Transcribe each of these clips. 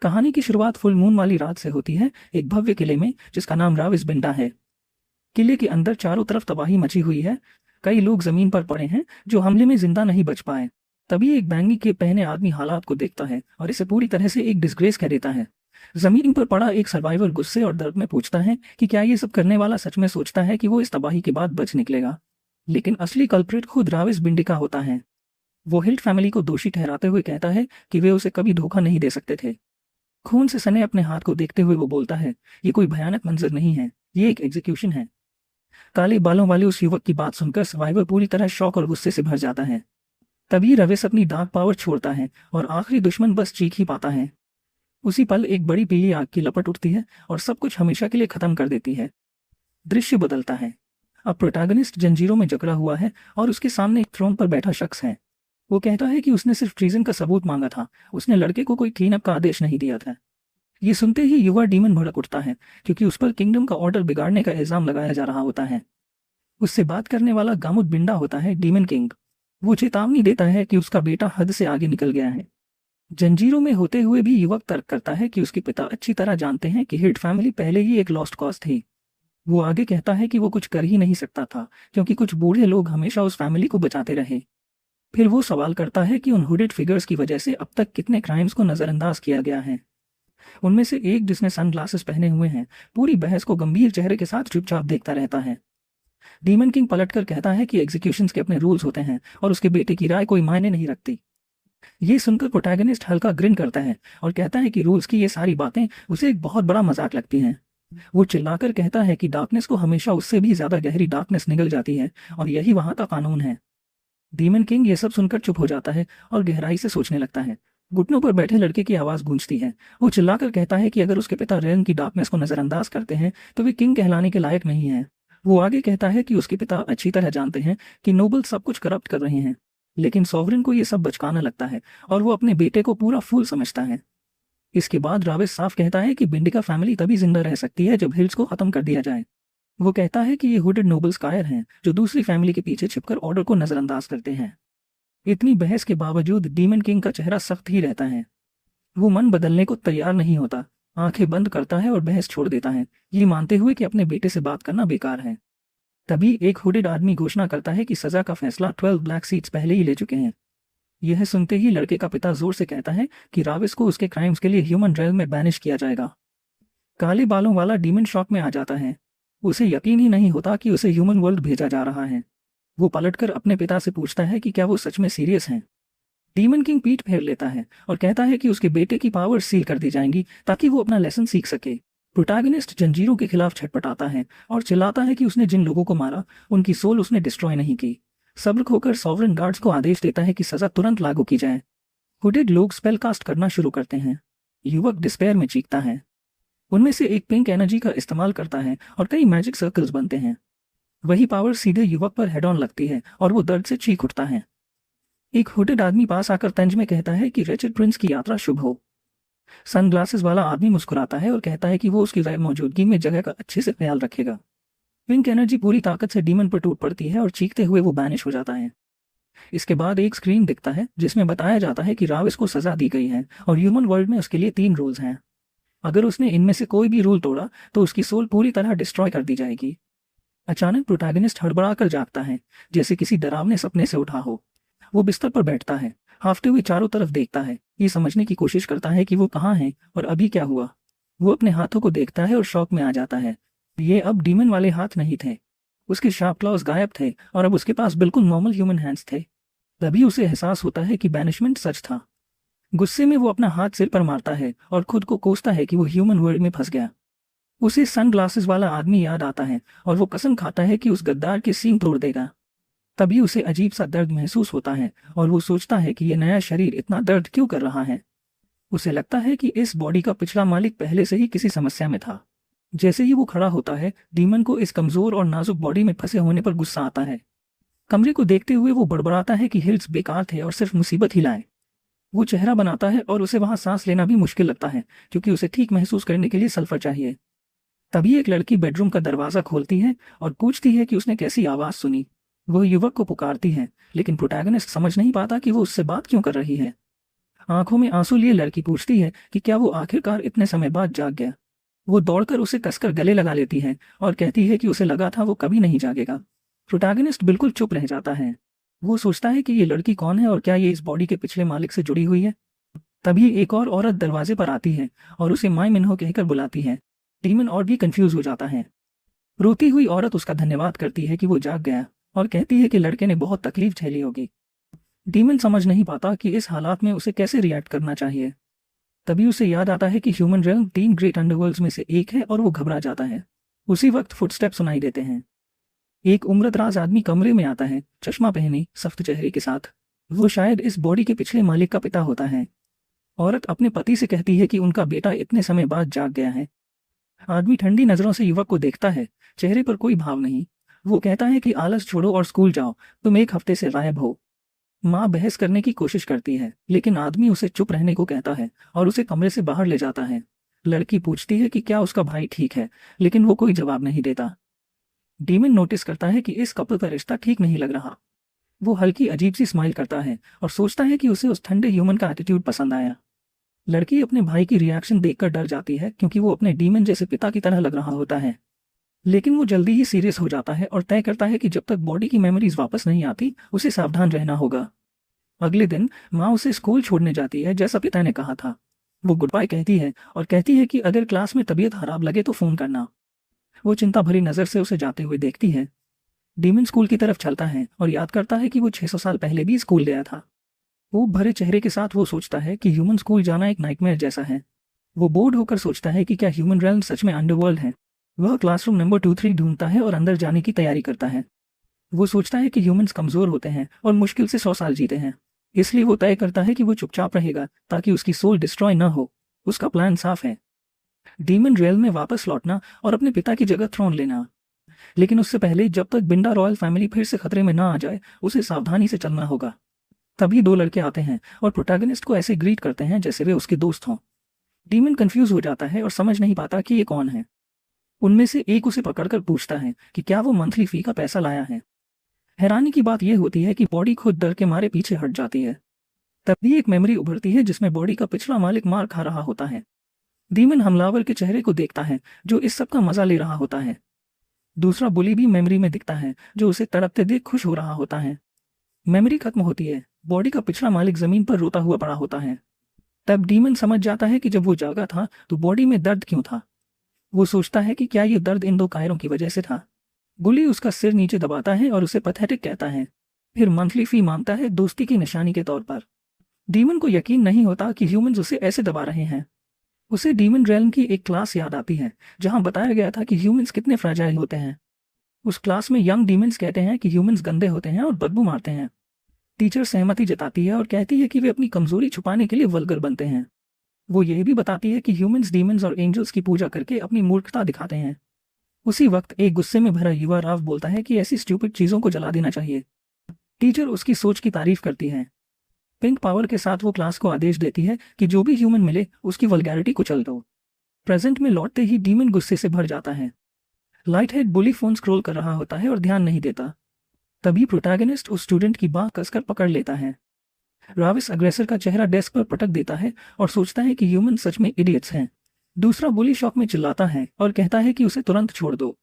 कहानी की शुरुआत फुल मून वाली रात से होती है, एक भव्य किले में जिसका नाम राविसबिंडा है। किले के अंदर चारों तरफ तबाही मची हुई है। कई लोग जमीन पर पड़े हैं जो हमले में जिंदा नहीं बच पाए। तभी एक बैंगी के पहने आदमी हालात को देखता है और इसे पूरी तरह से एक डिस्ग्रेस कह देता है। जमीन पर पड़ा एक सर्वाइवर गुस्से और दर्द में पूछता है कि क्या ये सब करने वाला सच में सोचता है कि वो इस तबाही के बाद बच निकलेगा। लेकिन असली कल्प्रिट खुद राविसबिंडिका होता है। वो हिल्ट फैमिली को दोषी ठहराते हुए कहता है कि वे उसे कभी धोखा नहीं दे सकते थे। खून से सने अपने हाथ को देखते हुए वो बोलता है, ये कोई भयानक मंजर नहीं है, ये एक एग्जीक्यूशन है। काले बालों वाले उस युवक की बात सुनकर सर्वाइवर पूरी तरह शौक और गुस्से से भर जाता है। तभी रविस अपनी डार्क पावर छोड़ता है और आखिरी दुश्मन बस चीख ही पाता है। उसी पल एक बड़ी पीली आग की लपट उठती है और सब कुछ हमेशा के लिए खत्म कर देती है। दृश्य बदलता है। अब प्रोटैगनिस्ट जंजीरों में जकड़ा हुआ है और उसके सामने एक थ्रोन पर बैठा शख्स है। वो कहता है कि उसने सिर्फ ट्रीजन का सबूत मांगा था, उसने लड़के को कोई क्लीन अप का आदेश नहीं दिया था। ये सुनते ही युवा डीमन भड़क उठता है क्योंकि उस पर किंगडम का ऑर्डर बिगाड़ने का इल्जाम लगाया जा रहा होता है। उससे बात करने वाला गामुत बिंडा होता है डीमन किंग। वो चेतावनी देता है कि उसका बेटा हद से आगे निकल गया है। जंजीरों में होते हुए भी युवक तर्क करता है कि उसके पिता अच्छी तरह जानते हैं कि हिट फैमिली पहले ही एक लॉस्ट कॉज थी। वो आगे कहता है कि वो कुछ कर ही नहीं सकता था क्योंकि कुछ बूढ़े लोग हमेशा उस फैमिली को बचाते रहे। फिर वो सवाल करता है कि उन हुडेड फिगर्स की वजह से अब तक कितने क्राइम्स को नजरअंदाज किया गया है। उनमें से एक जिसने सनग्लासेस पहने हुए हैं पूरी बहस को गंभीर चेहरे के साथ चुपचाप देखता रहता है। डीमन किंग पलटकर कहता है कि एग्जीक्यूशंस के अपने रूल्स होते हैं और उसके बेटे की राय कोई मायने नहीं रखती। ये सुनकर प्रोटैगनिस्ट हल्का ग्रिन करता है और कहता है कि रूल्स की ये सारी बातें उसे एक बहुत बड़ा मजाक लगती हैं। वो चिल्लाकर कहता है कि डार्कनेस को हमेशा उससे भी ज्यादा गहरी डार्कनेस निगल जाती है और यही वहां का कानून है। डीमन किंग ये सब सुनकर चुप हो जाता है और गहराई से सोचने लगता है। घुटनों पर बैठे लड़के की आवाज गूंजती है। वो चिल्लाकर कहता है कि अगर उसके पिता रेन की डार्कनेस को नजरअंदाज करते हैं तो वे किंग कहलाने के लायक नहीं है। वो आगे कहता है कि उसके पिता अच्छी तरह जानते हैं कि नोबल सब कुछ करप्ट कर रहे हैं, लेकिन सॉवरेन को ये सब बचकाना लगता है और वो अपने बेटे को पूरा फूल समझता है। इसके बाद राविस साफ कहता है कि बिंडिका फैमिली तभी जिंदा रह सकती है जब हिल्स को खत्म कर दिया जाए। वो कहता है कि ये हुडेड नोबल्स कायर हैं जो दूसरी फैमिली के पीछे छिपकर ऑर्डर को नजरअंदाज करते हैं। इतनी बहस के बावजूद डीमन किंग का चेहरा सख्त ही रहता है। वो मन बदलने को तैयार नहीं होता, आंखें बंद करता है और बहस छोड़ देता है, ये मानते हुए कि अपने बेटे से बात करना बेकार है। तभी एक हुडेड आदमी घोषणा करता है कि सजा का फैसला 12 ब्लैक सीट्स पहले ही ले चुके हैं। यह सुनते ही लड़के का पिता जोर से कहता है कि राविस को उसके क्राइम्स के लिए ह्यूमन रेल्म में बैनिश किया जाएगा। काले बालों वाला डीमन शॉक में आ जाता है। उसे यकीन ही नहीं होता कि उसे ह्यूमन वर्ल्ड भेजा जा रहा है। वो पलटकर अपने पिता से पूछता है कि क्या वो सच में सीरियस हैं। डीमन किंग पीठ फेर लेता है और कहता है कि उसके बेटे की पावर सील कर दी जाएंगी ताकि वो अपना लेसन सीख सके। प्रोटैगनिस्ट जंजीरों के खिलाफ छटपटाता है और चिल्लाता है कि उसने जिन लोगों को मारा उनकी सोल उसने डिस्ट्रॉय नहीं की। सब्र खोकर सॉवरेन गार्ड्स को आदेश देता है कि सजा तुरंत लागू की जाए। हुडेड लोग स्पेल कास्ट करना शुरू करते हैं। युवक डिस्पेयर में चीखता है। उनमें से एक पिंक एनर्जी का इस्तेमाल करता है और कई मैजिक सर्कल्स बनते हैं। वही पावर सीधे युवक पर हेड ऑन लगती है और वो दर्द से चीख उठता है। एक हुडेड आदमी पास आकर तंज में कहता है कि रेचेड प्रिंस की यात्रा शुभ हो। सनग्लासेस वाला आदमी मुस्कुराता है और कहता है कि वो उसकी गैर मौजूदगी में जगह का अच्छे से ख्याल रखेगा। पिंक एनर्जी पूरी ताकत से डीमन पर टूट पड़ती है और चीखते हुए वो बैनिश हो जाता है। इसके बाद एक स्क्रीन दिखता है जिसमें बताया जाता है कि राविस को सजा दी गई है और ह्यूमन वर्ल्ड में उसके लिए 3 रूल्स हैं। अगर उसने इनमें से कोई भी रूल तोड़ा तो उसकी सोल पूरी तरह डिस्ट्रॉय कर दी जाएगी। अचानक प्रोटैगनिस्ट हड़बड़ाकर जागता है, जैसे किसी डरावने सपने से उठा हो। वो बिस्तर पर बैठता है, हाफते हुए चारों तरफ देखता है, ये समझने की कोशिश करता है कि वो कहाँ है और अभी क्या हुआ। वो अपने हाथों को देखता है और शौक में आ जाता है। ये अब डीमन वाले हाथ नहीं थे। उसके शार्प क्लॉज गायब थे और अब उसके पास बिल्कुल नॉर्मल ह्यूमन हैंड्स थे। तभी उसे एहसास होता है कि बैनिशमेंट सच था। गुस्से में वो अपना हाथ सिर पर मारता है और खुद को कोसता है कि वो ह्यूमन वर्ल्ड में फंस गया। उसे सनग्लासेस वाला आदमी याद आता है और वो कसम खाता है कि उस गद्दार के सींग तोड़ देगा। तभी उसे अजीब सा दर्द महसूस होता है और वो सोचता है कि ये नया शरीर इतना दर्द क्यों कर रहा है। उसे लगता है कि इस बॉडी का पिछला मालिक पहले से ही किसी समस्या में था। जैसे ही वो खड़ा होता है, डीमन को इस कमजोर और नाजुक बॉडी में फंसे होने पर गुस्सा आता है। कमरे को देखते हुए वो बड़बड़ाता है कि हिल्स बेकार थे और सिर्फ मुसीबत ही लाए। वो चेहरा बनाता है और उसे वहां सांस लेना भी मुश्किल लगता है क्योंकि उसे ठीक महसूस करने के लिए सल्फर चाहिए। तभी एक लड़की बेडरूम का दरवाजा खोलती है और पूछती है कि उसने कैसी आवाज सुनी। वो युवक को पुकारती है, लेकिन प्रोटैगनिस्ट समझ नहीं पाता कि वो उससे बात क्यों कर रही है। आंखों में आंसू लिए लड़की पूछती है कि क्या वो आखिरकार इतने समय बाद जाग गया। वो दौड़कर उसे कसकर गले लगा लेती है और कहती है कि उसे लगा था वो कभी नहीं जागेगा। प्रोटैगनिस्ट बिल्कुल चुप रह जाता है। वो सोचता है कि ये लड़की कौन है और क्या ये इस बॉडी के पिछले मालिक से जुड़ी हुई है। तभी एक और औरत दरवाजे पर आती है और उसे माई मिन्हो कहकर बुलाती है। डीमन और भी कंफ्यूज हो जाता है। रोती हुई औरत उसका धन्यवाद करती है कि वो जाग गया और कहती है कि लड़के ने बहुत तकलीफ झेली होगी। डीमन समझ नहीं पाता कि इस हालात में उसे कैसे रिएक्ट करना चाहिए। तभी उसे याद आता है कि ह्यूमन रेल्म 3 ग्रेट अंडरवर्ल्ड्स में से एक है और वो घबरा जाता है। उसी वक्त फुटस्टेप सुनाई देते हैं। एक उम्रदराज आदमी कमरे में आता है, चश्मा पहने, सख्त चेहरे के साथ। वो शायद इस बॉडी के पिछले मालिक का पिता होता है। औरत अपने पति से कहती है कि उनका बेटा इतने समय बाद जाग गया है। आदमी ठंडी नजरों से युवक को देखता है, चेहरे पर कोई भाव नहीं। वो कहता है कि आलस छोड़ो और स्कूल जाओ, तुम एक हफ्ते से गायब हो। माँ बहस करने की कोशिश करती है, लेकिन आदमी उसे चुप रहने को कहता है और उसे कमरे से बाहर ले जाता है। लड़की पूछती है कि क्या उसका भाई ठीक है, लेकिन वो कोई जवाब नहीं देता। डीमन नोटिस करता है कि इस कपल का रिश्ता ठीक नहीं लग रहा। वो हल्की अजीब सी स्माइल करता है और सोचता है कि उसे उस ठंडे ह्यूमन का एटीट्यूड पसंद आया। लड़की अपने भाई की रिएक्शन देखकर डर जाती है क्योंकि वो अपने डीमन जैसे पिता की तरह लग रहा होता है। लेकिन वो जल्दी ही सीरियस हो जाता है और तय करता है कि जब तक बॉडी की मेमोरीज वापस नहीं आती उसे सावधान रहना होगा। अगले दिन माँ उसे स्कूल छोड़ने जाती है जैसा पिता ने कहा था। वो गुड बाय कहती है और कहती है कि अगर क्लास में तबीयत खराब लगे तो फोन करना। वो चिंता भरी नजर से उसे जाते हुए देखती है। डीमन स्कूल की तरफ चलता है और याद करता है कि वो 600 साल पहले भी स्कूल गया था। वो भरे चेहरे के साथ वो सोचता है कि ह्यूमन स्कूल जाना एक नाइटमेयर जैसा है। वो बोर्ड होकर सोचता है कि क्या ह्यूमन रेल्म सच में अंडरवर्ल्ड है। वह क्लासरूम नंबर 23 ढूंढता है और अंदर जाने की तैयारी करता है। वो सोचता है कि ह्यूमंस कमजोर होते हैं और मुश्किल से 100 साल जीते हैं, इसलिए वो तय करता है कि वो चुपचाप रहेगा ताकि उसकी सोल डिस्ट्रॉय न हो। उसका प्लान साफ है, डीमन रेल में वापस लौटना और अपने पिता की जगह थ्रोन लेना। लेकिन उससे पहले जब तक बिंडा रॉयल फैमिली फिर से खतरे में ना आ जाए उसे सावधानी से चलना होगा। तभी 2 लड़के आते हैं और प्रोटैगनिस्ट को ऐसे ग्रीट करते हैं जैसे वे उसके दोस्त हों। डीमन कंफ्यूज हो जाता है और समझ नहीं पाता कि ये कौन है। उनमें से एक उसे पकड़कर पूछता है कि क्या वो मंथली फी का पैसा लाया है। हैरानी की बात यह होती है कि बॉडी खुद डर के मारे पीछे हट जाती है। तभी एक मेमोरी उभरती है जिसमें बॉडी का पिछला मालिक मार खा रहा होता है। डीमन हमलावर के चेहरे को देखता है जो इस सब का मजा ले रहा होता है। दूसरा बुली भी मेमोरी में दिखता है जो उसे तड़पते देख खुश हो रहा होता है। मेमोरी खत्म होती है, बॉडी का पिछला मालिक जमीन पर रोता हुआ पड़ा होता है। तब डीमन समझ जाता है कि जब वो जागा था तो बॉडी में दर्द क्यों था। वो सोचता है कि क्या ये दर्द इन 2 कायरों की वजह से था। बुली उसका सिर नीचे दबाता है और उसे पैथेटिक कहता है, फिर मंथली फी मांगता है दोस्ती की निशानी के तौर पर। डीमन को यकीन नहीं होता कि ह्यूमंस उसे ऐसे दबा रहे हैं। उसे डीमन रेल्म की एक क्लास याद आती है जहां बताया गया था कि ह्यूमंस कितने फ्रैजाइल होते हैं। उस क्लास में यंग डीमंस कहते हैं कि ह्यूमंस गंदे होते हैं और बदबू मारते हैं। टीचर सहमति जताती है और कहती है कि वे अपनी कमजोरी छुपाने के लिए वल्गर बनते हैं। वो यह भी बताती है कि ह्यूमंस डीमंस और एंजल्स की पूजा करके अपनी मूर्खता दिखाते हैं। उसी वक्त एक गुस्से में भरा युवा राव बोलता है कि ऐसी स्टूपिड चीजों को जला देना चाहिए। टीचर उसकी सोच की तारीफ करती है। पिंक पावर के साथ वो क्लास को आदेश देती है कि जो भी ह्यूमन मिले उसकी वल्गैरिटी को चल दो। प्रेजेंट में लौटते ही डीमन गुस्से से भर जाता है। लाइट हेड बुली फोन स्क्रॉल कर रहा होता है और ध्यान नहीं देता। तभी प्रोटैगनिस्ट उस स्टूडेंट की बाह कसकर पकड़ लेता है। राविस अग्रेसर का चेहरा डेस्क पर पटक देता है और सोचता है कि ह्यूमन सच में इडियट्स हैं। दूसरा बुली शॉक में चिल्लाता है और कहता है कि उसे तुरंत छोड़ दो।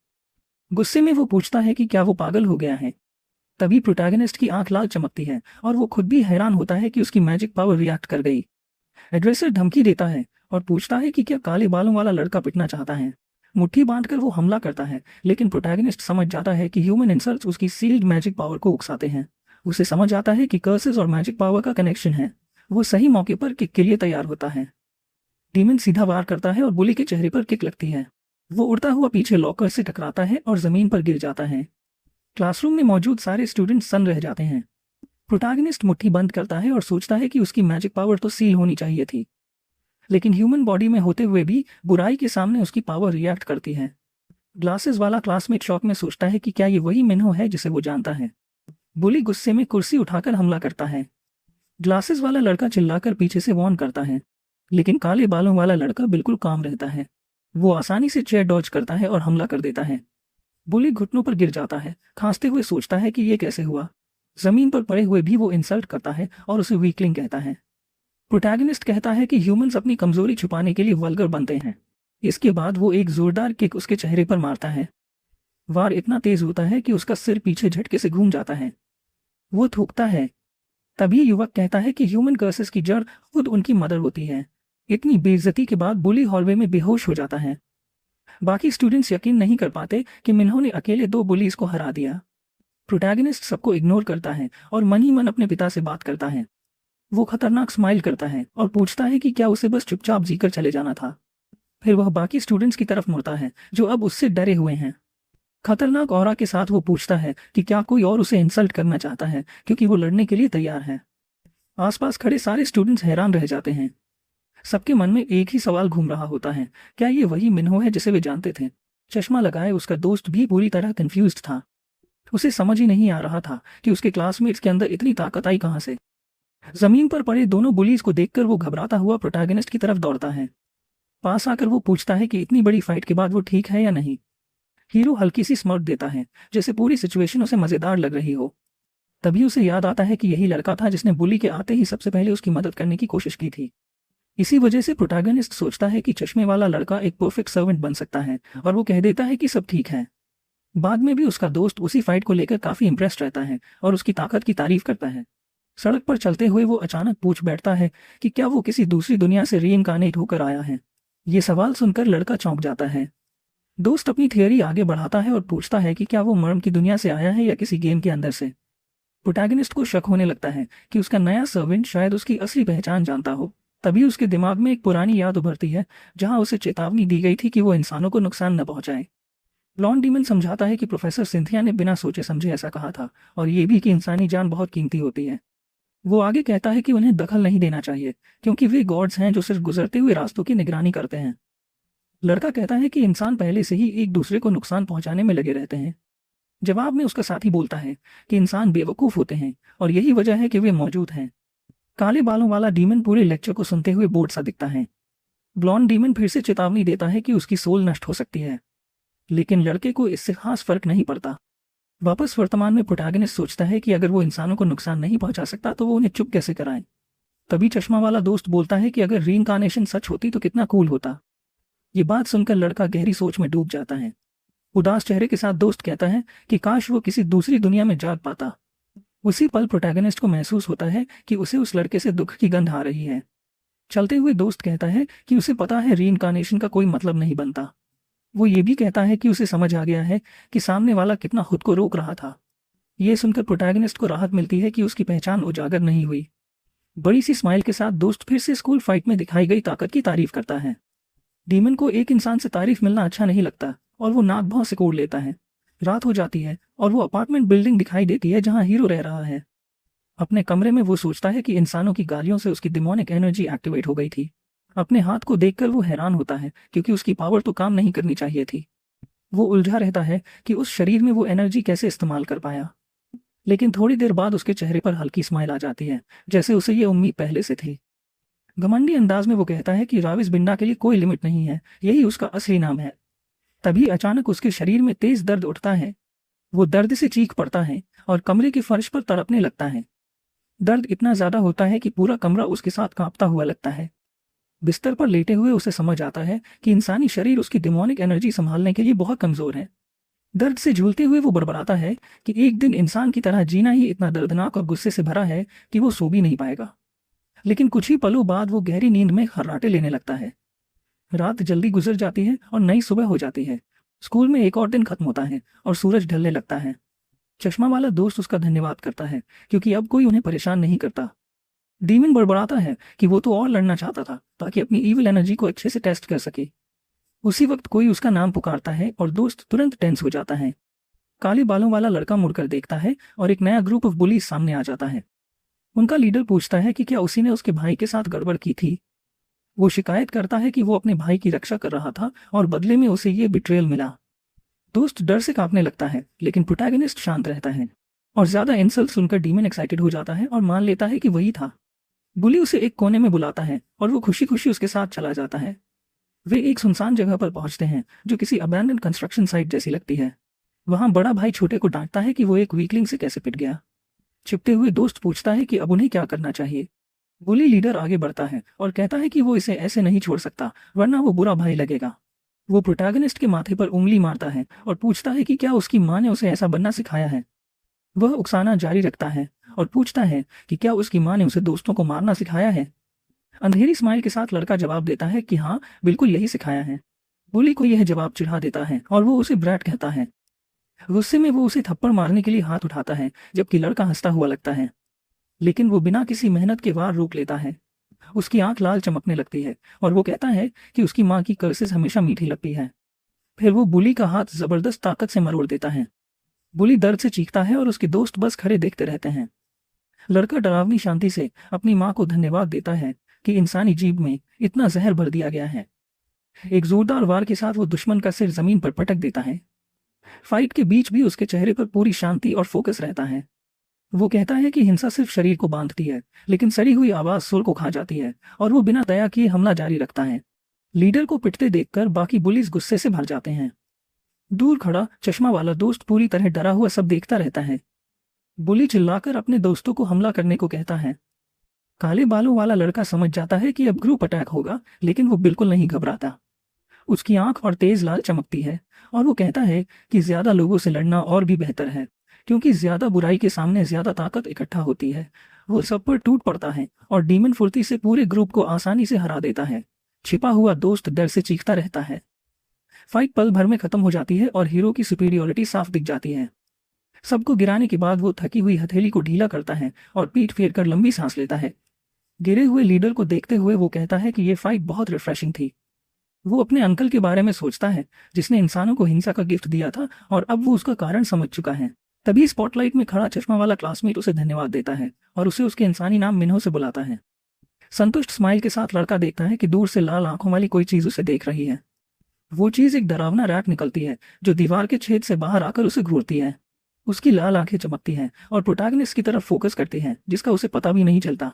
गुस्से में वो पूछता है कि क्या वो पागल हो गया है। तभी प्रोटैगनिस्ट की आंख लाल चमकती है और वो खुद भी हैरान होता है कि उसकी मैजिक पावर रिएक्ट कर गई। एड्रेसर धमकी देता है और पूछता है कि क्या काले बालों वाला लड़का पिटना चाहता है। मुट्ठी बांधकर वो हमला करता है, लेकिन प्रोटैगनिस्ट समझ जाता है कि ह्यूमन इंसल्ट्स उसकी सील्ड मैजिक पावर को उकसाते हैं। उसे समझ आता है कि कर्सेस और मैजिक पावर का कनेक्शन है। वो सही मौके पर किक के लिए तैयार होता है। डीमन सीधा वार करता है और बुली के चेहरे पर किक लगती है। वो उड़ता हुआ पीछे लॉकर से टकराता है और जमीन पर गिर जाता है। क्लासरूम में मौजूद सारे स्टूडेंट सन्न रह जाते हैं। प्रोटैगनिस्ट मुट्ठी बंद करता है और सोचता है कि उसकी मैजिक पावर तो सील होनी चाहिए थी, लेकिन ह्यूमन बॉडी में होते हुए भी बुराई के सामने उसकी पावर रिएक्ट करती है। ग्लासेस वाला क्लासमेट शॉक में सोचता है कि क्या ये वही मिन्हो है जिसे वो जानता है। बुली गुस्से में कुर्सी उठाकर हमला करता है। ग्लासेस वाला लड़का चिल्लाकर पीछे से वॉर्न करता है, लेकिन काले बालों वाला लड़का बिल्कुल काम रहता है। वो आसानी से चेयर डॉज करता है और हमला कर देता है। बुली घुटनों पर गिर जाता है, खांसते हुए सोचता है कि ये कैसे हुआ। जमीन पर पड़े हुए भी वो इंसल्ट करता है और उसे वीकलिंग कहता है। प्रोटैगनिस्ट कहता है कि ह्यूमंस अपनी कमजोरी छुपाने के लिए वल्गर बनते हैं। इसके बाद वो एक जोरदार किक उसके चेहरे पर मारता है। वार इतना तेज होता है कि उसका सिर पीछे झटके से घूम जाता है। वो थूकता है। तभी युवक कहता है कि ह्यूमन कर्सेस की जड़ खुद उनकी मदर होती है। इतनी बेइज्जती के बाद बुली हॉलवे में बेहोश हो जाता है। बाकी स्टूडेंट्स यकीन नहीं कर पाते कि मिन्हो ने अकेले 2 बुलीज को हरा दिया। प्रोटैगनिस्ट सबको इग्नोर करता है और मन ही मन अपने पिता से बात करता है। वो खतरनाक स्माइल करता है और पूछता है कि क्या उसे बस चुपचाप जीकर चले जाना था। फिर वह बाकी स्टूडेंट्स की तरफ मुड़ता है जो अब उससे डरे हुए हैं। खतरनाक ऑरा के साथ वो पूछता है कि क्या कोई और उसे इंसल्ट करना चाहता है, क्योंकि वो लड़ने के लिए तैयार है। आसपास खड़े सारे स्टूडेंट्स हैरान रह जाते हैं। सबके मन में एक ही सवाल घूम रहा होता है, क्या ये वही मिन्हो है जिसे वे जानते थे। चश्मा लगाए उसका दोस्त भी पूरी तरह कंफ्यूज्ड था। उसे समझ ही नहीं आ रहा था कि उसके क्लासमेट्स के अंदर इतनी ताकत आई कहां से। जमीन पर पड़े दोनों बुलीज को देखकर वो घबराता हुआ प्रोटैगनिस्ट की तरफ दौड़ता है। पास आकर वो पूछता है कि इतनी बड़ी फाइट के बाद वो ठीक है या नहीं। हीरो हल्की सी स्मार्ट देता है, जैसे पूरी सिचुएशन उसे मजेदार लग रही हो। तभी उसे याद आता है कि यही लड़का था जिसने बुली के आते ही सबसे पहले उसकी मदद करने की कोशिश की थी। इसी वजह से प्रोटैगनिस्ट सोचता है कि चश्मे वाला लड़का एक परफेक्ट सर्वेंट बन सकता है और वो कह देता है कि सब ठीक है। बाद में भी उसका दोस्त उसी फाइट को लेकर काफी इंप्रेस्ड रहता है और उसकी ताकत की तारीफ करता है। सड़क पर चलते हुए वो अचानक पूछ बैठता है कि क्या वो किसी दूसरी दुनिया से रीइंकार्नेट होकर आया है। ये सवाल सुनकर लड़का चौंक जाता है। दोस्त अपनी थियरी आगे बढ़ाता है और पूछता है कि क्या वो मर्म की दुनिया से आया है या किसी गेम के अंदर से। प्रोटैगनिस्ट को शक होने लगता है कि उसका नया सर्वेंट शायद उसकी असली पहचान जानता हो। तभी उसके दिमाग में एक पुरानी याद उभरती है जहां उसे चेतावनी दी गई थी कि वो इंसानों को नुकसान न पहुंचाए। ब्लॉन्ड डीमन समझाता है कि प्रोफेसर सिंथिया ने बिना सोचे समझे ऐसा कहा था, और ये भी कि इंसानी जान बहुत कीमती होती है। वो आगे कहता है कि उन्हें दखल नहीं देना चाहिए क्योंकि वे गॉड्स हैं जो सिर्फ गुजरते हुए रास्तों की निगरानी करते हैं। लड़का कहता है कि इंसान पहले से ही एक दूसरे को नुकसान पहुंचाने में लगे रहते हैं। जवाब में उसका साथी बोलता है कि इंसान बेवकूफ होते हैं और यही वजह है कि वे मौजूद हैं। काले बालों वाला डीमन पूरे लेक्चर को सुनते हुए बोर्ड सा दिखता है। ब्लॉन्ड डीमन फिर से चेतावनी देता है कि उसकी सोल नष्ट हो सकती है, लेकिन लड़के को इससे खास फर्क नहीं पड़ता। वापस वर्तमान में प्रोटैगनिस्ट सोचता है कि अगर वो इंसानों को नुकसान नहीं पहुंचा सकता तो वो उन्हें चुप कैसे कराए। तभी चश्मा वाला दोस्त बोलता है कि अगर रीइंकार्नेशन सच होती तो कितना कूल होता। ये बात सुनकर लड़का गहरी सोच में डूब जाता है। उदास चेहरे के साथ दोस्त कहता है कि काश वो किसी दूसरी दुनिया में जाग पाता। उसी पल प्रोटैगनिस्ट को महसूस होता है कि उसे उस लड़के से दुख की गंध आ रही है। चलते हुए दोस्त कहता है कि उसे पता है रीइंकार्नेशन का कोई मतलब नहीं बनता। वो ये भी कहता है कि उसे समझ आ गया है कि सामने वाला कितना खुद को रोक रहा था। ये सुनकर प्रोटैगनिस्ट को राहत मिलती है कि उसकी पहचान उजागर नहीं हुई। बड़ी सी स्माइल के साथ दोस्त फिर से स्कूल फाइट में दिखाई गई ताकत की तारीफ करता है। डीमन को एक इंसान से तारीफ मिलना अच्छा नहीं लगता और वो नाक भौं सिकोड़ लेता है। रात हो जाती है और वो अपार्टमेंट बिल्डिंग दिखाई देती है जहां हीरो रह रहा है। अपने कमरे में वो सोचता है कि इंसानों की गालियों से उसकी डिमोनिक एनर्जी एक्टिवेट हो गई थी। अपने हाथ को देखकर वो हैरान होता है क्योंकि उसकी पावर तो काम नहीं करनी चाहिए थी। वो उलझा रहता है कि उस शरीर में वो एनर्जी कैसे इस्तेमाल कर पाया। लेकिन थोड़ी देर बाद उसके चेहरे पर हल्की स्माइल आ जाती है, जैसे उसे ये उम्मीद पहले से थी। घमंडी अंदाज में वो कहता है कि राविस बिंडा के लिए कोई लिमिट नहीं है, यही उसका असली नाम है। तभी अचानक उसके शरीर में तेज दर्द उठता है। वो दर्द से चीख पड़ता है और कमरे के फर्श पर तड़पने लगता है। दर्द इतना ज्यादा होता है कि पूरा कमरा उसके साथ कांपता हुआ लगता है। बिस्तर पर लेटे हुए उसे समझ आता है कि इंसानी शरीर उसकी डिमोनिक एनर्जी संभालने के लिए बहुत कमजोर है। दर्द से झूलते हुए वो बड़बड़ाता है कि एक दिन इंसान की तरह जीना ही इतना दर्दनाक और गुस्से से भरा है कि वो सो भी नहीं पाएगा। लेकिन कुछ ही पलों बाद वो गहरी नींद में खर्राटे लेने लगता है। रात जल्दी गुजर जाती है और नई सुबह हो जाती है। स्कूल में एक और दिन खत्म होता है और सूरज ढलने लगता है। चश्मा वाला दोस्त उसका धन्यवाद करता है क्योंकि अब कोई उन्हें परेशान नहीं करता। डीमन बड़बड़ाता है कि वो तो और लड़ना चाहता था ताकि अपनी ईविल एनर्जी को अच्छे से टेस्ट कर सके। उसी वक्त कोई उसका नाम पुकारता है और दोस्त तुरंत टेंस हो जाता है। काले बालों वाला लड़का मुड़कर देखता है और एक नया ग्रुप ऑफ बुलीज सामने आ जाता है। उनका लीडर पूछता है कि क्या उसी ने उसके भाई के साथ गड़बड़ की थी। वो शिकायत करता है कि वो अपने भाई की रक्षा कर रहा था और बदले में उसे ये बिट्रेयल मिला। दोस्त डर से कांपने लगता है, लेकिन प्रोटैगनिस्ट शांत रहता है और ज्यादा इंसल्ट सुनकर डीमन एक्साइटेड हो जाता है और मान लेता है कि वही था। बुली उसे एक कोने में बुलाता है और वो खुशी खुशी उसके साथ चला जाता है। वे एक सुनसान जगह पर पहुंचते हैं जो किसी अबैंडन कंस्ट्रक्शन साइट जैसी लगती है। वहां बड़ा भाई छोटे को डांटता है कि वो एक वीकलिंग से कैसे पिट गया। छिपते हुए दोस्त पूछता है कि अब उन्हें क्या करना चाहिए। बुली लीडर आगे बढ़ता है और कहता है कि वो इसे ऐसे नहीं छोड़ सकता, वरना वो बुरा भाई लगेगा। वो प्रोटैगनिस्ट के माथे पर उंगली मारता है और पूछता है कि क्या उसकी माँ ने उसे ऐसा बनना सिखाया है। वह उकसाना जारी रखता है और पूछता है कि क्या उसकी माँ ने उसे दोस्तों को मारना सिखाया है। अंधेरी स्माइल के साथ लड़का जवाब देता है कि हाँ, बिल्कुल यही सिखाया है। बुली को यह जवाब चिढ़ा देता है और वो उसे ब्रैट कहता है। गुस्से में वो उसे थप्पड़ मारने के लिए हाथ उठाता है, जबकि लड़का हंसता हुआ लगता है, लेकिन वो बिना किसी मेहनत के वार रोक लेता है। उसकी आंख लाल चमकने लगती है और वो कहता है कि उसकी माँ की कर्सेस हमेशा मीठी लगती है। फिर वो बुली का हाथ जबरदस्त ताकत से मरोड़ देता है। बुली दर्द से चीखता है और उसके दोस्त बस खड़े देखते रहते हैं। लड़का डरावनी शांति से अपनी माँ को धन्यवाद देता है कि इंसानी जीभ में इतना जहर भर दिया गया है। एक जोरदार वार के साथ वो दुश्मन का सिर जमीन पर पटक देता है। फाइट के बीच भी उसके चेहरे पर पूरी शांति और फोकस रहता है। वो कहता है कि हिंसा सिर्फ शरीर को बांधती है, लेकिन सड़ी हुई आवाज सुर को खा जाती है और वो बिना दया किए हमला जारी रखता है। लीडर को पिटते देखकर बाकी बुलीज गुस्से से भर जाते हैं। दूर खड़ा चश्मा वाला दोस्त पूरी तरह डरा हुआ सब देखता रहता है। बुली चिल्लाकर अपने दोस्तों को हमला करने को कहता है। काले बालों वाला लड़का समझ जाता है कि अब ग्रुप अटैक होगा, लेकिन वो बिल्कुल नहीं घबराता। उसकी आंख और तेज लाल चमकती है और वो कहता है कि ज्यादा लोगों से लड़ना और भी बेहतर है, क्योंकि ज्यादा बुराई के सामने ज्यादा ताकत इकट्ठा होती है। वो सब पर टूट पड़ता है और डीमन फुर्ती से पूरे ग्रुप को आसानी से हरा देता है। छिपा हुआ दोस्त डर से चीखता रहता है। फाइट पल भर में खत्म हो जाती है और हीरो की सुपीरियोरिटी साफ दिख जाती है। सबको गिराने के बाद वो थकी हुई हथेली को ढीला करता है और पीठ फेर कर लंबी सांस लेता है। गिरे हुए लीडर को देखते हुए वो कहता है कि ये फाइट बहुत रिफ्रेशिंग थी। वो अपने अंकल के बारे में सोचता है, जिसने इंसानों को हिंसा का गिफ्ट दिया था, और अब वो उसका कारण समझ चुका है। तभी स्पॉटलाइट में खड़ा चश्मा वाला क्लासमेट उसे धन्यवाद देता है और उसे उसके इंसानी नाम मिन्हो से बुलाता है। संतुष्ट स्माइल के साथ लड़का देखता है कि दूर से लाल आंखों वाली कोई चीज उसे देख रही है। वो चीज एक डरावना रैट निकलती है जो दीवार के छेद से बाहर आकर उसे घूरती है। उसकी लाल आंखें चमकती हैं और प्रोटैगनिस्ट की तरफ फोकस करती हैं, जिसका उसे पता भी नहीं चलता।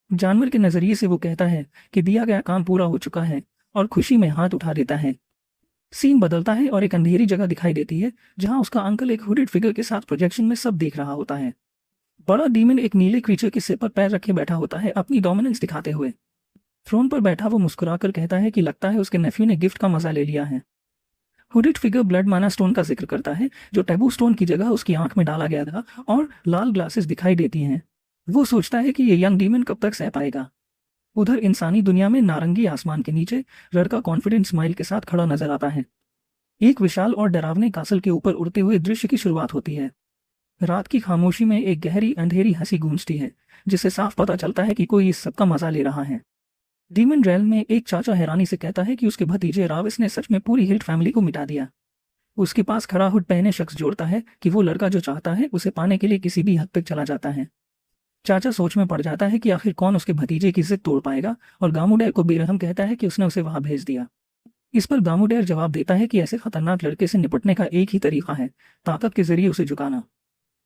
जानवर के नजरिए से वो कहता है कि दिया गया काम पूरा हो चुका है और खुशी में हाथ उठा देता है। सीन बदलता है और एक अंधेरी जगह दिखाई देती है, जहां उसका अंकल एक हुडेड फिगर के साथ प्रोजेक्शन में सब देख रहा होता है। बड़ा डीमन एक नीले क्रीचर के सिर पर पैर रखे बैठा होता है, अपनी डोमिनेंस दिखाते हुए। थ्रोन पर बैठा वो मुस्कुराकर कहता है कि लगता है उसके नेफ्यू ने गिफ्ट का मजा ले लिया है। हुडेड फिगर ब्लड माना स्टोन का जिक्र करता है, जो टैबू स्टोन की जगह उसकी आंख में डाला गया था, और लाल ग्लासेस दिखाई देती हैं। वो सोचता है कि ये यंग डीमन कब तक सह पाएगा। उधर इंसानी दुनिया में नारंगी आसमान के नीचे लड़का कॉन्फिडेंट स्माइल के साथ खड़ा नजर आता है। एक विशाल और डरावने कासल के ऊपर उड़ते हुए दृश्य की शुरुआत होती है। रात की खामोशी में एक गहरी अंधेरी हंसी गूंजती है, जिससे साफ पता चलता है कि कोई इस सब का मजा ले रहा है। डीमन रेल में एक चाचा हैरानी से कहता है कि उसके भतीजे राविस ने सच में पूरी हिल्ट फैमिली को मिटा दिया। उसके पास खड़ा हुड पहने शख्स जोड़ता है कि वो लड़का जो चाहता है उसे पाने के लिए किसी भी हद तक चला जाता है। चाचा सोच में पड़ जाता है कि आखिर कौन उसके भतीजे की जिद तोड़ पाएगा, और गामुडेर को बेरहम कहता है कि उसने उसे वहां भेज दिया। इस पर गामुडेर जवाब देता है कि ऐसे खतरनाक लड़के से निपटने का एक ही तरीका है, ताकत के जरिए उसे झुकाना।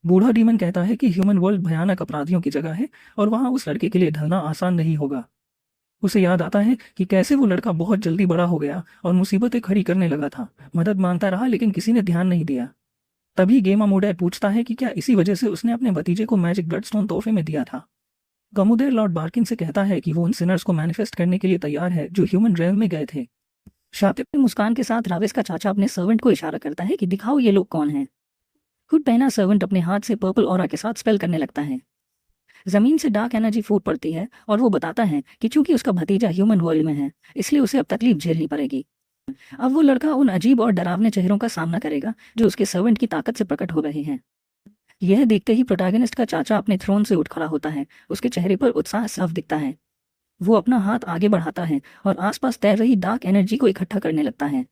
बूढ़ा डीमन कहता है कि ह्यूमन वर्ल्ड भयानक अपराधियों की जगह है और वहां उस लड़के के लिए ढलना आसान नहीं होगा। उसे याद आता है कि कैसे वो लड़का बहुत जल्दी बड़ा हो गया और मुसीबतें खड़ी करने लगा था। मदद मांगता रहा, लेकिन किसी ने ध्यान नहीं दिया। तभी गेमामुडेर पूछता है कि क्या इसी वजह से उसने अपने भतीजे को मैजिक ब्लडस्टोन तोहफे में दिया था। गमुदेर लॉर्ड बार्किन से कहता है कि वो उन सिनर्स को मैनिफेस्ट करने के लिए तैयार है जो ह्यूमन रेल में गए थे। शातिब मुस्कान के साथ राविस का चाचा अपने सर्वेंट को इशारा करता है कि दिखाओ ये लोग कौन हैं। हुड पहना सर्वेंट अपने हाथ से पर्पल ऑरा के साथ स्पेल करने लगता है। जमीन से डार्क एनर्जी फूट पड़ती है और वो बताता है कि चूंकि उसका भतीजा ह्यूमन वर्ल्ड में है, इसलिए उसे अब तकलीफ झेलनी पड़ेगी। अब वो लड़का उन अजीब और डरावने चेहरों का सामना करेगा जो उसके सर्वेंट की ताकत से प्रकट हो रहे हैं। यह देखते ही प्रोटैगनिस्ट का चाचा अपने थ्रोन से उठ खड़ा होता है। उसके चेहरे पर उत्साह साफ दिखता है। वो अपना हाथ आगे बढ़ाता है और आसपास तैर रही डार्क एनर्जी को इकट्ठा करने लगता है।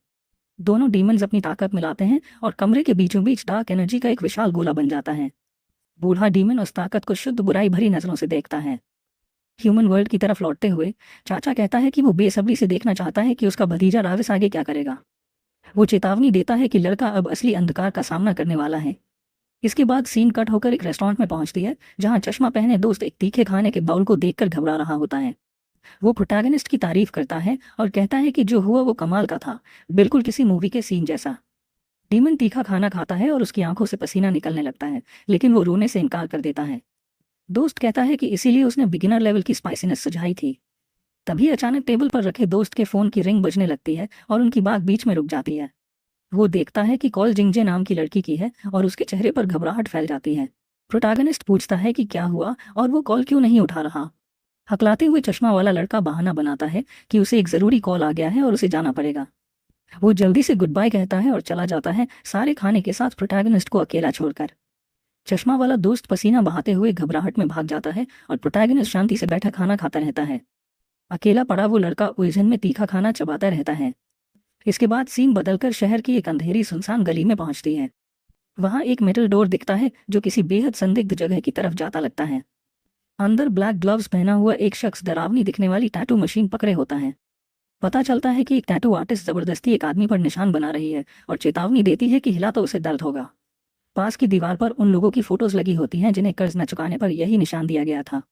दोनों डीमंस अपनी ताकत मिलाते हैं और कमरे के बीचों बीच डार्क एनर्जी का एक विशाल गोला बन जाता है। बूढ़ा डीमन उस ताकत को शुद्ध बुराई भरी नजरों से देखता है। ह्यूमन वर्ल्ड की तरफ लौटते हुए चाचा कहता है कि वो बेसब्री से देखना चाहता है कि उसका भतीजा राविस आगे क्या करेगा। वो चेतावनी देता है कि लड़का अब असली अंधकार का सामना करने वाला है। इसके बाद सीन कट होकर एक रेस्टोरेंट में पहुंचती है, जहां चश्मा पहने दोस्त एक तीखे खाने के बाउल को देखकर घबरा रहा होता है। वो प्रोटैगनिस्ट की तारीफ करता है और कहता है कि जो हुआ वो कमाल का था, बिल्कुल किसी मूवी के सीन जैसा। डीमन तीखा खाना खाता है और उसकी आंखों से पसीना निकलने लगता है, लेकिन वो रोने से इनकार कर देता है। दोस्त कहता है कि इसीलिए उसने बिगिनर लेवल की स्पाइसीनेस सुझाई थी। तभी अचानक टेबल पर रखे दोस्त के फोन की रिंग बजने लगती है और उनकी बात बीच में रुक जाती है। वो देखता है कि कॉल जिंगजे नाम की लड़की की है और उसके चेहरे पर घबराहट फैल जाती है। प्रोटैगनिस्ट पूछता है कि क्या हुआ और वो कॉल क्यों नहीं उठा रहा। हकलाते हुए चश्मा वाला लड़का बहाना बनाता है कि उसे एक जरूरी कॉल आ गया है और उसे जाना पड़ेगा। वो जल्दी से गुड बाय कहता है और चला जाता है, सारे खाने के साथ प्रोटैगनिस्ट को अकेला छोड़कर। चश्मा वाला दोस्त पसीना बहाते हुए घबराहट में भाग जाता है और प्रोटैगनिस्ट शांति से बैठा खाना खाता रहता है। अकेला पड़ा वो लड़का उलझन में तीखा खाना चबाता रहता है। इसके बाद सीन बदलकर शहर की एक अंधेरी सुनसान गली में पहुंचती है। वहां एक मेटल डोर दिखता है जो किसी बेहद संदिग्ध जगह की तरफ जाता लगता है। अंदर ब्लैक ग्लव्स पहना हुआ एक शख्स डरावनी दिखने वाली टैटू मशीन पकड़े होता है। पता चलता है कि एक टैटू आर्टिस्ट जबरदस्ती एक आदमी पर निशान बना रही है और चेतावनी देती है कि हिला तो उसे दर्द होगा। पास की दीवार पर उन लोगों की फोटोज लगी होती हैं जिन्हें कर्ज न चुकाने पर यही निशान दिया गया था।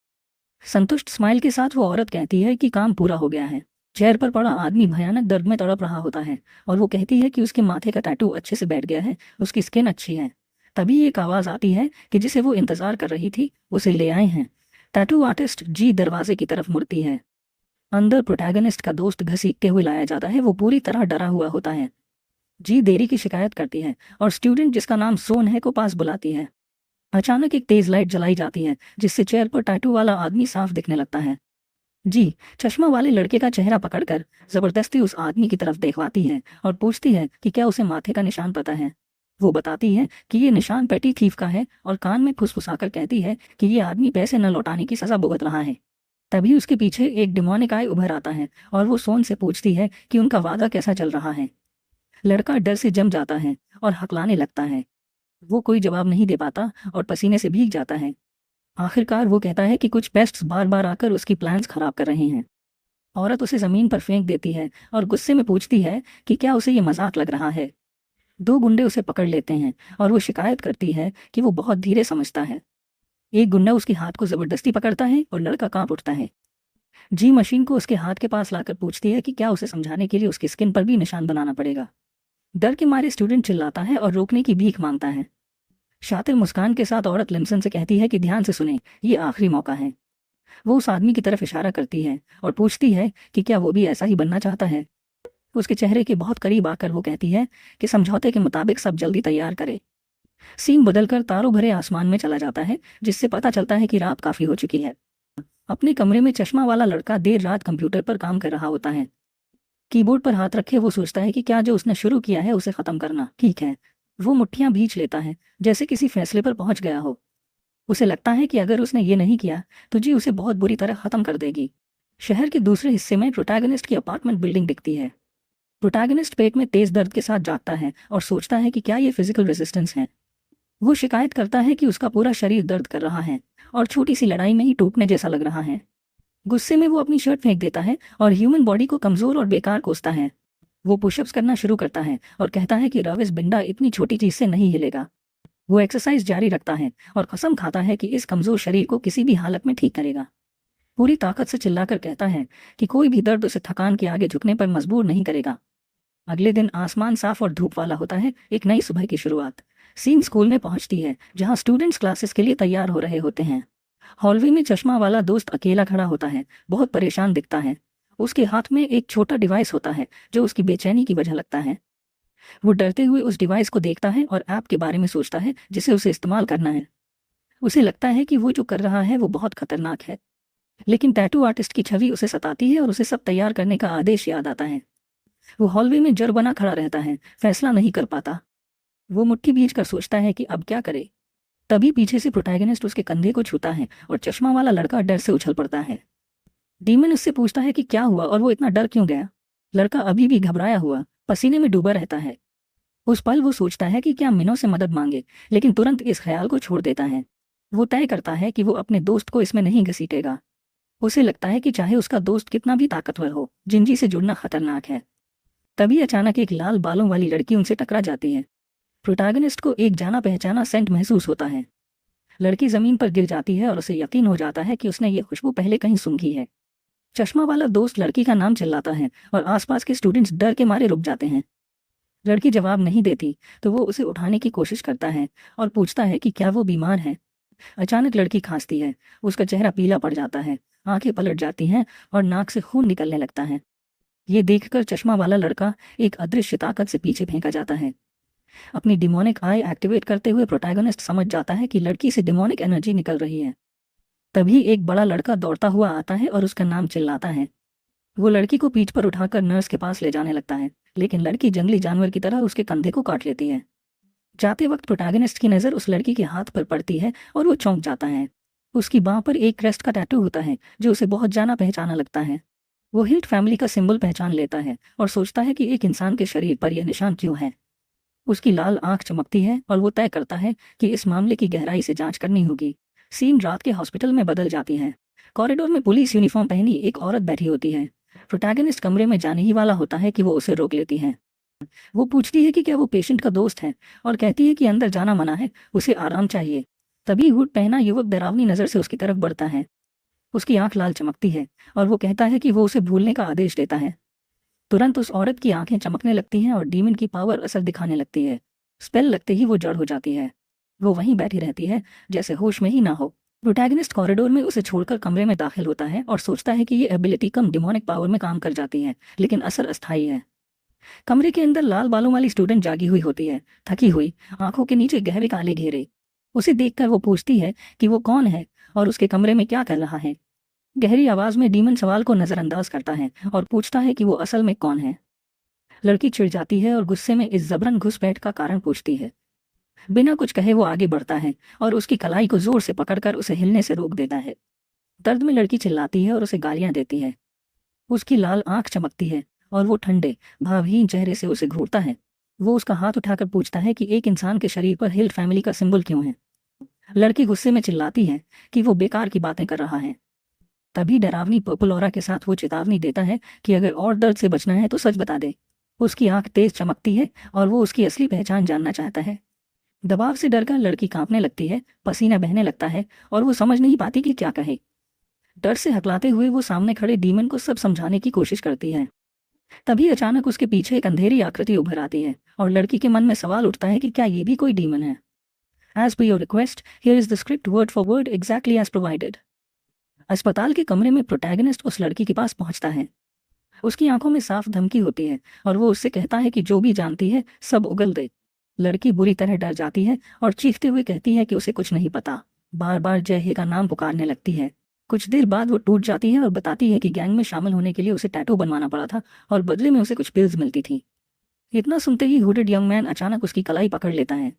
संतुष्ट स्माइल के साथ वो औरत कहती है कि काम पूरा हो गया है। चेयर पर पड़ा आदमी भयानक दर्द में तड़प रहा होता है और वो कहती है कि उसके माथे का टैटू अच्छे से बैठ गया है, उसकी स्किन अच्छी है। तभी एक आवाज आती है कि जिसे वो इंतजार कर रही थी उसे ले आए हैं। टैटू आर्टिस्ट जी दरवाजे की तरफ मुड़ती है। अंदर प्रोटैगनिस्ट का दोस्त घसीटते हुए लाया जाता है। वो पूरी तरह डरा हुआ होता है। जी देरी की शिकायत करती है और स्टूडेंट जिसका नाम सोन है को पास बुलाती है। अचानक एक तेज लाइट जलाई जाती है जिससे चेयर पर टैटू वाला आदमी साफ दिखने लगता है। जी चश्मा वाले लड़के का चेहरा पकड़कर जबरदस्ती उस आदमी की तरफ देखवाती है और पूछती है कि क्या उसे माथे का निशान पता है। वो बताती है कि ये निशान पेटी थीफ का है और कान में फुसफुसाकर कहती है कि ये आदमी पैसे न लौटाने की सजा भुगत रहा है। तभी उसके पीछे एक डिमोनिक आई उभर आता है और वो सोन से पूछती है कि उनका वादा कैसा चल रहा है। लड़का डर से जम जाता है और हकलाने लगता है। वो कोई जवाब नहीं दे पाता और पसीने से भीग जाता है। आखिरकार वो कहता है कि कुछ पेस्ट्स बार बार आकर उसकी प्लान्स खराब कर रहे हैं। औरत उसे जमीन पर फेंक देती है और गुस्से में पूछती है कि क्या उसे ये मजाक लग रहा है। दो गुंडे उसे पकड़ लेते हैं और वो शिकायत करती है कि वो बहुत धीरे समझता है। एक गुंडा उसके हाथ को जबरदस्ती पकड़ता है और लड़का कांप उठता है। जी मशीन को उसके हाथ के पास लाकर पूछती है कि क्या उसे समझाने के लिए उसकी स्किन पर भी निशान बनाना पड़ेगा। डर के मारे स्टूडेंट चिल्लाता है और रोकने की भीख मांगता है। शातिर मुस्कान के साथ औरत लिम्सन से कहती है कि ध्यान से सुने, ये आखिरी मौका है। वो उस आदमी की तरफ इशारा करती है और पूछती है कि क्या वो भी ऐसा ही बनना चाहता है। उसके चेहरे के बहुत करीब आकर वो कहती है कि समझौते के मुताबिक सब जल्दी तैयार करे। सीन बदलकर तारों भरे आसमान में चला जाता है जिससे पता चलता है कि रात काफी हो चुकी है। अपने कमरे में चश्मा वाला लड़का देर रात कंप्यूटर पर काम कर रहा होता है। कीबोर्ड पर हाथ रखे वो सोचता है कि क्या जो उसने शुरू किया है उसे खत्म करना ठीक है। वो मुट्ठियां भींच लेता है जैसे किसी फैसले पर पहुंच गया हो। उसे लगता है कि अगर उसने ये नहीं किया तो जी उसे बहुत बुरी तरह खत्म कर देगी। शहर के दूसरे हिस्से में प्रोटैगनिस्ट की अपार्टमेंट बिल्डिंग दिखती है। प्रोटैगनिस्ट पेट में तेज दर्द के साथ जागता है और सोचता है कि क्या ये फिजिकल रेजिस्टेंस है। वो शिकायत करता है कि उसका पूरा शरीर दर्द कर रहा है और छोटी सी लड़ाई में ही टूटने जैसा लग रहा है। गुस्से में वो अपनी शर्ट फेंक देता है और ह्यूमन बॉडी को कमजोर और बेकार कोसता है। वो पुशअप्स करना शुरू करता है और कहता है कि रविस बिंडा इतनी छोटी चीज से नहीं हिलेगा। वो एक्सरसाइज जारी रखता है और कसम खाता है कि इस कमजोर शरीर को किसी भी हालत में ठीक करेगा। पूरी ताकत से चिल्लाकर कहता है कि कोई भी दर्द उसे थकान के आगे झुकने पर मजबूर नहीं करेगा। अगले दिन आसमान साफ और धूप वाला होता है, एक नई सुबह की शुरुआत। सीन स्कूल में पहुंचती है जहां स्टूडेंट्स क्लासेस के लिए तैयार हो रहे होते हैं। हॉलवे में चश्मा वाला दोस्त अकेला खड़ा होता है, बहुत परेशान दिखता है। उसके हाथ में एक छोटा डिवाइस होता है जो उसकी बेचैनी की वजह लगता है। वो डरते हुए उस डिवाइस को देखता है और ऐप के बारे में सोचता है जिसे उसे इस्तेमाल करना है। उसे लगता है कि वो जो कर रहा है वो बहुत खतरनाक है, लेकिन टैटू आर्टिस्ट की छवि उसे सताती है और उसे सब तैयार करने का आदेश याद आता है। वो हॉलवे में जर बना खड़ा रहता है, फैसला नहीं कर पाता। वो मुट्ठी बीच कर सोचता है कि अब क्या करे। तभी पीछे से प्रोटैगनिस्ट उसके कंधे को छूता है और चश्मा वाला लड़का डर से उछल पड़ता है। डीमन उससे पूछता है कि क्या हुआ और वो इतना डर क्यों गया। लड़का अभी भी घबराया हुआ पसीने में डूबा रहता है। उस पल वो सोचता है कि क्या मिनो से मदद मांगे, लेकिन तुरंत इस ख्याल को छोड़ देता है। वो तय करता है कि वो अपने दोस्त को इसमें नहीं घसीटेगा। उसे लगता है कि चाहे उसका दोस्त कितना भी ताकतवर हो, जिंजी से जुड़ना खतरनाक है। तभी अचानक एक लाल बालों वाली लड़की उनसे टकरा जाती है। प्रोटैगनिस्ट को एक जाना पहचाना सेंट महसूस होता है। लड़की जमीन पर गिर जाती है और उसे यकीन हो जाता है कि उसने ये खुशबू पहले कहीं सूंघी है। चश्मा वाला दोस्त लड़की का नाम चिल्लाता है और आसपास के स्टूडेंट्स डर के मारे रुक जाते हैं। लड़की जवाब नहीं देती तो वो उसे उठाने की कोशिश करता है और पूछता है कि क्या वो बीमार है। अचानक लड़की खांसती है। उसका चेहरा पीला पड़ जाता है, आंखें पलट जाती हैं और नाक से खून निकलने लगता है। ये देखकर चश्मा वाला लड़का एक अदृश्य ताकत से पीछे फेंका जाता है। अपनी डिमोनिक आई एक्टिवेट करते हुए प्रोटैगनिस्ट समझ जाता है कि लड़की से डिमोनिक एनर्जी निकल रही है। तभी एक बड़ा लड़का दौड़ता हुआ आता है और उसका नाम चिल्लाता है। वो लड़की को पीठ पर उठाकर नर्स के पास ले जाने लगता है, लेकिन लड़की जंगली जानवर की तरह उसके कंधे को काट लेती है। जाते वक्त प्रोटैगनिस्ट की नज़र उस लड़की के हाथ पर पड़ती है और वो चौंक जाता है। उसकी बांह पर एक क्रेस्ट का टैटू होता है जो उसे बहुत जाना पहचाना लगता है। वो हिल्ट फैमिली का सिंबल पहचान लेता है और सोचता है कि एक इंसान के शरीर पर यह निशान क्यों है। उसकी लाल आंख चमकती है और वो तय करता है कि इस मामले की गहराई से जांच करनी होगी। सीन रात के हॉस्पिटल में बदल जाती है। कॉरिडोर में पुलिस यूनिफॉर्म पहनी एक औरत बैठी होती है। प्रोटैगनिस्ट कमरे में जाने ही वाला होता है कि वो उसे रोक लेती है। वो पूछती है कि क्या वो पेशेंट का दोस्त है और कहती है कि अंदर जाना मना है, उसे आराम चाहिए। तभी हुड पहना युवक डरावनी नज़र से उसकी तरफ बढ़ता है। उसकी आंख लाल चमकती है और वो कहता है कि वो उसे भूलने का आदेश देता है। तुरंत उस औरत की आंखें चमकने लगती हैं और डीमन की पावर असर दिखाने लगती है। स्पेल लगते ही वो जड़ हो जाती है। वो वहीं बैठी रहती है जैसे होश में ही ना हो। प्रोटैगनिस्ट कॉरिडोर में उसे छोड़कर कमरे में दाखिल होता है और सोचता है कि ये एबिलिटी कम डिमोनिक पावर में काम कर जाती है, लेकिन असर अस्थायी है। कमरे के अंदर लाल बालों वाली स्टूडेंट जागी हुई होती है, थकी हुई, आंखों के नीचे गहरे काले घेरे। उसे देखकर वो पूछती है कि वो कौन है और उसके कमरे में क्या कर रहा है। गहरी आवाज में डीमन सवाल को नजरअंदाज करता है और पूछता है कि वो असल में कौन है। लड़की चिढ़ जाती है और गुस्से में इस जबरन घुसपैठ का कारण पूछती है। बिना कुछ कहे वो आगे बढ़ता है और उसकी कलाई को जोर से पकड़कर उसे हिलने से रोक देता है। दर्द में लड़की चिल्लाती है और उसे गालियां देती है। उसकी लाल आंख चमकती है और वो ठंडे भावहीन चेहरे से उसे घूरता है। वो उसका हाथ उठाकर पूछता है कि एक इंसान के शरीर पर हिल्ट फैमिली का सिंबल क्यों है। लड़की गुस्से में चिल्लाती है कि वो बेकार की बातें कर रहा है। तभी डरावनी पर्पल ऑरा के साथ वो चेतावनी देता है कि अगर और दर्द से बचना है तो सच बता दे। उसकी आंख तेज चमकती है और वो उसकी असली पहचान जानना चाहता है। दबाव से डरकर लड़की कांपने लगती है, पसीना बहने लगता है और वो समझ नहीं पाती कि क्या कहे। डर से हकलाते हुए वो सामने खड़े डीमन को सब समझाने की कोशिश करती है। तभी अचानक उसके पीछे एक अंधेरी आकृति उभर आती है और लड़की के मन में सवाल उठता है कि क्या ये भी कोई डीमन है। As per your request, here is the script word for word exactly as provided. अस्पताल के कमरे में प्रोटैगनिस्ट उस लड़की के पास पहुंचता है। उसकी आंखों में साफ धमकी होती है और वो उससे कहता है कि जो भी जानती है सब उगल दे। लड़की बुरी तरह डर जाती है और चीखते हुए कहती है कि उसे कुछ नहीं पता। बार बार जय हे का नाम पुकारने लगती है। कुछ देर बाद वो टूट जाती है और बताती है कि गैंग में शामिल होने के लिए उसे टैटू बनवाना पड़ा था और बदले में उसे कुछ पिल्स मिलती थी। इतना सुनते ही हुडेड यंग मैन अचानक उसकी कलाई पकड़ लेता है।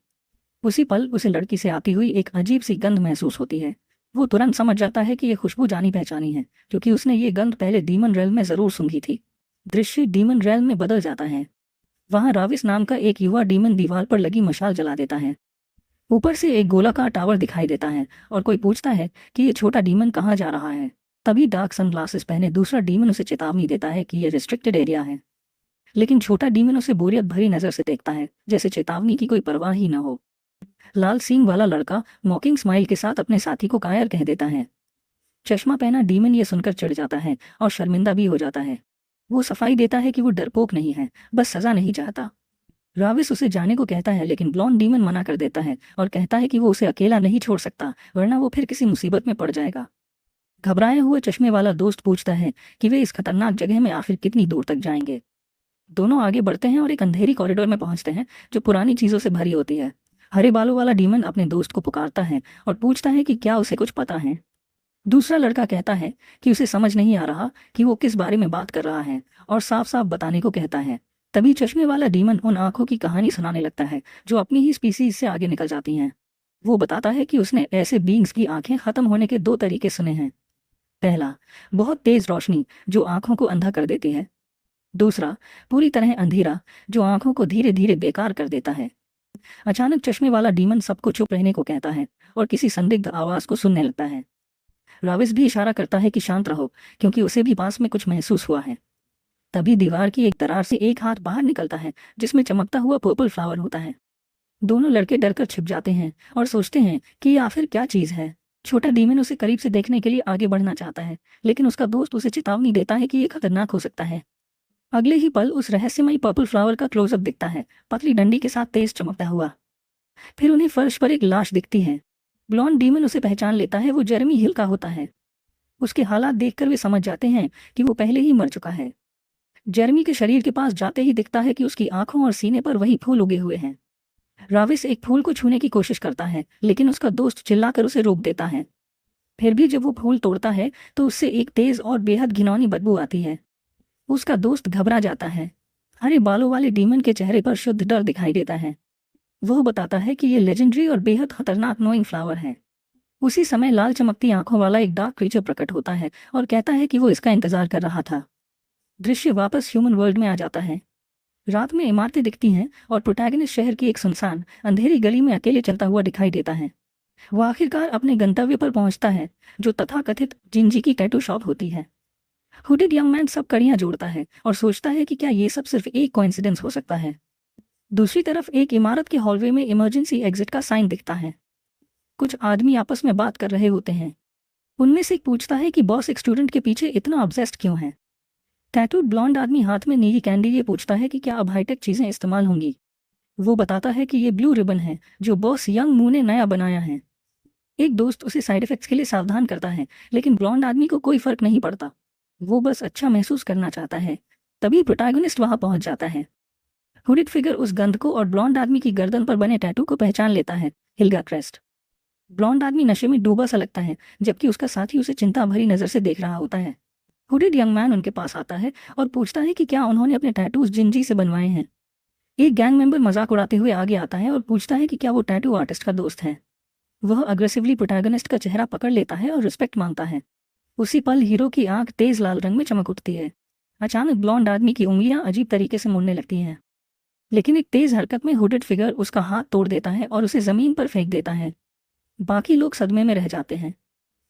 उसी पल उसे लड़की से आती हुई एक अजीब सी गंध महसूस होती है। वो तुरंत समझ जाता है कि यह खुशबू जानी पहचानी है, क्योंकि उसने ये गंध पहले डीमन रेल में जरूर सूंघी थी। दृश्य डीमन रेल में बदल जाता है। वहां राविस नाम का एक युवा डीमन दीवार पर लगी मशाल जला देता है। ऊपर से एक गोलाकार टावर दिखाई देता है और कोई पूछता है कि ये छोटा डीमन कहाँ जा रहा है। तभी डार्क सनग्लासेस पहने दूसरा डीमन उसे चेतावनी देता है कि यह रिस्ट्रिक्टेड एरिया है। लेकिन छोटा डीमन उसे बोरियत भरी नजर से देखता है, जैसे चेतावनी की कोई परवाह ही न हो। लाल सींग वाला लड़का मॉकिंग स्माइल के साथ अपने साथी को कायर कह देता है। चश्मा पहना डीमन ये सुनकर चिढ़ जाता है और शर्मिंदा भी हो जाता है। वो सफाई देता है कि वो डरपोक नहीं है, बस सजा नहीं चाहता। राविस उसे जाने को कहता है, लेकिन ब्लॉन्ड डीमन मना कर देता है और कहता है कि वो उसे अकेला नहीं छोड़ सकता, वरना वो फिर किसी मुसीबत में पड़ जाएगा। घबराए हुए चश्मे वाला दोस्त पूछता है कि वे इस खतरनाक जगह में आखिर कितनी दूर तक जाएंगे। दोनों आगे बढ़ते हैं और एक अंधेरी कॉरिडोर में पहुंचते हैं जो पुरानी चीजों से भरी होती है। हरे बालों वाला डीमन अपने दोस्त को पुकारता है और पूछता है कि क्या उसे कुछ पता है। दूसरा लड़का कहता है कि उसे समझ नहीं आ रहा कि वो किस बारे में बात कर रहा है और साफ साफ बताने को कहता है। तभी चश्मे वाला डीमन उन आंखों की कहानी सुनाने लगता है जो अपनी ही स्पीसीज से आगे निकल जाती हैं। वो बताता है कि उसने ऐसे बींग्स की आंखें खत्म होने के 2 तरीके सुने हैं। पहला, बहुत तेज रोशनी जो आंखों को अंधा कर देती है। दूसरा, पूरी तरह अंधेरा जो आंखों को धीरे धीरे बेकार कर देता है। अचानक चश्मे वाला डीमन सबको चुप रहने को कहता है और किसी संदिग्ध आवाज को सुनने लगता है। राविस भी इशारा करता है कि शांत रहो, क्योंकि उसे भी पास में कुछ महसूस हुआ है। तभी दीवार की एक दरार से एक हाथ बाहर निकलता है जिसमें चमकता हुआ पर्पल फ्लावर होता है। दोनों लड़के डरकर छिप जाते हैं और सोचते हैं कि ये आखिर क्या चीज है। छोटा डीमन उसे करीब से देखने के लिए आगे बढ़ना चाहता है, लेकिन उसका दोस्त उसे चेतावनी देता है कि ये खतरनाक हो सकता है। अगले ही पल उस रहस्यमयी पर्पल फ्लावर का क्लोजअप दिखता है, पतली डंडी के साथ तेज चमकता हुआ। फिर उन्हें फर्श पर एक लाश दिखती है। ब्लॉन्ड डीमन उसे पहचान लेता है, वो जेरेमी हिल का होता है। उसके हालात देखकर वे समझ जाते हैं कि वो पहले ही मर चुका है। जेरेमी के शरीर के पास जाते ही दिखता है कि उसकी आंखों और सीने पर वही फूल उगे हुए हैं। राविस एक फूल को छूने की कोशिश करता है, लेकिन उसका दोस्त चिल्लाकर उसे रोक देता है। फिर भी जब वो फूल तोड़ता है तो उससे एक तेज और बेहद घिनौनी बदबू आती है। उसका दोस्त घबरा जाता है। हरे बालों वाले डीमन के चेहरे पर शुद्ध डर दिखाई देता है। वह बताता है कि ये लेजेंडरी और बेहद खतरनाक नोइंग फ्लावर है। उसी समय लाल चमकती आंखों वाला एक डार्क क्रीचर प्रकट होता है और कहता है कि वो इसका इंतजार कर रहा था। दृश्य वापस ह्यूमन वर्ल्ड में आ जाता है। रात में इमारतें दिखती हैं और प्रोटैगनिस्ट शहर की एक सुनसान अंधेरी गली में अकेले चलता हुआ दिखाई देता है। वो आखिरकार अपने गंतव्य पर पहुंचता है, जो तथाकथित जिंजी की टैटू शॉप होती है। हुडेड यंग मैन सब कड़ियां जोड़ता है और सोचता है कि क्या ये सब सिर्फ एक कोइंसिडेंस हो सकता है। दूसरी तरफ एक इमारत के हॉलवे में इमरजेंसी एग्जिट का साइन दिखता है। कुछ आदमी आपस में बात कर रहे होते हैं। उनमें से एक पूछता है कि बॉस एक स्टूडेंट के पीछे इतना ऑब्सेस्ड क्यों है। टैटूड ब्लॉन्ड आदमी हाथ में नीली कैंडी लिए पूछता है कि क्या अब हाईटेक चीजें इस्तेमाल होंगी। वो बताता है कि ये ब्लू रिबन है जो बॉस यंग मू ने नया बनाया है। एक दोस्त उसे साइड इफेक्ट्स के लिए सावधान करता है, लेकिन ब्लॉन्ड आदमी को कोई फर्क नहीं पड़ता। वो बस अच्छा महसूस करना चाहता है। तभी प्रोटैगनिस्ट वहां पहुंच जाता है। हुडिड फिगर उस गंध को और ब्लॉन्ड आदमी की गर्दन पर बने टैटू को पहचान लेता है, हिल्गा क्रेस्ट। ब्लॉन्ड आदमी नशे में डूबा सा लगता है, जबकि उसका साथी उसे चिंता भरी नजर से देख रहा होता है। हुडिड यंग मैन उनके पास आता है और पूछता है कि क्या उन्होंने अपने टैटूज जिंजी से बनवाए हैं। एक गैंग मेंबर मजाक उड़ाते हुए आगे आता है और पूछता है कि क्या वो टैटू आर्टिस्ट का दोस्त है। वह अग्रेसिवली प्रोटैगनिस्ट का चेहरा पकड़ लेता है और रिस्पेक्ट मांगता है। उसी पल हीरो की आंख तेज लाल रंग में चमक उठती है। अचानक ब्लॉन्ड आदमी की उंगलियां अजीब तरीके से मुड़ने लगती हैं, लेकिन एक तेज हरकत में हुडेड फिगर उसका हाथ तोड़ देता है और उसे जमीन पर फेंक देता है। बाकी लोग सदमे में रह जाते हैं।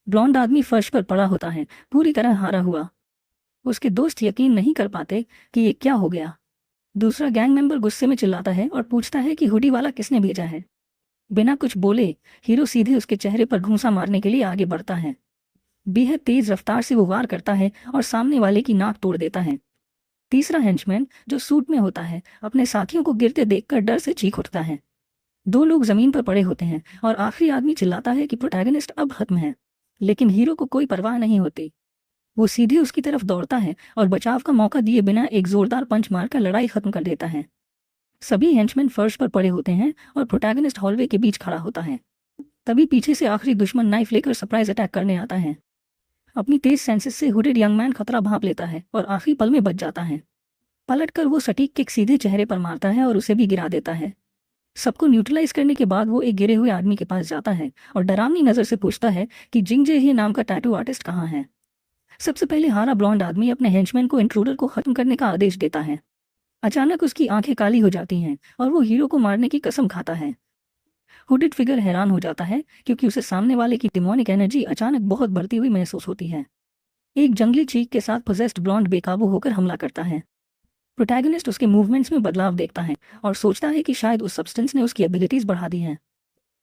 ब्लॉन्ड आदमी फर्श पर पड़ा होता है, पूरी तरह हारा हुआ। उसके दोस्त यकीन नहीं कर पाते कि ये क्या हो गया। दूसरा गैंग मेंबर गुस्से में चिल्लाता है और पूछता है कि हुडी वाला किसने भेजा है। बिना कुछ बोले हीरो सीधे उसके चेहरे पर घूंसा मारने के लिए आगे बढ़ता है। बेहद तेज रफ्तार से वो वार करता है और सामने वाले की नाक तोड़ देता है। तीसरा हेंचमैन, जो सूट में होता है, अपने साथियों को गिरते देखकर डर से चीख उठता है। दो लोग जमीन पर पड़े होते हैं और आखिरी आदमी चिल्लाता है कि प्रोटैगनिस्ट अब खत्म है, लेकिन हीरो को कोई परवाह नहीं होती। वो सीधे उसकी तरफ दौड़ता है और बचाव का मौका दिए बिना एक जोरदार पंच मारकर लड़ाई खत्म कर देता है। सभी हेंचमैन फर्श पर पड़े होते हैं और प्रोटैगनिस्ट हॉलवे के बीच खड़ा होता है। तभी पीछे से आखिरी दुश्मन नाइफ लेकर सरप्राइज अटैक करने आता है। अपनी तेज सेंसेस से हुडेड यंग मैन खतरा भांप लेता है और आखिरी पल में बच जाता है। पलटकर वो सटीक किक सीधे चेहरे पर मारता है और उसे भी गिरा देता है। सबको न्यूट्रलाइज करने के बाद वो एक गिरे हुए आदमी के पास जाता है और डरावनी नजर से पूछता है कि जिंगजे ही नाम का टैटू आर्टिस्ट कहाँ है। सबसे पहले हारा ब्लॉन्ड आदमी अपने हेंचमैन को इंट्रूडर को खत्म करने का आदेश देता है। अचानक उसकी आंखें काली हो जाती हैं और वो हीरो को मारने की कसम खाता है। हुडेड फिगर हैरान हो जाता है क्योंकि उसे सामने वाले की डिमोनिक एनर्जी अचानक बहुत बढ़ती हुई महसूस होती है। एक जंगली चीख के साथ पोजेस्ड ब्लॉन्ड बेकाबू होकर हमला करता है। प्रोटैगनिस्ट उसके मूवमेंट्स में बदलाव देखता है और सोचता है कि शायद उस सब्सटेंस ने उसकी एबिलिटीज बढ़ा दी हैं।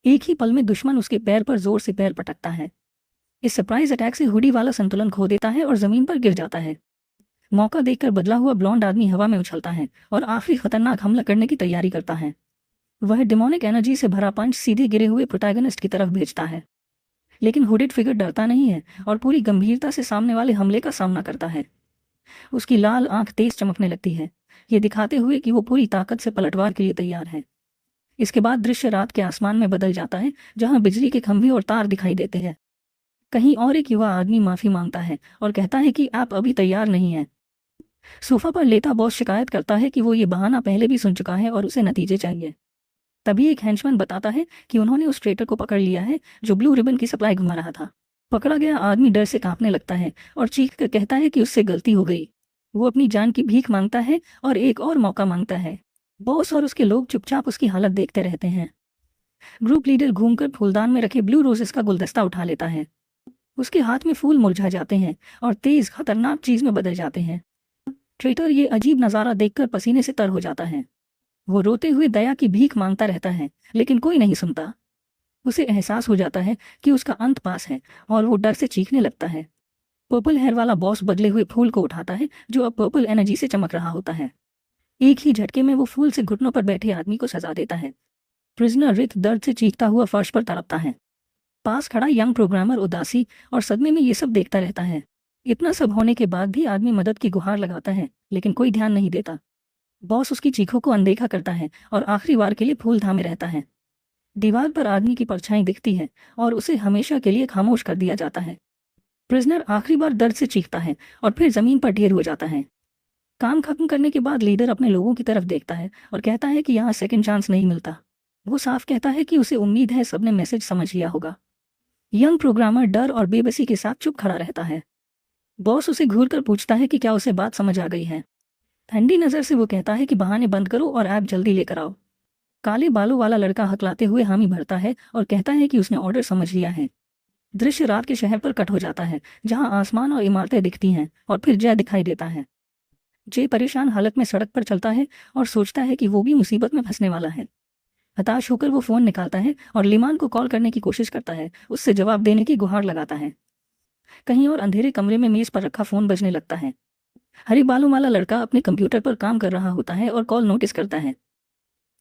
एक ही पल में दुश्मन उसके पैर पर जोर से पैर पटकता है। इस सरप्राइज अटैक से हुडी वाला संतुलन खो देता है और जमीन पर गिर जाता है। मौका देखकर बदला हुआ ब्लॉन्ड आदमी हवा में उछलता है और आखिरी खतरनाक हमला करने की तैयारी करता है। वह डिमोनिक एनर्जी से भरा पंच सीधे गिरे हुए प्रोटैगनिस्ट की तरफ भेजता है, लेकिन हुडेड फिगर डरता नहीं है और पूरी गंभीरता से सामने वाले हमले का सामना करता है। उसकी लाल आंख तेज चमकने लगती है, ये दिखाते हुए कि वो पूरी ताकत से पलटवार के लिए तैयार है। इसके बाद दृश्य रात के आसमान में बदल जाता है, जहां बिजली के खंभे और तार दिखाई देते हैं। कहीं और एक युवा आदमी माफी मांगता है और कहता है कि आप अभी तैयार नहीं हैं। सोफा पर लेटा बॉस शिकायत करता है कि वो ये बहाना पहले भी सुन चुका है और उसे नतीजे चाहिए। तभी एक हेंचमैन बताता है कि उन्होंने उस ट्रेटर को पकड़ लिया है जो ब्लू रिबन की सप्लाई घुमा रहा था। पकड़ा गया आदमी डर से कांपने लगता है और चीख कर कहता है कि उससे गलती हो गई। वो अपनी जान की भीख मांगता है और एक और मौका मांगता है। बॉस और उसके लोग चुपचाप उसकी हालत देखते रहते हैं। ग्रुप लीडर घूमकर फूलदान में रखे ब्लू रोजेस का गुलदस्ता उठा लेता है। उसके हाथ में फूल मुरझा जाते हैं और तेज खतरनाक चीज में बदल जाते हैं। ट्रेटर ये अजीब नजारा देखकर पसीने से तर हो जाता है। वो रोते हुए दया की भीख मांगता रहता है, लेकिन कोई नहीं सुनता। उसे एहसास हो जाता है कि उसका अंत पास है और वो डर से चीखने लगता है। पर्पल हेयर वाला बॉस बदले हुए फूल को उठाता है, जो अब पर्पल एनर्जी से चमक रहा होता है। एक ही झटके में वो फूल से घुटनों पर बैठे आदमी को सजा देता है। प्रिजनर रिथ दर्द से चीखता हुआ फर्श पर तड़पता है। पास खड़ा यंग प्रोग्रामर उदासी और सदमे में ये सब देखता रहता है। इतना सब होने के बाद भी आदमी मदद की गुहार लगाता है, लेकिन कोई ध्यान नहीं देता। बॉस उसकी चीखों को अनदेखा करता है और आखिरी बार के लिए फूल थामे रहता है। दीवार पर आदमी की परछाई दिखती है और उसे हमेशा के लिए खामोश कर दिया जाता है। प्रिजनर आखिरी बार दर्द से चीखता है और फिर जमीन पर ढेर हो जाता है। काम खत्म करने के बाद लीडर अपने लोगों की तरफ देखता है और कहता है कि यहाँ सेकंड चांस नहीं मिलता। वो साफ कहता है कि उसे उम्मीद है सबने मैसेज समझ लिया होगा। यंग प्रोग्रामर डर और बेबसी के साथ चुप खड़ा रहता है। बॉस उसे घूरकर पूछता है कि क्या उसे बात समझ आ गई है। ठंडी नजर से वो कहता है कि बहाने बंद करो और ऐप जल्दी लेकर आओ। काले बालों वाला लड़का हकलाते हुए हामी भरता है और कहता है कि उसने ऑर्डर समझ लिया है। दृश्य रात के शहर पर कट हो जाता है, जहां आसमान और इमारतें दिखती हैं और फिर जय दिखाई देता है। जय परेशान हालत में सड़क पर चलता है और सोचता है कि वो भी मुसीबत में फंसने वाला है। हताश होकर वो फोन निकालता है और लिमान को कॉल करने की कोशिश करता है, उससे जवाब देने की गुहार लगाता है। कहीं और अंधेरे कमरे में मेज पर रखा फोन बजने लगता है। हरी बालों वाला लड़का अपने कंप्यूटर पर काम कर रहा होता है और कॉल नोटिस करता है।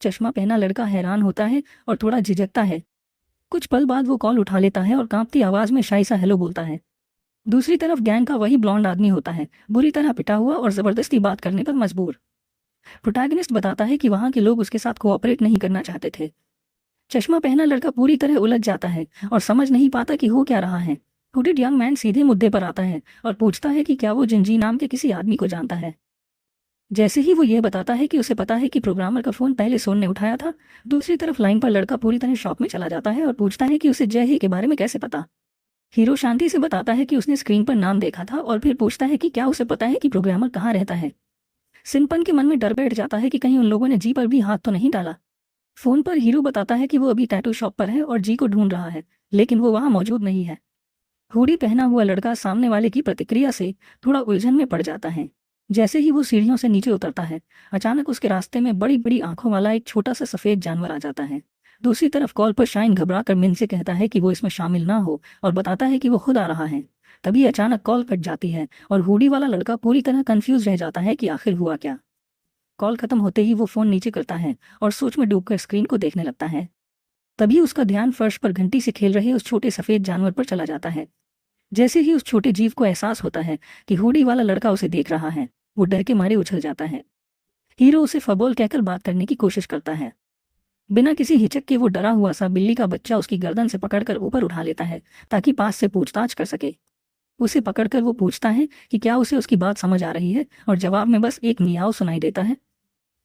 चश्मा पहना लड़का हैरान होता है और थोड़ा झिझकता है। कुछ पल बाद वो कॉल उठा लेता है और कांपती आवाज में शाइसा हेलो बोलता है। दूसरी तरफ गैंग का वही ब्लॉन्ड आदमी होता है, बुरी तरह पिटा हुआ और जबरदस्ती बात करने पर मजबूर। प्रोटैगनिस्ट बताता है कि वहां के लोग उसके साथ कोऑपरेट नहीं करना चाहते थे। चश्मा पहना लड़का पूरी तरह उलझ जाता है और समझ नहीं पाता कि हो क्या रहा है। हुडेड यंग मैन सीधे मुद्दे पर आता है और पूछता है कि क्या वो जिंजी नाम के किसी आदमी को जानता है। जैसे ही वो ये बताता है कि उसे पता है कि प्रोग्रामर का फोन पहले सोन ने उठाया था, दूसरी तरफ लाइन पर लड़का पूरी तरह शॉक में चला जाता है और पूछता है कि उसे जय ही के बारे में कैसे पता। हीरो शांति से बताता है कि उसने स्क्रीन पर नाम देखा था और फिर पूछता है कि क्या उसे पता है कि प्रोग्रामर कहाँ रहता है। सिनपन के मन में डर बैठ जाता है कि कहीं उन लोगों ने जी पर भी हाथ तो नहीं डाला। फोन पर हीरो बताता है कि वो अभी टैटू शॉप पर है और जी को ढूंढ रहा है, लेकिन वो वहां मौजूद नहीं है। हुडी पहना हुआ लड़का सामने वाले की प्रतिक्रिया से थोड़ा उलझन में पड़ जाता है। जैसे ही वो सीढ़ियों से नीचे उतरता है, अचानक उसके रास्ते में बड़ी बड़ी आंखों वाला एक छोटा सा सफेद जानवर आ जाता है। दूसरी तरफ कॉल पर शाइन घबरा कर मिन से कहता है कि वो इसमें शामिल ना हो और बताता है कि वो खुद आ रहा है। तभी अचानक कॉल कट जाती है और हुडी वाला लड़का पूरी तरह कंफ्यूज रह जाता है कि आखिर हुआ क्या। कॉल खत्म होते ही वो फोन नीचे करता है और सोच में डूबकर स्क्रीन को देखने लगता है। तभी उसका ध्यान फर्श पर घंटी से खेल रहे उस छोटे सफेद जानवर पर चला जाता है। जैसे ही उस छोटे जीव को एहसास होता है कि हुडी वाला लड़का उसे देख रहा है, वो डर के मारे उछल जाता है। हीरो उसे फबोल कहकर बात करने की कोशिश करता है। बिना किसी हिचक के वो डरा हुआ सा बिल्ली का बच्चा उसकी गर्दन से पकड़कर ऊपर उठा लेता है ताकि पास से पूछताछ कर सके। उसे पकड़कर वो पूछता है कि क्या उसे उसकी बात समझ आ रही है और जवाब में बस एक मियाओ सुनाई देता है।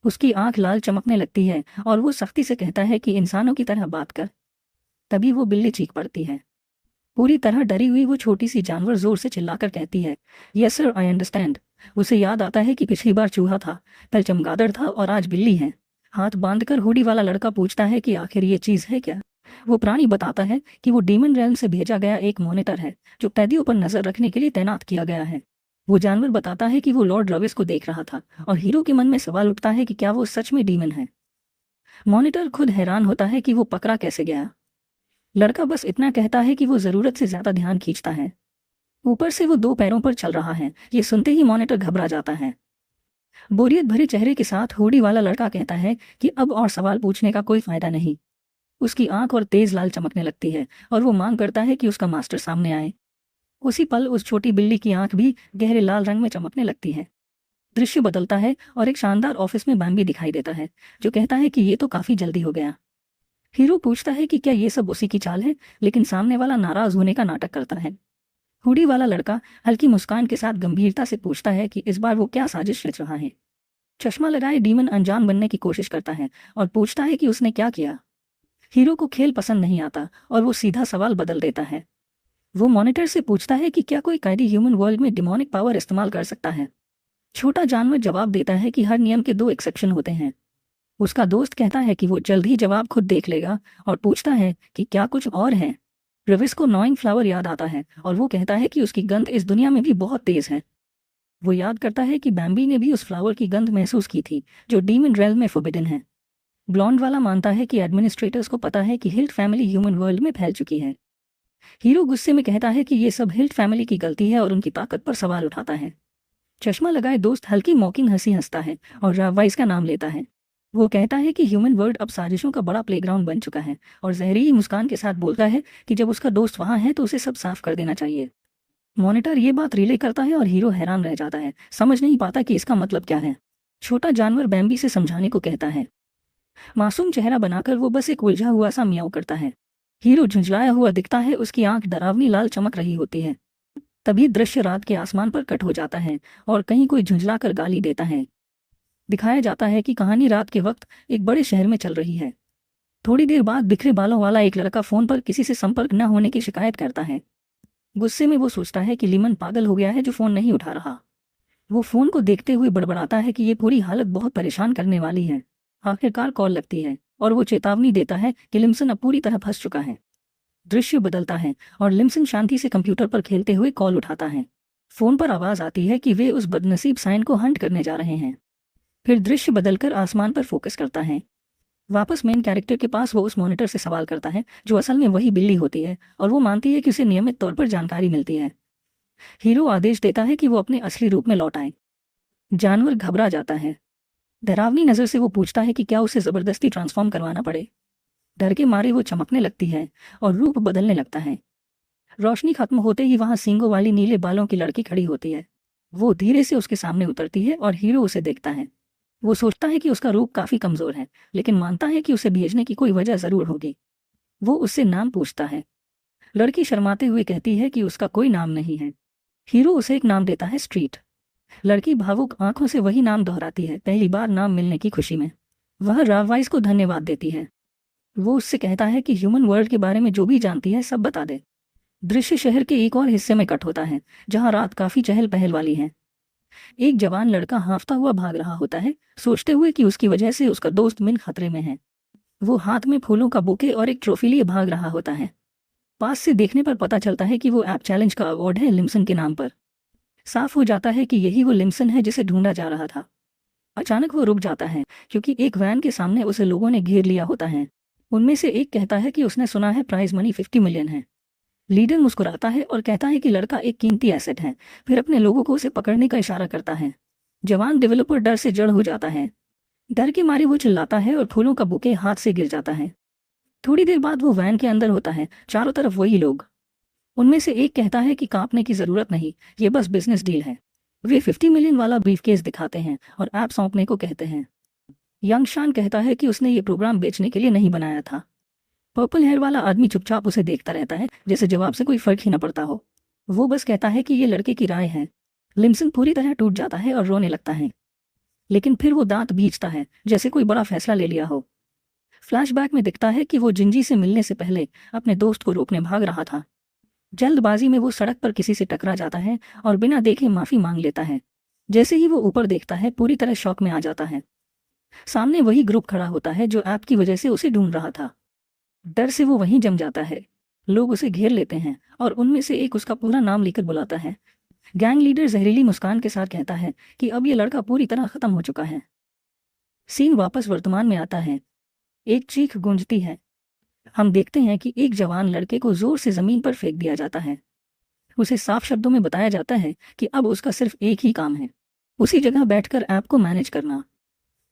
उसकी आंख लाल चमकने लगती है और वो सख्ती से कहता है कि इंसानों की तरह बात कर। तभी वो बिल्ली चीख पड़ती है। पूरी तरह डरी हुई वो छोटी सी जानवर जोर से चिल्लाकर कहती है, यस सर आई अंडरस्टैंड। उसे याद आता है कि पिछली बार चूहा था, कल चमगादड़ था और आज बिल्ली है। हाथ बांधकर हुडी वाला लड़का पूछता है कि आखिर ये चीज है क्या। वो प्राणी बताता है कि वो डीमन रेल्म से भेजा गया एक मॉनिटर है जो कैदियों पर नजर रखने के लिए तैनात किया गया है। वो जानवर बताता है कि वो लॉर्ड रविस को देख रहा था और हीरो के मन में सवाल उठता है कि क्या वो सच में डीमन है। मॉनिटर खुद हैरान होता है कि वो पकड़ा कैसे गया। लड़का बस इतना कहता है कि वो जरूरत से ज्यादा ध्यान खींचता है। ऊपर से वो 2 पैरों पर चल रहा है। ये सुनते ही मॉनिटर घबरा जाता है। बोरियत भरे चेहरे के साथ हुडी वाला लड़का कहता है कि अब और सवाल पूछने का कोई फायदा नहीं। उसकी आंख और तेज लाल चमकने लगती है और वो मांग करता है कि उसका मास्टर सामने आए। उसी पल उस छोटी बिल्ली की आंख भी गहरे लाल रंग में चमकने लगती है। दृश्य बदलता है और एक शानदार ऑफिस में बैम्बी दिखाई देता है जो कहता है कि ये तो काफी जल्दी हो गया। हीरो पूछता है कि क्या ये सब उसी की चाल है, लेकिन सामने वाला नाराज होने का नाटक करता है। हुडी वाला लड़का हल्की मुस्कान के साथ गंभीरता से पूछता है कि इस बार वो क्या साजिश रच रहा है। चश्मा लगाए डीमन अनजान बनने की कोशिश करता है और पूछता है कि उसने क्या किया। हीरो को खेल पसंद नहीं आता और वो सीधा सवाल बदल देता है। वो मॉनिटर से पूछता है कि क्या कोई कैदी ह्यूमन वर्ल्ड में डिमोनिक पावर इस्तेमाल कर सकता है। छोटा जानवर जवाब देता है कि हर नियम के 2 एक्सेप्शन होते हैं। उसका दोस्त कहता है कि वो जल्द ही जवाब खुद देख लेगा और पूछता है कि क्या कुछ और है। रविस को नॉइंग फ्लावर याद आता है और वो कहता है कि उसकी गंध इस दुनिया में भी बहुत तेज है। वो याद करता है कि बैम्बी ने भी उस फ्लावर की गंध महसूस की थी जो डीमन रेल्म में फोरबिडन है। ब्लॉन्ड वाला मानता है कि एडमिनिस्ट्रेटर्स को पता है कि हिल्ट फैमिली ह्यूमन वर्ल्ड में फैल चुकी है। हीरो गुस्से में कहता है कि ये सब हिल्ट फैमिली की गलती है और उनकी ताकत पर सवाल उठाता है। चश्मा लगाए दोस्त हल्की मॉकिंग हंसी हंसता है और रावाइस का नाम लेता है। वो कहता है कि ह्यूमन वर्ल्ड अब साजिशों का बड़ा प्लेग्राउंड बन चुका है और जहरीली मुस्कान के साथ बोलता है कि जब उसका दोस्त वहाँ है तो उसे सब साफ कर देना चाहिए। मॉनिटर ये बात रिले करता है और हीरो हैरान रह जाता है, समझ नहीं पाता कि इसका मतलब क्या है। छोटा जानवर बैम्बी से समझाने को कहता है। मासूम चेहरा बनाकर वो बस एक उलझा हुआ सा मियाऊ करता है। हीरो झुंझलाया हुआ दिखता है, उसकी आंख डरावनी लाल चमक रही होती है। तभी दृश्य रात के आसमान पर कट हो जाता है और कहीं कोई झुंझलाकर गाली देता है। दिखाया जाता है कि कहानी रात के वक्त एक बड़े शहर में चल रही है। थोड़ी देर बाद बिखरे बालों वाला एक लड़का फोन पर किसी से संपर्क न होने की शिकायत करता है। गुस्से में वो सोचता है कि लीमन पागल हो गया है जो फोन नहीं उठा रहा। वो फोन को देखते हुए बड़बड़ाता है कि ये पूरी हालत बहुत परेशान करने वाली है। आखिरकार कॉल लगती है और वो चेतावनी देता है कि लिम्सन अब पूरी तरह फंस चुका है। दृश्य बदलता है और लिम्सन शांति से कंप्यूटर पर खेलते हुए कॉल उठाता है। फोन पर आवाज आती है कि वे उस बदनसीब साइन को हंट करने जा रहे हैं। फिर दृश्य बदलकर आसमान पर फोकस करता है। वापस मेन कैरेक्टर के पास वो उस मॉनिटर से सवाल करता है जो असल में वही बिल्ली होती है और वो मानती है कि उसे नियमित तौर पर जानकारी मिलती है। हीरो आदेश देता है कि वो अपने असली रूप में लौट आए। जानवर घबरा जाता है। डरावनी नजर से वो पूछता है कि क्या उसे जबरदस्ती ट्रांसफॉर्म करवाना पड़े। डर के मारे वो चमकने लगती है और रूप बदलने लगता है। रोशनी खत्म होते ही वहां सींगों वाली नीले बालों की लड़की खड़ी होती है। वो धीरे से उसके सामने उतरती है और हीरो उसे देखता है। वो सोचता है कि उसका रूप काफी कमजोर है, लेकिन मानता है कि उसे भेजने की कोई वजह जरूर होगी। वो उससे नाम पूछता है। लड़की शर्माते हुए कहती है कि उसका कोई नाम नहीं है। हीरो उसे एक नाम देता है, स्ट्रीट। लड़की भावुक आंखों से वही नाम दोहराती है, पहली बार नाम मिलने की खुशी में। वह राववाइस को धन्यवाद देती है। वो उससे कहता है कि ह्यूमन वर्ल्ड के बारे में जो भी जानती है सब बता दे। दृश्य शहर के एक और हिस्से में कट होता है जहां रात काफी चहल पहल वाली है। एक जवान लड़का हांफता हुआ भाग रहा होता है, सोचते हुए कि उसकी वजह से उसका दोस्त मिन खतरे में है। वो हाथ में फूलों का बुके और एक ट्रॉफी लिए भाग रहा होता है। पास से देखने पर पता चलता है कि वो ऐप चैलेंज का अवार्ड है लिम्सन के नाम पर। साफ हो जाता है कि यही वो लिम्सन है जिसे ढूंढा जा रहा था। अचानक वो रुक जाता है क्योंकि एक वैन के सामने उसे लोगों ने घेर लिया होता है। उनमें से एक कहता है कि उसने सुना है प्राइज मनी 50 मिलियन है। लीडर मुस्कुराता है और कहता है कि लड़का एक कीमती एसेट है, फिर अपने लोगों को उसे पकड़ने का इशारा करता है। जवान डेवलपर डर से जड़ हो जाता है। डर के मारे वो चिल्लाता है और फूलों का बुके हाथ से गिर जाता है। थोड़ी देर बाद वो वैन के अंदर होता है, चारों तरफ वही लोग। उनमें से एक कहता है कि कांपने की जरूरत नहीं, ये बस बिजनेस डील है। वे 50 मिलियन वाला ब्रीफकेस दिखाते हैं और ऐप सौंपने को कहते हैं। यंग शान कहता है कि उसने ये प्रोग्राम बेचने के लिए नहीं बनाया था। पर्पल हेयर वाला आदमी चुपचाप उसे देखता रहता है, जैसे जवाब से कोई फर्क ही न पड़ता हो। वो बस कहता है कि ये लड़के की राय है। लिम्सन पूरी तरह टूट जाता है और रोने लगता है, लेकिन फिर वो दांत बींचता है जैसे कोई बड़ा फैसला ले लिया हो। फ्लैशबैक में दिखता है कि वो जिंजी से मिलने से पहले अपने दोस्त को रोकने भाग रहा था। जल्दबाजी में वो सड़क पर किसी से टकरा जाता है और बिना देखे माफी मांग लेता है। जैसे ही वो ऊपर देखता है पूरी तरह शॉक में आ जाता है। सामने वही ग्रुप खड़ा होता है जो ऐप की वजह से उसे ढूंढ रहा था। डर से वो वहीं जम जाता है। लोग उसे घेर लेते हैं और उनमें से एक उसका पूरा नाम लेकर बुलाता है। गैंग लीडर जहरीली मुस्कान के साथ कहता है कि अब ये लड़का पूरी तरह खत्म हो चुका है। सीन वापस वर्तमान में आता है। एक चीख गूंजती है। हम देखते हैं कि एक जवान लड़के को जोर से जमीन पर फेंक दिया जाता है। उसे साफ शब्दों में बताया जाता है कि अब उसका सिर्फ एक ही काम है, उसी जगह बैठकर ऐप को मैनेज करना।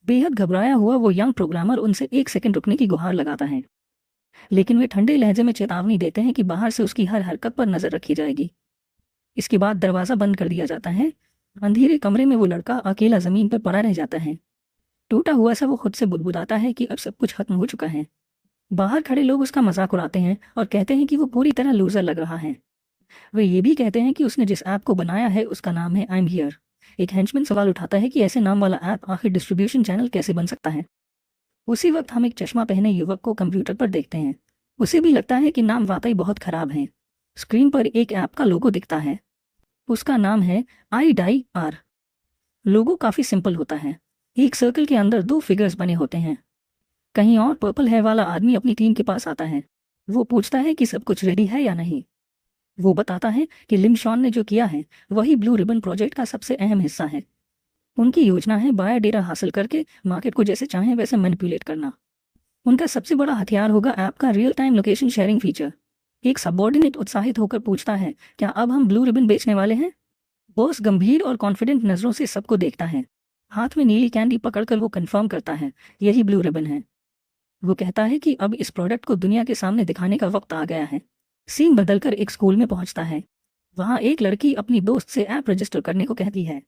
बेहद घबराया हुआ वो यंग प्रोग्रामर उनसे 1 सेकंड रुकने की गुहार लगाता है, लेकिन वे ठंडे लहजे में चेतावनी देते हैं कि बाहर से उसकी हर हरकत पर नजर रखी जाएगी। इसके बाद दरवाजा बंद कर दिया जाता है। अंधेरे कमरे में वो लड़का अकेला जमीन पर पड़ा रह जाता है। टूटा हुआ सा वो खुद से बुदबुदाता है कि अब सब कुछ खत्म हो चुका है। बाहर खड़े लोग उसका मजाक उड़ाते हैं और कहते हैं कि वो पूरी तरह लूजर लग रहा है। वे ये भी कहते हैं कि उसने जिस ऐप को बनाया है उसका नाम है आई एम हियर। एक हेंचमैन सवाल उठाता है कि ऐसे नाम वाला ऐप आखिर डिस्ट्रीब्यूशन चैनल कैसे बन सकता है। उसी वक्त हम एक चश्मा पहने युवक को कंप्यूटर पर देखते हैं। उसे भी लगता है कि नाम वाकई बहुत खराब है। स्क्रीन पर एक ऐप का लोगो दिखता है। उसका नाम है IDR। लोगो काफी सिंपल होता है। एक सर्कल के अंदर 2 फिगर्स बने होते हैं। कहीं और पर्पल हेयर वाला आदमी अपनी टीम के पास आता है। वो पूछता है कि सब कुछ रेडी है या नहीं। वो बताता है कि लिम शॉन ने जो किया है वही ब्लू रिबन प्रोजेक्ट का सबसे अहम हिस्सा है। उनकी योजना है बायर डेटा हासिल करके मार्केट को जैसे चाहें वैसे मैनिपुलेट करना। उनका सबसे बड़ा हथियार होगा ऐप का real time location sharing feature. एक सबऑर्डिनेट उत्साहित होकर पूछता है, क्या अब हम ब्लू रिबन बेचने वाले हैं? बॉस गंभीर और कॉन्फिडेंट नजरों से सबको देखता है। हाथ में नीली कैंडी पकड़कर वो कंफर्म करता है यही ब्लू रिबन है। वो कहता है कि अब इस प्रोडक्ट को दुनिया के सामने दिखाने का वक्त आ गया है। सीन बदलकर एक स्कूल में पहुंचता है। वहां एक लड़की अपनी दोस्त से ऐप रजिस्टर करने को कहती है।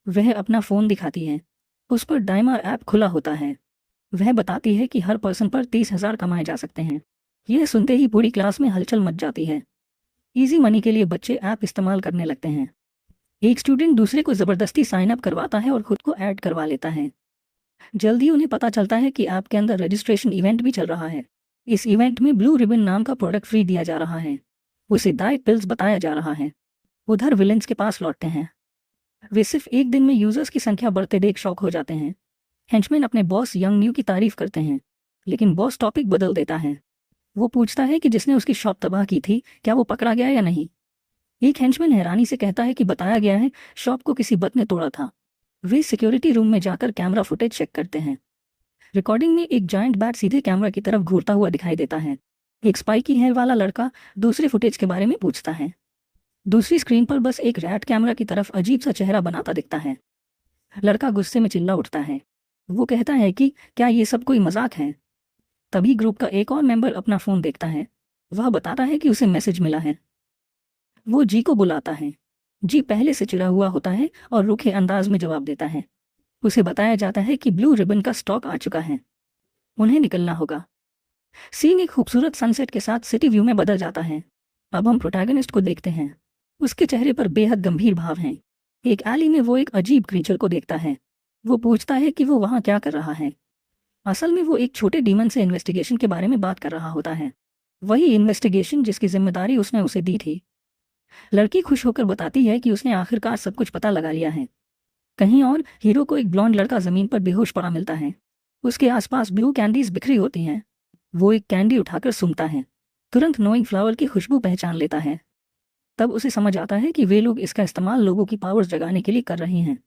वह अपना फोन दिखाती है। उस पर डायमा ऐप खुला होता है। वह बताती है कि हर पर्सन पर 30,000 कमाए जा सकते हैं। यह सुनते ही पूरी क्लास में हलचल मच जाती है। इजी मनी के लिए बच्चे ऐप इस्तेमाल करने लगते हैं। एक स्टूडेंट दूसरे को जबरदस्ती साइन अप करवाता है और खुद को ऐड करवा लेता है। जल्दी उन्हें पता चलता है कि ऐप के अंदर रजिस्ट्रेशन इवेंट भी चल रहा है। इस इवेंट में ब्लू रिबन नाम का प्रोडक्ट फ्री दिया जा रहा है। उसे डाइट पिल्स बताया जा रहा है। उधर विलेंस के पास लौटते हैं। वे सिर्फ एक दिन में यूजर्स की संख्या बढ़ते देख शॉक हो जाते हैं। हेंचमैन अपने बॉस यंग न्यू की तारीफ करते हैं, लेकिन बॉस टॉपिक बदल देता है। वो पूछता है कि जिसने उसकी शॉप तबाह की थी क्या वो पकड़ा गया या नहीं। एक हेंचमैन हैरानी से कहता है कि बताया गया है शॉप को किसी बत ने तोड़ा था। वे सिक्योरिटी रूम में जाकर कैमरा फुटेज चेक करते हैं। रिकॉर्डिंग में एक जायंट बैट सीधे कैमरा की तरफ घूरता हुआ दिखाई देता है। एक स्पाइकी हेयर वाला लड़का दूसरे फुटेज के बारे में पूछता है। दूसरी स्क्रीन पर बस एक रैट कैमरा की तरफ अजीब सा चेहरा बनाता दिखता है। लड़का गुस्से में चिल्ला उठता है। वो कहता है कि क्या ये सब कोई मजाक है। तभी ग्रुप का एक और मेंबर अपना फोन देखता है। वह बताता है कि उसे मैसेज मिला है। वो जी को बुलाता है। जी पहले से चिढ़ा हुआ होता है और रूखे अंदाज में जवाब देता है। उसे बताया जाता है कि ब्लू रिबन का स्टॉक आ चुका है, उन्हें निकलना होगा। सीन एक खूबसूरत सनसेट के साथ सिटी व्यू में बदल जाता है। अब हम प्रोटैगनिस्ट को देखते हैं। उसके चेहरे पर बेहद गंभीर भाव हैं। एक एली में वो एक अजीब क्रीचर को देखता है। वो पूछता है कि वो वहां क्या कर रहा है। असल में वो एक छोटे डीमन से इन्वेस्टिगेशन के बारे में बात कर रहा होता है। वही इन्वेस्टिगेशन जिसकी जिम्मेदारी उसने उसे दी थी। लड़की खुश होकर बताती है कि उसने आखिरकार सब कुछ पता लगा लिया है। कहीं और हीरो को एक ब्लॉन्ड लड़का जमीन पर बेहोश पड़ा मिलता है। उसके आसपास ब्लू कैंडीज बिखरी होती हैं। वो एक कैंडी उठाकर सूंघता है। तुरंत नोइंग फ्लावर की खुशबू पहचान लेता है। तब उसे समझ आता है कि वे लोग इसका इस्तेमाल लोगों की पावर्स जगाने के लिए कर रहे हैं।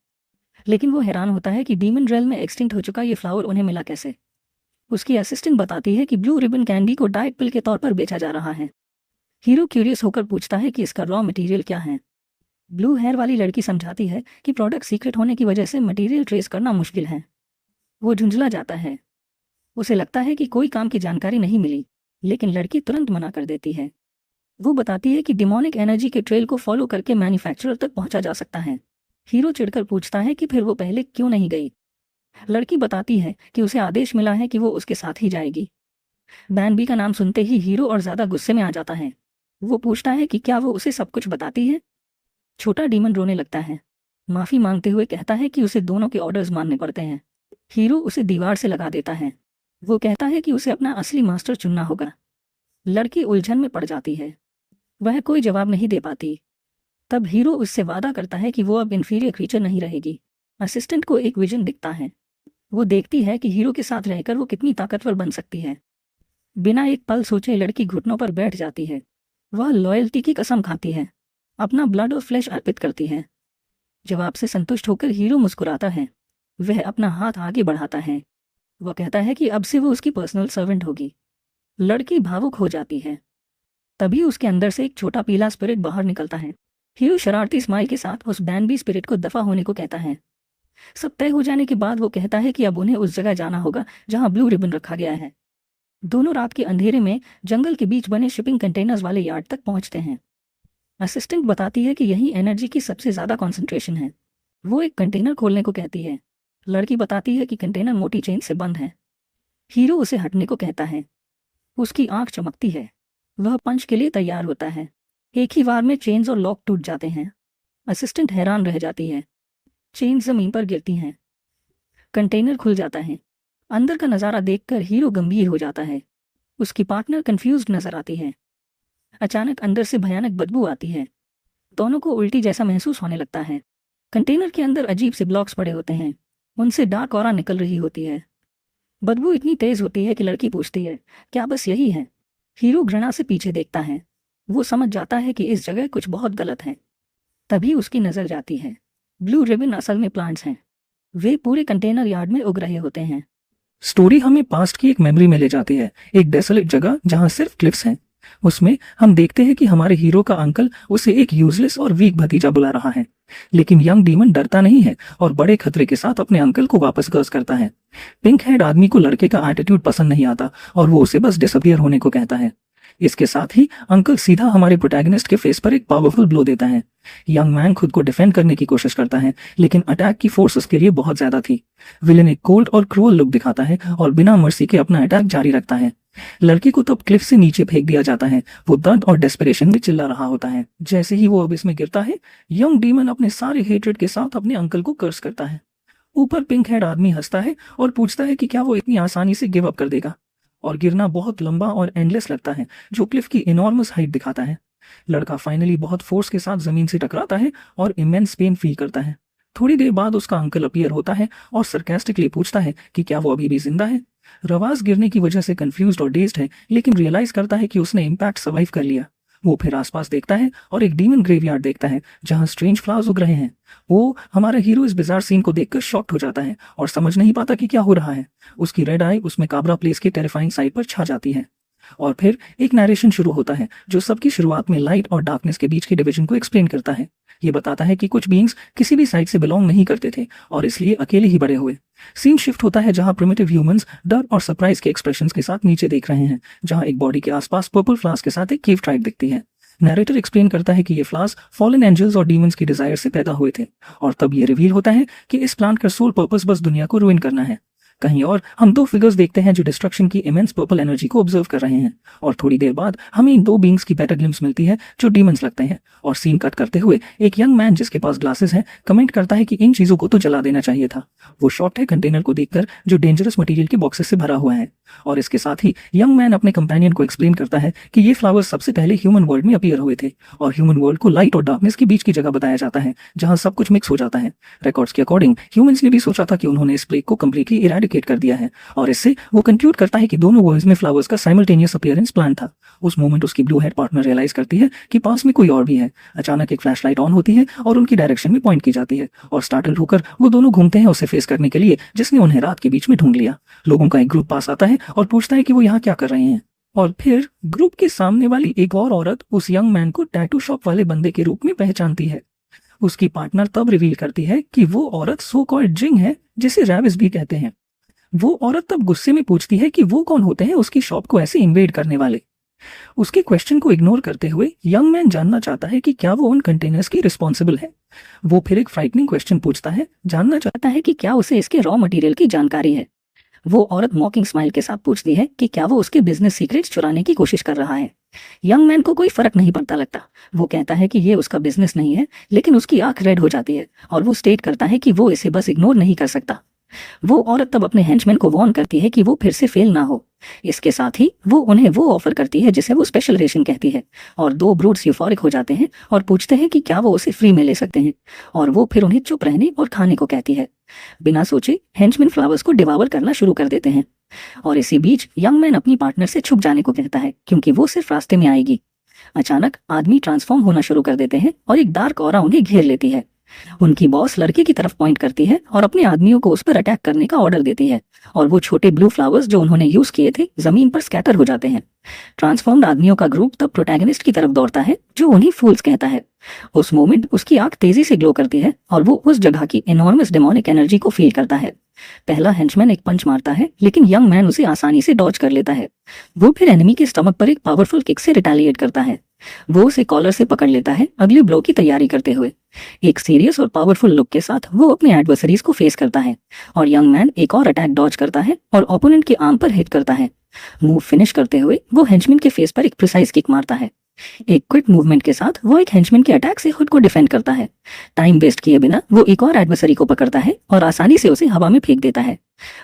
लेकिन वो हैरान होता है कि डीमन रेल में एक्सटिंक्ट हो चुका ये फ्लावर उन्हें मिला कैसे। उसकी असिस्टेंट बताती है कि ब्लू रिबन कैंडी को डाइट पिल के तौर पर बेचा जा रहा है। हीरो क्यूरियस होकर पूछता है कि इसका रॉ मटेरियल क्या है। ब्लू हेयर वाली लड़की समझाती है कि प्रोडक्ट सीक्रेट होने की वजह से मटेरियल ट्रेस करना मुश्किल है। वो झुंझला जाता है। उसे लगता है कि कोई काम की जानकारी नहीं मिली, लेकिन लड़की तुरंत मना कर देती है। वो बताती है कि डिमोनिक एनर्जी के ट्रेल को फॉलो करके मैन्युफैक्चरर तक पहुंचा जा सकता है। हीरो चिढ़कर पूछता है कि फिर वो पहले क्यों नहीं गई। लड़की बताती है कि उसे आदेश मिला है कि वो उसके साथ ही जाएगी। बैनबी का नाम सुनते ही हीरो और ज्यादा गुस्से में आ जाता है। वो पूछता है कि क्या वो उसे सब कुछ बताती है। छोटा डीमन रोने लगता है। माफी मांगते हुए कहता है कि उसे दोनों के ऑर्डर्स मानने पड़ते हैं। हीरो उसे दीवार से लगा देता है। वो कहता है कि उसे अपना असली मास्टर चुनना होगा। लड़की उलझन में पड़ जाती है। वह कोई जवाब नहीं दे पाती। तब हीरो उससे वादा करता है कि वो अब इन्फीरियर क्रीचर नहीं रहेगी। असिस्टेंट को एक विजन दिखता है। वो देखती है कि हीरो के साथ रहकर वो कितनी ताकतवर बन सकती है। बिना एक पल सोचे लड़की घुटनों पर बैठ जाती है। वह लॉयल्टी की कसम खाती है, अपना ब्लड और फ्लैश अर्पित करती है। जवाब से संतुष्ट होकर हीरो मुस्कुराता है। वह अपना हाथ आगे बढ़ाता है। वह कहता है कि अब से वो उसकी पर्सनल सर्वेंट होगी। लड़की भावुक हो जाती है। तभी उसके अंदर से एक छोटा पीला स्पिरिट बाहर निकलता है। हीरो शरारती स्माइल के साथ उस बैनबी स्पिरिट को दफा होने को कहता है। सब तय हो जाने के बाद वो कहता है कि अब उन्हें उस जगह जाना होगा जहां ब्लू रिबन रखा गया है। दोनों रात के अंधेरे में जंगल के बीच बने शिपिंग कंटेनर्स वाले यार्ड तक पहुंचते हैं। असिस्टेंट बताती है कि यही एनर्जी की सबसे ज्यादा कॉन्सेंट्रेशन है। वो एक कंटेनर खोलने को कहती है। लड़की बताती है कि कंटेनर मोटी चेन से बंद है। हीरो उसे हटने को कहता है। उसकी आंख चमकती है। वह पंच के लिए तैयार होता है। एक ही बार में चेन्स और लॉक टूट जाते हैं। असिस्टेंट हैरान रह जाती है। चेन जमीन पर गिरती हैं। कंटेनर खुल जाता है। अंदर का नजारा देखकर हीरो गंभीर हो जाता है। उसकी पार्टनर कंफ्यूज्ड नजर आती है। अचानक अंदर से भयानक बदबू आती है। दोनों को उल्टी जैसा महसूस होने लगता है। कंटेनर के अंदर अजीब से ब्लॉक्स पड़े होते हैं। उनसे डार्क ऑरा निकल रही होती है। बदबू इतनी तेज होती है कि लड़की पूछती है, क्या बस यही है? हीरो घृणा से पीछे देखता है। वो समझ जाता है कि इस जगह कुछ बहुत गलत है। तभी उसकी नजर जाती है। ब्लू रिबन असल में प्लांट्स हैं। वे पूरे कंटेनर यार्ड में उग रहे होते हैं। स्टोरी हमें पास्ट की एक मेमोरी में ले जाती है, एक डेसोलेट जगह जहां सिर्फ क्लिफ्स हैं, उसमें हम देखते हैं कि हमारे हीरो का अंकल उसे एक यूजलेस और वीक भतीजा बुला रहा है, लेकिन यंग डीमन डरता नहीं है और बड़े खतरे के साथ अपने अंकल को वापस कर्स करता है। पिंक हेड आदमी को लड़के का एटीट्यूड पसंद नहीं आता और वो उसे बस डिसअपियर होने को कहता है। इसके साथ ही अंकल सीधा हमारे प्रोटैगनिस्ट के फेस पर एक पावरफुल ब्लो देता है। यंग मैन खुद को डिफेंड करने की कोशिश करता है, लेकिन अटैक की फोर्स उसके लिए बहुत ज्यादा थी। विलेन एक कोल्ड और क्रूअल लुक दिखाता है और बिना मर्सी के अपना अटैक जारी रखता है। लड़के को तब क्लिफ से नीचे फेंक दिया जाता है। वो दर्द और डेस्परेशन में चिल्ला रहा होता है। जैसे ही वो अब इसमें गिरता है, यंग डीमन अपने सारे हेट्रेड के साथ अपने अंकल को कर्स करता है। ऊपर पिंक हेड आदमी हंसता है और पूछता है कि क्या वो इतनी आसानी से गिव अप कर देगा, और गिरना बहुत लंबा और एंडलेस लगता है, जो क्लिफ की इनॉर्मस हाइट दिखाता है। लड़का फाइनली बहुत फोर्स के साथ जमीन से टकराता है और इमेंस पेन फील करता है। थोड़ी देर बाद उसका अंकल अपीयर होता है और सरकास्टिकली पूछता है कि क्या वो अभी भी जिंदा है। रवास गिरने की वजह से कंफ्यूज्ड और डेज्ड है, लेकिन रियलाइज करता है कि उसने इम्पैक्ट सर्वाइव कर लिया। वो फिर आसपास देखता है और एक डीमन ग्रेवयार्ड देखता है जहां स्ट्रेंज फ्लावर्स उग रहे हैं। वो हमारा हीरो इस बिजार सीन को देखकर शॉक्ड हो जाता है और समझ नहीं पाता कि क्या हो रहा है। उसकी रेड आई उसमें काबरा प्लेस के टेरिफाइंग साइड पर छा जाती है और फिर एक नरेशन शुरू होता है जो सबकी शुरुआत में लाइट और डार्कनेस के बीच के डिवीजन को एक्सप्लेन करता है। ये बताता है कि कुछ बीइंग्स किसी भी साइड से बिलोंग नहीं करते थे और इसलिए अकेले ही बड़े हुए। सीन शिफ्ट होता है जहां प्रिमिटिव ह्यूमंस डर और सरप्राइज के एक्सप्रेशंस के साथ नीचे देख रहे हैं, जहां एक बॉडी के आसपास पर्पल फ्लावर्स के साथ एक केव ट्राइब दिखती है। नैरेटर एक्सप्लेन करता है कि ये फ्लावर्स फॉलन एंजल्स और डीमंस की डिजायर से पैदा हुए थे, और तब ये रिवील होता है कि इस प्लांट का सोल पर्पस बस दुनिया को रुइन करना है। कहीं और हम दो फिगर्स देखते हैं जो डिस्ट्रक्शन की इमेंस पर्पल एनर्जी को ऑब्जर्व कर रहे हैं, और थोड़ी देर बाद हमें इन दो बीइंग्स की बेटर ग्लिम्स मिलती है जो डीमंस लगते हैं। और सीन कट करते हुए एक यंग मैन जिसके पास ग्लासेस हैं कमेंट करता है कि इन चीजों को तो जला देना चाहिए था। वो शॉक्ड है कंटेनर को देखकर जो डेंजरस मटेरियल के बॉक्सेस से भरा हुआ है। और इसके साथ ही यंग मैन अपने कंपेनियन को एक्सप्लेन करता है कि ये फ्लावर्स सबसे पहले ह्यूमन वर्ल्ड में अपीयर हुए थे, और ह्यूमन वर्ल्ड को लाइट और डार्कनेस के बीच की जगह बताया जाता है जहां सब कुछ मिक्स हो जाता है। रिकॉर्ड्स के अकॉर्डिंग ह्यूमंस ने भी सोचा था कि उन्होंने इस प्लेग को कंप्लीटली इरेडिकेट कर दिया है, और इससे वो कंक्लूड करता है कि दोनों वर्ल्ड्स में फ्लावर्स का साइमल्टेनियस अपीयरेंस प्लान था। उस मोमेंट उसकी ब्लू हेड पार्टनर रियलाइज करती है कि पास में कोई और भी है। अचानक एक फ्लैशलाइट ऑन होती है और उनकी डायरेक्शन में पॉइंट की जाती है, और स्टार्टल्ड होकर वो दोनों घूमते हैं उसे फेस करने के लिए जिसने उन्हें रात के बीच में ढूंढ लिया। लोगों का एक ग्रुप पास आता है और पूछता है कि वो यहाँ क्या कर रहे हैं, और फिर ग्रुप के सामने वाली एक और औरत उस यंग मैन को टैटू शॉप वाले बंदे के रूप में पहचानती है। उसकी पार्टनर तब रिवील करती है कि वो औरत सो कॉल्ड जिंग है, जिसे रैविस भी कहते हैं। वो औरत तब गुस्से में पूछती है कि वो कौन होते हैं उसकी शॉप को ऐसे इन्वेड करने वाले। उसके क्वेश्चन को इग्नोर करते हुए यंग मैन जानना चाहता है कि क्या वो उन कंटेनर्स की रिस्पॉन्सिबल है। वो फिर एक फ्राइटनिंग क्वेश्चन पूछता है, जानना चाहता है कि क्या उसे इसके रॉ मटेरियल की जानकारी है। वो औरत मॉकिंग स्माइल के साथ पूछती है कि क्या वो उसके बिजनेस सीक्रेट्स चुराने की कोशिश कर रहा है। यंग मैन को कोई फर्क नहीं पड़ता लगता। वो कहता है कि ये उसका बिजनेस नहीं है, लेकिन उसकी आंख रेड हो जाती है और वो स्टेट करता है कि वो इसे बस इग्नोर नहीं कर सकता। वो औरत तब अपने हेंचमैन को वॉर्न करती है कि वो फिर से फेल ना हो। इसके साथ ही वो उन्हें वो ऑफर करती है जिसे वो स्पेशल रेशन कहती है, और दो ब्रूड्स यूफोरिक हो जाते हैं और पूछते हैं कि क्या वो उसे फ्री में ले सकते हैं, और वो फिर उन्हें चुप रहने और खाने को कहती है। बिना सोचे हेंचमैन फ्लावर्स को डिवावर करना शुरू कर देते हैं, और इसी बीच यंग मैन अपनी पार्टनर से छुप जाने को कहता है क्योंकि वो सिर्फ रास्ते में आएगी। अचानक आदमी ट्रांसफॉर्म होना शुरू कर देते हैं और एक डार्क ऑरा उन्हें घेर लेती है। उनकी बॉस लड़के की तरफ पॉइंट करती है और अपने आदमियों को उस पर अटैक करने का ऑर्डर देती है, और वो छोटे ब्लू फ्लावर्स जो उन्होंने यूज किए थे जमीन पर स्कैटर हो जाते हैं। ट्रांसफॉर्म्ड आदमियों का ग्रुप तब प्रोटैगनिस्ट की तरफ दौड़ता है जो उन्हें फूल्स कहता है। उस मोमेंट उसकी आंख तेजी से ग्लो करती है और वो उस जगह की एनॉर्मस डेमोनिक एनर्जी को फील करता है। पहला हेंचमैन एक पंच मारता है, लेकिन यंग मैन उसे आसानी से डॉज कर लेता है। वो फिर एनिमी के स्टमक पर एक पावरफुल किक से रिटेलिएट करता है। वो उसे कॉलर से पकड़ लेता है अगले ब्लो की तैयारी करते हुए। एक सीरियस और पावरफुल लुक के साथ वो अपने एडवर्सरीज को फेस करता है, और यंग मैन एक और अटैक डॉज करता है और ओपोनेंट के आर्म पर हिट करता है। मूव फिनिश करते हुए वो हेंचमैन के फेस पर एक प्रिसाइज किक मारता है। एक क्विक मूवमेंट के साथ वो एक हेंचमैन के अटैक से खुद को डिफेंड करता है। टाइम वेस्ट किए बिना वो एक और एडवर्सरी को पकड़ता है और आसानी से उसे हवा में फेंक देता है।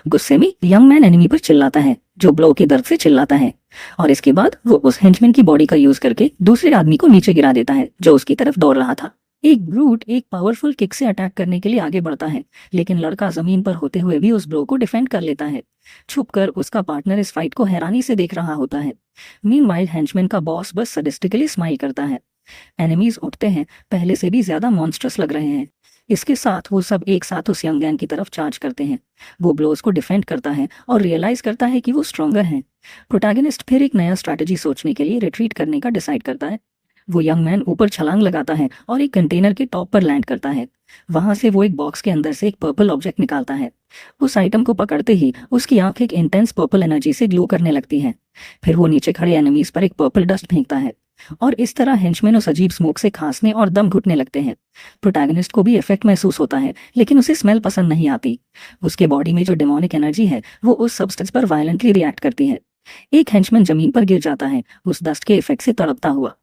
गुस्से में यंग मैन एनिमी पर चिल्लाता है जो ब्लो के दर्द से चिल्लाता है, और इसके बाद वो उस हेंचमैन की बॉडी का यूज करके दूसरे आदमी को नीचे गिरा देता है जो उसकी तरफ दौड़ रहा था। एक ब्रूट एक पावरफुल किक से अटैक करने के लिए आगे बढ़ता है, लेकिन लड़का जमीन पर होते हुए भी उस ब्लो को डिफेंड कर लेता है। छुपकर उसका पार्टनर इस फाइट को हैरानी से देख रहा होता है। मीनवाइल हेंचमैन का बॉस बस सडिस्टिकली स्माइल करता है। एनिमीज उठते हैं, पहले से भी ज्यादा मॉन्स्ट्रस लग रहे हैं। इसके साथ वो सब एक साथ उस यंग मैन की तरफ चार्ज करते हैं। वो ब्लोज को डिफेंड करता है और रियलाइज करता है कि वो स्ट्रॉन्गर हैं, प्रोटैगनिस्ट फिर एक नया स्ट्रैटेजी सोचने के लिए रिट्रीट करने का डिसाइड करता है। वो यंग मैन ऊपर छलांग लगाता है और एक कंटेनर के टॉप पर लैंड करता है। वहां से वो एक बॉक्स के अंदर से एक पर्पल ऑब्जेक्ट निकालता है। उस आइटम को पकड़ते ही उसकी आंख एक इंटेंस पर्पल एनर्जी से ग्लो करने लगती है। फिर वो नीचे खड़े एनिमीज पर एक पर्पल डस्ट फेंकता है और इस तरह हेंचमैन उस अजीब स्मोक से खांसने और दम घुटने लगते हैं। प्रोटैगनिस्ट को भी इफेक्ट महसूस होता है, लेकिन उसे स्मेल पसंद नहीं आती। उसके बॉडी में जो डेमोनिक एनर्जी है वो उस सब्सटेंस पर वायलेंटली रिएक्ट करती है। एक हेंचमैन जमीन पर गिर जाता है, उस डस्ट के इफेक्ट से तड़पता हुआ।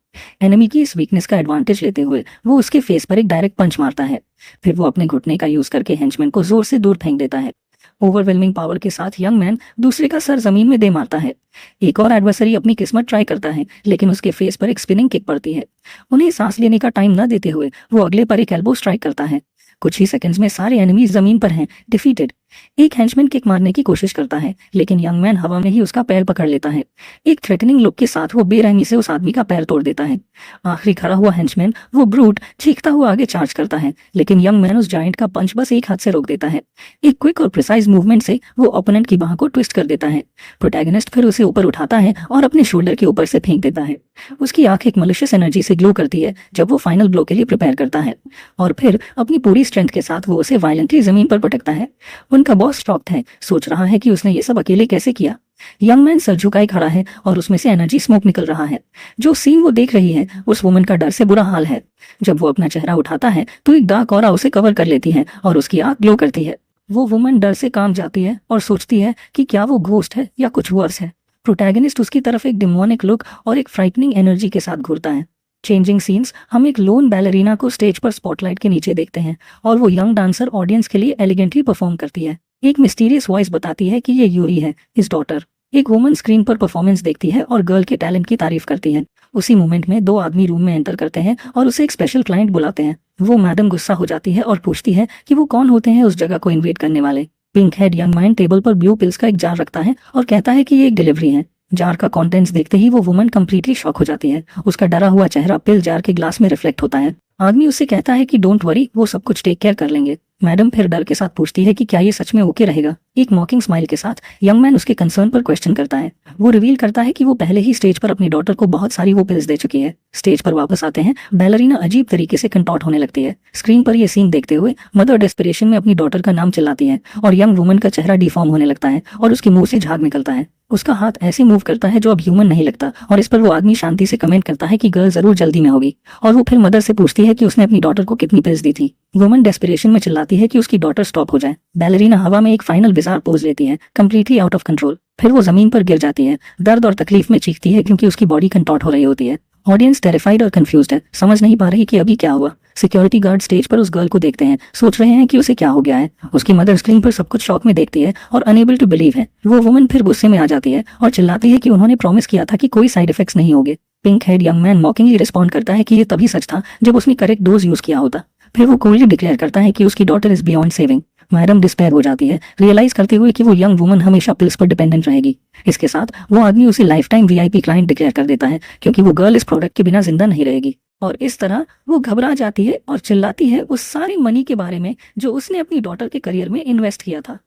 एनिमी की इस वीकनेस का एडवांटेज लेते हुए वो उसके फेस पर एक डायरेक्ट पंच मारता है। फिर वो अपने घुटने का यूज करके हेंचमैन को जोर से दूर फेंक देता है। ओवरवेलमिंग पावर के साथ यंग मैन दूसरे का सर जमीन में दे मारता है। एक और एडवर्सरी अपनी किस्मत ट्राई करता है, लेकिन उसके फेस पर एक स्पिनिंग किक पड़ती है। उन्हें सांस लेने का टाइम न देते हुए वो अगले पर एक एल्बो स्ट्राइक करता है। कुछ ही सेकंड्स में सारे एनिमीज जमीन पर हैं, डिफीटेड। एक हेंचमैन किक मारने की कोशिश करता है, लेकिन यंग मैन हवा में ही उसका पैर पकड़ लेता है। एक थ्रेटनिंग लुक के साथ वो बेरहमी से उस आदमी का पैर तोड़ देता है। आखिरी खड़ा हुआ हेंचमैन, वो ब्रूट, चीखता हुआ आगे चार्ज करता है, लेकिन यंग मैन उस जायंट का पंच बस एक हाथ से रोक देता है। एक क्विक और प्रिसाइज मूवमेंट से वो ओपोनेंट की बाह को ट्विस्ट कर देता है। प्रोटैगनिस्ट फिर उसे ऊपर उठाता है और अपने शोल्डर के ऊपर से फेंक देता है। उसकी आंख एक मलिशियस एनर्जी से ग्लो करती है जब वो फाइनल ब्लो के लिए प्रिपेयर करता है, और फिर अपनी पूरी स्ट्रेंथ के साथ वो उसे वायलेंटली जमीन पर पटकता है। उनका बॉस शॉक्ड है, सोच रहा है कि उसने ये सब अकेले कैसे किया। यंग मैन सर झुकाए खड़ा है और उसमें से एनर्जी स्मोक निकल रहा है। जो सीन वो देख रही है उस वुमन का डर से बुरा हाल है। जब वो अपना चेहरा उठाता है तो एक डार्क ऑरा उसे कवर कर लेती है और उसकी आंख ग्लो करती है। वो वुमन डर से कांप जाती है और सोचती है कि क्या वो घोस्ट है या कुछ वर्स है। प्रोटैगनिस्ट उसकी तरफ एक डिमोनिक लुक और एक फ्राइटनिंग एनर्जी के साथ घूरता है। चेंजिंग सीन्स, हम एक लोन बैलरीना को स्टेज पर स्पॉटलाइट के नीचे देखते हैं और वो यंग डांसर ऑडियंस के लिए एलिगेंटली परफॉर्म करती है। एक मिस्टीरियस वॉइस बताती है कि ये यूरी है, हिज डॉटर। एक वुमन स्क्रीन पर परफॉर्मेंस देखती है और गर्ल के टैलेंट की तारीफ करती है। उसी मोमेंट में दो आदमी रूम में एंटर करते हैं और उसे एक स्पेशल क्लाइंट बुलाते हैं। वो मैडम गुस्सा हो जाती है और पूछती है कि वो कौन होते हैं उस जगह को इन्वेट करने वाले। Pink head young man table पर ब्लू पिल्स का एक जार रखता है और कहता है कि ये एक डिलीवरी है। जार का कंटेंट्स देखते ही वो वुमन कंप्लीटली शॉक हो जाती है। उसका डरा हुआ चेहरा पिल जार के ग्लास में रिफ्लेक्ट होता है। आदमी उससे कहता है कि डोंट वरी, वो सब कुछ टेक केयर कर लेंगे। मैडम फिर डर के साथ पूछती है कि क्या ये सच में ओके रहेगा। एक मॉकिंग स्माइल के साथ यंग मैन उसके कंसर्न पर क्वेश्चन करता है। वो रिवील करता है कि वो पहले ही स्टेज पर अपनी डॉटर को बहुत सारी वो पिल्स दे चुकी है। स्टेज पर वापस आते हैं, बैलरीना अजीब तरीके से कंटॉर्ट होने लगती है। स्क्रीन पर ये सीन देखते हुए मदर डेस्परेशन में अपनी डॉटर का नाम चिल्लाती है और यंग वुमन का चेहरा डिफॉर्म होने लगता है और उसके मुंह से झाग निकलता है। उसका हाथ ऐसे मूव करता है जो अब ह्यूमन नहीं लगता, और इस पर वो आदमी शांति से कमेंट करता है कि गर्ल जरूर जल्दी में होगी। और वो फिर मदर से पूछती है कि उसने अपनी डॉटर को कितनी पिल्स दी थी। वुमन डेस्परेशन में चिल्लाती है कि उसकी डॉटर स्टॉप हो जाए। बैलरीना हवा में एक फाइनल बिजार पोज लेती है, कंप्लीटली आउट ऑफ कंट्रोल। फिर वो जमीन पर गिर जाती है, दर्द और तकलीफ में चीखती है क्योंकि उसकी बॉडी कंटॉर्ट हो रही होती है। ऑडियंस टेरिफाइड और कंफ्यूज्ड है, समझ नहीं पा रही कि अभी क्या हुआ। सिक्योरिटी गार्ड स्टेज पर उस गर्ल को देखते हैं, सोच रहे हैं कि उसे क्या हो गया है। उसकी मदर स्क्रीन पर सब कुछ शॉक में देखती है और अनेबल टू बिलीव है। वो वुमन फिर गुस्से में आ जाती है और चिल्लाती है कि उन्होंने प्रॉमिस किया था कि कोई साइड इफेक्ट्स नहीं होंगे। Pink head young man mockingly respond करता है कि ये तभी सच था जब उसने करेक्ट डोज यूज किया होता। फिर वो कूलली डिक्लेयर करता है कि उसकी daughter is beyond saving. Madam despair हो जाती है, रियलाइज करते हुए कि वो यंग वुमन हमेशा पिल्स पर डिपेंडेंट रहेगी। इसके साथ वो आदमी उसे life time VIP client declare कर देता है क्योंकि वो गर्ल इस प्रोडक्ट के बिना जिंदा नहीं रहेगी। और इस तरह वो घबरा जाती है और चिल्लाती है उस सारी मनी के बारे में जो उसने अपनी डॉटर के करियर में इन्वेस्ट किया था।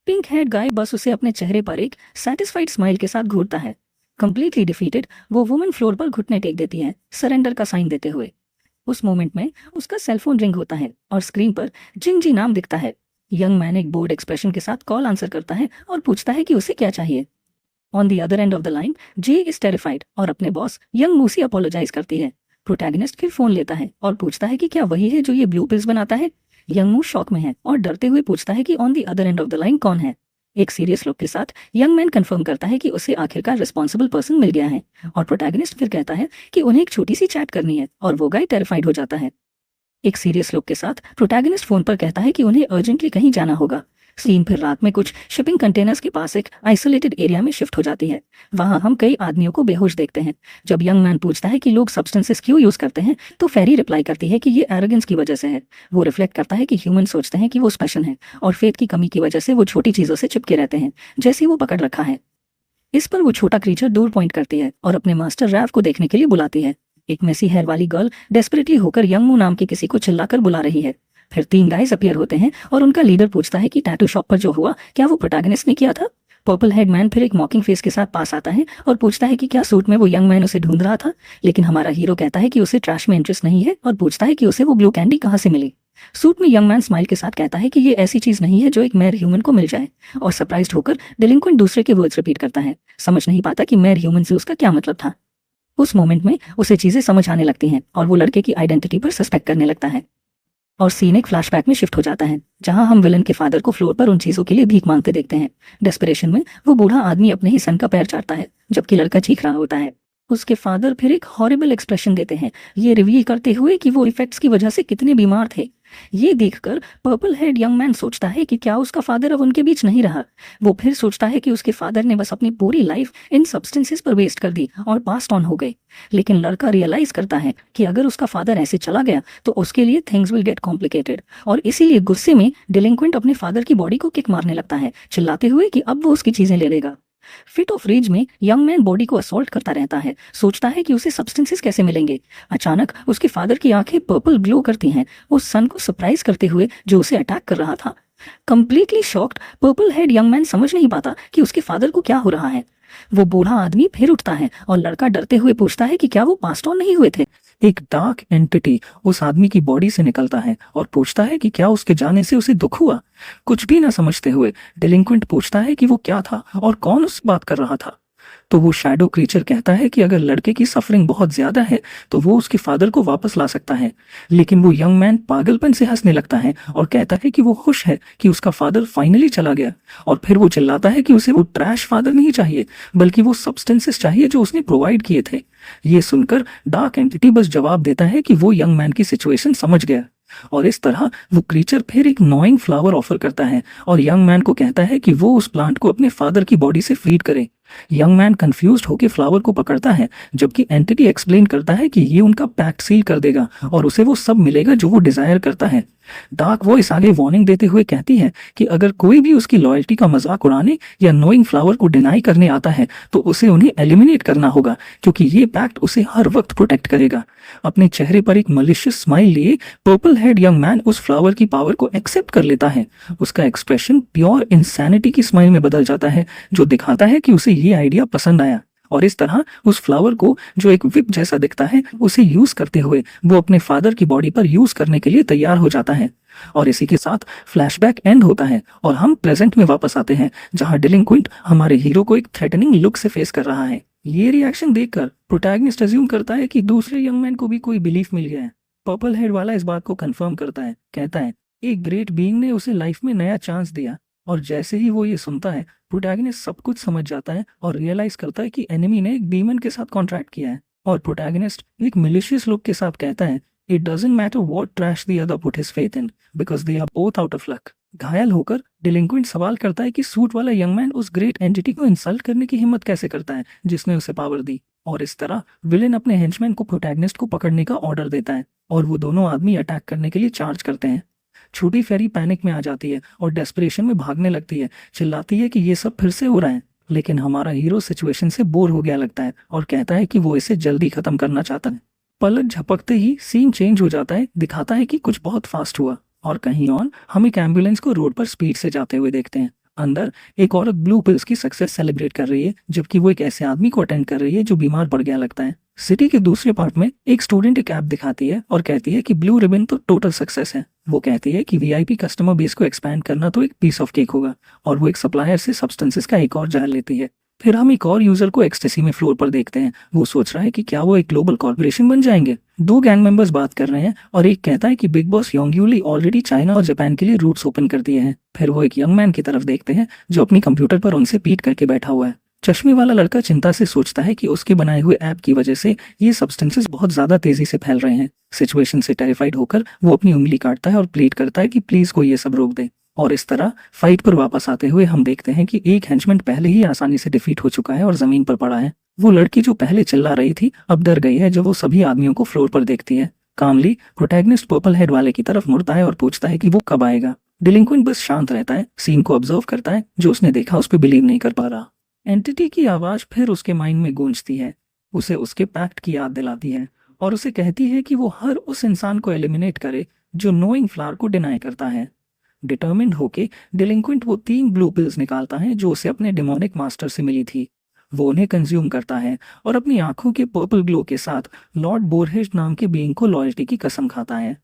पिंक हेड गाय बस उसे अपने चेहरे पर एक सेटिस्फाइड स्माइल के साथ घूरता है। कंप्लीटली डिफीटेड वो वुमन फ्लोर पर घुटने टेक देती है, सरेंडर का साइन देते हुए। उस मोमेंट में उसका सेलफोन रिंग होता है और स्क्रीन पर जिंग नाम दिखता है। यंग मैन एक बोर्ड एक्सप्रेशन के साथ कॉल आंसर करता है और पूछता है कि उसे क्या चाहिए। On the other end of the line J is terrified और अपने बॉस यंग मूसी अपोलोजाइज करती है। प्रोटैगनिस्ट फिर फोन लेता है और पूछता है कि क्या वही है जो ये ब्लू पिल्स बनाता है। यंग मू शॉक में है और डरते हुए पूछता है कि on the other end of the line कौन है। एक सीरियस लुक के साथ यंग मैन कंफर्म करता है कि उसे आखिरकार रिस्पॉन्सिबल पर्सन मिल गया है, और प्रोटैगनिस्ट फिर कहता है कि उन्हें एक छोटी सी चैट करनी है, और वो गाय टेरिफाइड हो जाता है। एक सीरियस लुक के साथ प्रोटैगनिस्ट फोन पर कहता है कि उन्हें अर्जेंटली कहीं जाना होगा। सीन फिर रात में कुछ शिपिंग कंटेनर्स के पास एक आइसोलेटेड एरिया में शिफ्ट हो जाती है। वहां हम कई आदमियों को बेहोश देखते हैं। जब यंग मैन पूछता है कि लोग सब्सटेंसेस क्यों यूज करते हैं तो फेरी रिप्लाई करती है कि ये एरोगेंस की वजह से है। वो रिफ्लेक्ट करता है कि ह्यूमन सोचते हैं कि वो स्पेशल हैं और फेथ की कमी की वजह से वो छोटी चीजों से चिपके रहते हैं, जैसे वो पकड़ रखा है। इस पर वो छोटा क्रीचर दूर पॉइंट करती है और अपने मास्टर रैव को देखने के लिए बुलाती है। एक मेसी हेयर वाली गर्ल डेस्परेटली होकर यंग मू नाम के किसी को चिल्लाकर बुला रही है। फिर 3 गाइस अपीयर होते हैं और उनका लीडर पूछता है कि टैटू शॉप पर जो हुआ क्या वो प्रोटैगनिस्ट ने किया था। पर्पल हेड मैन फिर एक मॉकिंग फेस के साथ पास आता है और पूछता है कि क्या सूट में वो यंग मैन उसे ढूंढ रहा था, लेकिन हमारा हीरो कहता है कि उसे ट्रैश में इंटरेस्ट नहीं है और पूछता है कि उसे वो ब्लू कैंडी कहाँ से मिली। सूट में यंग मैन स्माइल के साथ कहता है कि ये ऐसी चीज नहीं है जो एक मैर ह्यूमन को मिल जाए, और सरप्राइज्ड होकर डिलिंक्वेंट दूसरे के वर्ड्स रिपीट करता है, समझ नहीं पाता कि मैर ह्यूमन से उसका क्या मतलब था। उस मोमेंट में उसे चीजें समझ आने लगती हैं और वो लड़के की आइडेंटिटी पर सस्पेक्ट करने लगता है। और सीन एक फ्लैशबैक में शिफ्ट हो जाता है, जहां हम विलन के फादर को फ्लोर पर उन चीजों के लिए भीख मांगते देखते हैं। डेस्परेशन में वो बूढ़ा आदमी अपने ही सन का पैर चाटता है, जबकि लड़का चीख रहा होता है। उसके फादर फिर एक हॉरिबल एक्सप्रेशन देते हैं, ये रिवील करते हुए कि वो इफेक्ट्स की वजह से कितने बीमार थे। ये देखकर पर्पल हेड यंग मैन सोचता है कि क्या उसका फादर अब उनके बीच नहीं रहा। वो फिर सोचता है कि उसके फादर ने बस अपनी पूरी लाइफ इन सब्सटेंसेस पर वेस्ट कर दी और पास्ट ऑन हो गए। लेकिन लड़का रियलाइज करता है कि अगर उसका फादर ऐसे चला गया तो उसके लिए थिंग्स विल गेट कॉम्प्लिकेटेड, और इसीलिए गुस्से में डिलिंक्वेंट अपने फादर की बॉडी को किक मारने लगता है, चिल्लाते हुए कि अब वो उसकी चीजें ले लेगा। फिट ऑफ रेज में यंग मैन बॉडी को असॉल्ट करता रहता है, सोचता है कि उसे सब्सटेंसेस कैसे मिलेंगे। अचानक उसके फादर की आंखें पर्पल ग्लो करती हैं, उस सन को सरप्राइज करते हुए जो उसे अटैक कर रहा था। Completely shocked purple head young man समझ नहीं पाता कि उसके फादर को क्या हो रहा है। वो बूढ़ा आदमी फिर उठता है और लड़का डरते हुए पूछता है कि क्या वो पास्ट ऑन नहीं हुए थे। एक डार्क एंटिटी उस आदमी की बॉडी से निकलता है और पूछता है कि क्या उसके जाने से उसे दुख हुआ। कुछ भी ना समझते हुए डिलिंक्वेंट पूछता है कि वो क्या था और कौन उस बात कर रहा था। तो वो शैडो क्रीचर कहता है कि अगर लड़के की सफरिंग बहुत ज्यादा है तो वो उसके फादर को वापस ला सकता है। लेकिन वो यंग मैन पागलपन से हंसने लगता है और कहता है कि वो खुश है कि उसका फादर फाइनली चला गया। और फिर वो चिल्लाता है कि उसे वो ट्रैश फादर नहीं चाहिए, बल्कि वो सब्सटेंसेस चाहिए जो उसने प्रोवाइड किए थे। ये सुनकर डार्क एंटिटी बस जवाब देता है कि वो यंग मैन की सिचुएशन समझ गया। और इस तरह वो क्रीचर फिर एक नॉइंग फ्लावर ऑफर करता है और यंग मैन को कहता है कि वो उस प्लांट को अपने फादर की बॉडी से फीड करे। यंग मैन कंफ्यूज्ड होकर फ्लावर को पकड़ता है, जबकि एंटिटी एक्सप्लेन करता है कि ये उनका पैक्ट सील कर देगा और उसे वो सब मिलेगा जो वो डिजायर करता है। डार्क वॉइस आगे वार्निंग देते हुए कहती है कि अगर कोई भी उसकी लॉयल्टी का मजाक उड़ाने या नोइंग फ्लावर को डिनाई करने आता है तो उसे उन्हें एलिमिनेट करना होगा, क्योंकि ये पैक्ट उसे हर वक्त प्रोटेक्ट करेगा। अपने चेहरे पर एक मलिशियस स्माइल लिए पर्पल हेड यंग मैन उस फ्लावर की पावर को एक्सेप्ट कर लेता है। उसका एक्सप्रेशन प्योर इंसैनिटी की स्माइल में बदल जाता है, जो दिखाता है कि उसे ये आइडिया पसंद आया। और इस तरह उस फ्लावर को, जो एक विप जैसा दिखता है, उसे यूज करते हुए वो अपने फादर की बॉडी पर यूज करने के लिए तैयार हो जाता है। और इसी के साथ फ्लैशबैक एंड होता है और हम प्रेजेंट में वापस आते हैं, जहां डिलिंक्वेंट हमारे हीरो को एक थ्रेटनिंग लुक से फेस कर रहा है। ये रिएक्शन देखकर प्रोटैगनिस्ट अज्यूम करता है कि दूसरे यंग मैन को भी कोई बिलीफ मिल गया है। पर्पल हेड वाला इस बात को कंफर्म करता है, कहता है एक ग्रेट बीइंग ने उसे लाइफ में नया चांस दिया। और जैसे ही वो ये सुनता है, प्रोटैगनिस्ट सब कुछ समझ जाता है और रियलाइज करता है कि एनिमी ने एक डीमन के साथ कॉन्ट्रैक्ट किया है। और प्रोटैगनिस्ट एक मिलिशियस लुक के साथ कहता है, it doesn't matter what trash the other put his faith in, because they are both out of luck. घायल होकर डिलिंक्वेंट सवाल करता है कि सूट वाला यंग मैन उस ग्रेट एंटिटी को इंसल्ट करने की हिम्मत कैसे करता है जिसने उसे पावर दी। और इस तरह विलेन अपने हेंचमैन को प्रोटैगनिस्ट को पकड़ने का ऑर्डर देता है और वो दोनों आदमी अटैक करने के लिए चार्ज करते हैं। छोटी फेरी पैनिक में आ जाती है और डेस्परेशन में भागने लगती है, चिल्लाती है कि ये सब फिर से हो रहा है। लेकिन हमारा हीरो सिचुएशन से बोर हो गया लगता है और कहता है कि वो इसे जल्दी खत्म करना चाहता है। पलक झपकते ही सीन चेंज हो जाता है, दिखाता है कि कुछ बहुत फास्ट हुआ। और कहीं और हम एक एम्बुलेंस को रोड पर स्पीड से जाते हुए देखते हैं। अंदर एक औरत ब्लू पिल्स की सक्सेस सेलिब्रेट कर रही है, जबकि वो एक ऐसे आदमी को अटेंड कर रही है जो बीमार पड़ गया लगता है। सिटी के दूसरे पार्ट में एक स्टूडेंट एक ऐप दिखाती है और कहती है कि ब्लू रिबन तो टोटल सक्सेस है। वो कहती है कि वीआईपी कस्टमर बेस को एक्सपैंड करना तो एक पीस ऑफ केक होगा, और वो एक सप्लायर से सब्सटेंसेस का एक और जार लेती है। फिर हम एक और यूजर को एक्सटेसी में फ्लोर पर देखते हैं। वो सोच रहा है कि क्या वो एक ग्लोबल कॉर्पोरेशन बन जाएंगे। दो गैंग मेंबर्स बात कर रहे हैं और एक कहता है कि बिग बॉस योंगयूली ऑलरेडी चाइना और जापान के लिए रूट्स ओपन कर दिए हैं। फिर वो एक यंग मैन की तरफ देखते हैं जो अपनी कंप्यूटर पर उनसे पीट करके बैठा हुआ है। चश्मे वाला लड़का चिंता से सोचता है कि उसके बनाए हुए ऐप की वजह से ये सब्सटेंसेस बहुत ज्यादा तेजी से फैल रहे हैं। सिचुएशन से टेरिफाइड होकर वो अपनी उंगली काटता है और प्लीड करता है कि प्लीज कोई ये सब रोक दे। और इस तरह फाइट पर वापस आते हुए हम देखते हैं कि एक हेंचमैन पहले ही आसानी से डिफीट हो चुका है और जमीन पर पड़ा है। वो लड़की जो पहले चिल्ला रही थी अब डर गई है जब वो सभी आदमियों को फ्लोर पर देखती है। कामली प्रोटैगनिस्ट पर्पल हेड वाले की तरफ मुड़ता है और पूछता है कि वो कब आएगा। डिलिंक्वेंट बस शांत रहता है, सीन को ऑब्जर्व करता है। जो उसने देखा उस पर बिलीव नहीं कर पा रहा। एंटिटी की आवाज फिर उसके माइंड में गूंजती है, उसे उसके पैक्ट की याद दिलाती है और उसे कहती है कि वो हर उस इंसान को एलिमिनेट करे जो नोइंग फ्लावर को डिनाई करता है। डिटर्मिन्ड होके डिलिंक्वेंट वो 3 ब्लू पिल्स निकालता है जो उसे अपने डेमोनिक मास्टर से मिली थी। वो उन्हें कंज्यूम करता है और अपनी आंखों के पर्पल ग्लो के साथ लॉर्ड बोरहेज नाम के बीइंग को लॉयल्टी की कसम खाता है।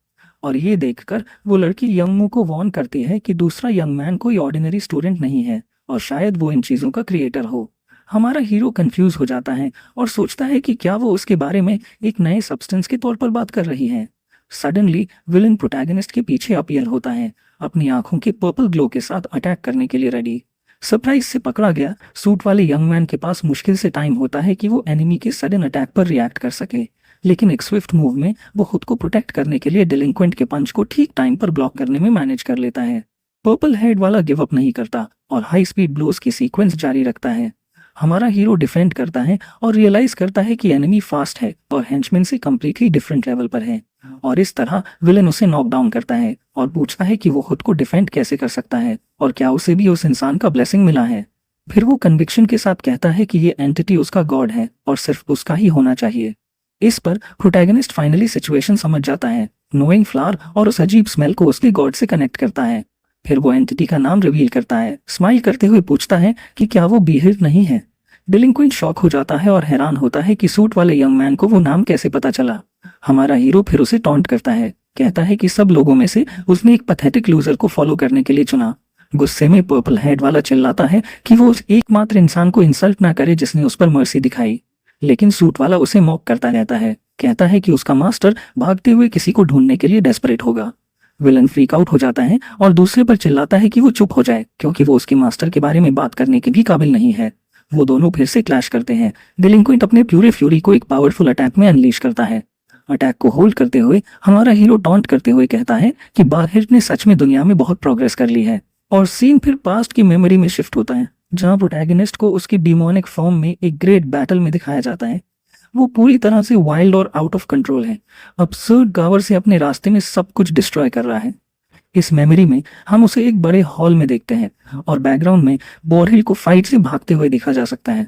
और ये देखकर वो लड़की यंग मू को वार्न करती है कि दूसरा यंग मैन कोई ऑर्डिनरी स्टूडेंट नहीं है और शायद वो इन चीज़ों का क्रिएटर हो। हमारा हीरो कंफ्यूज हो जाता है और सोचता है कि क्या वो उसके बारे में एक नए सब्सटेंस के तौर पर बात कर रही है। सडनली विलन प्रोटैगनिस्ट के पीछे अपीयर होता है, अपनी आंखों के पर्पल ग्लो के साथ अटैक करने के लिए रेडी। सरप्राइज से पकड़ा गया सूट वाले यंग मैन के पास मुश्किल से टाइम होता है कि वो एनिमी के सडन अटैक पर रिएक्ट कर सके, लेकिन एक स्विफ्ट मूव में वो खुद को प्रोटेक्ट करने के लिए डिलिंक्वेंट के पंच को ठीक टाइम पर ब्लॉक करने में मैनेज कर लेता है। पर्पल हेड वाला गिव अप नहीं करता और हाई स्पीड ब्लोज की सीक्वेंस जारी रखता है। हमारा हीरो डिफेंड करता है और रियलाइज करता है कि एनिमी फास्ट है और हेंचमैन से कम्प्लीटली डिफरेंट लेवल पर है, और इस तरह विलन उसे नॉक डाउन करता है और पूछता है कि वो खुद को डिफेंड कैसे कर सकता है और क्या उसे भी उस इंसान का ब्लेसिंग मिला है। फिर वो कन्विक्शन के साथ कहता है कि ये एंटिटी उसका गॉड है और सिर्फ उसका ही होना चाहिए। इस पर प्रोटैगनिस्ट फाइनली सिचुएशन समझ जाता है, नोइंग फ्लावर और उस अजीब स्मेल को उसके गॉड से कनेक्ट करता है। फिर वो एंटिटी का नाम रिवील करता है, स्माइल करते हुए पूछता है कि क्या वो बीहिड नहीं है। डिलिंक्वेंट शॉक हो जाता है और हैरान होता है कि सूट वाले यंग मैन को वो नाम कैसे पता चला। हमारा हीरो फिर उसे टॉन्ट करता है, कहता है कि सब लोगों में से उसने एक पैथेटिक लूजर को फॉलो करने के लिए चुना। गुस्से में पर्पल हेड वाला चिल्लाता है कि वो उस एकमात्र इंसान को इंसल्ट ना करे जिसने उस पर मर्सी दिखाई, लेकिन सूट वाला उसे मॉक करता रहता है, कहता है कि उसका मास्टर भागते हुए किसी को ढूंढने के लिए डेस्परेट होगा। विलन फ्रीक आउट हो जाता है और दूसरे पर चिल्लाता है कि वो चुप हो जाए क्योंकि वो उसके मास्टर के बारे में बात करने के भी काबिल नहीं है। वो दोनों फिर से क्लैश करते हैं। डिलिंक्वेंट अपने प्यूरे फ्यूरी को एक पावरफुल अटैक में अनलीश करता है। अटैक को होल्ड करते हुए हमारा हीरो टॉन्ट करते हुए कहता है कि बारहेड ने सच में दुनिया में बहुत प्रोग्रेस कर ली है। और सीन फिर पास्ट की मेमोरी में शिफ्ट होता है जहां प्रोटैगनिस्ट को उसकी डिमोनिक फॉर्म में एक ग्रेट बैटल में दिखाया जाता है। वो पूरी तरह से वाइल्ड और आउट ऑफ कंट्रोल है, अब्सर्ड गावर से अपने रास्ते में सब कुछ डिस्ट्रॉय कर रहा है। इस मेमोरी में हम उसे एक बड़े हॉल में देखते हैं और बैकग्राउंड में बोरहेड को फाइट से भागते हुए देखा जा सकता है।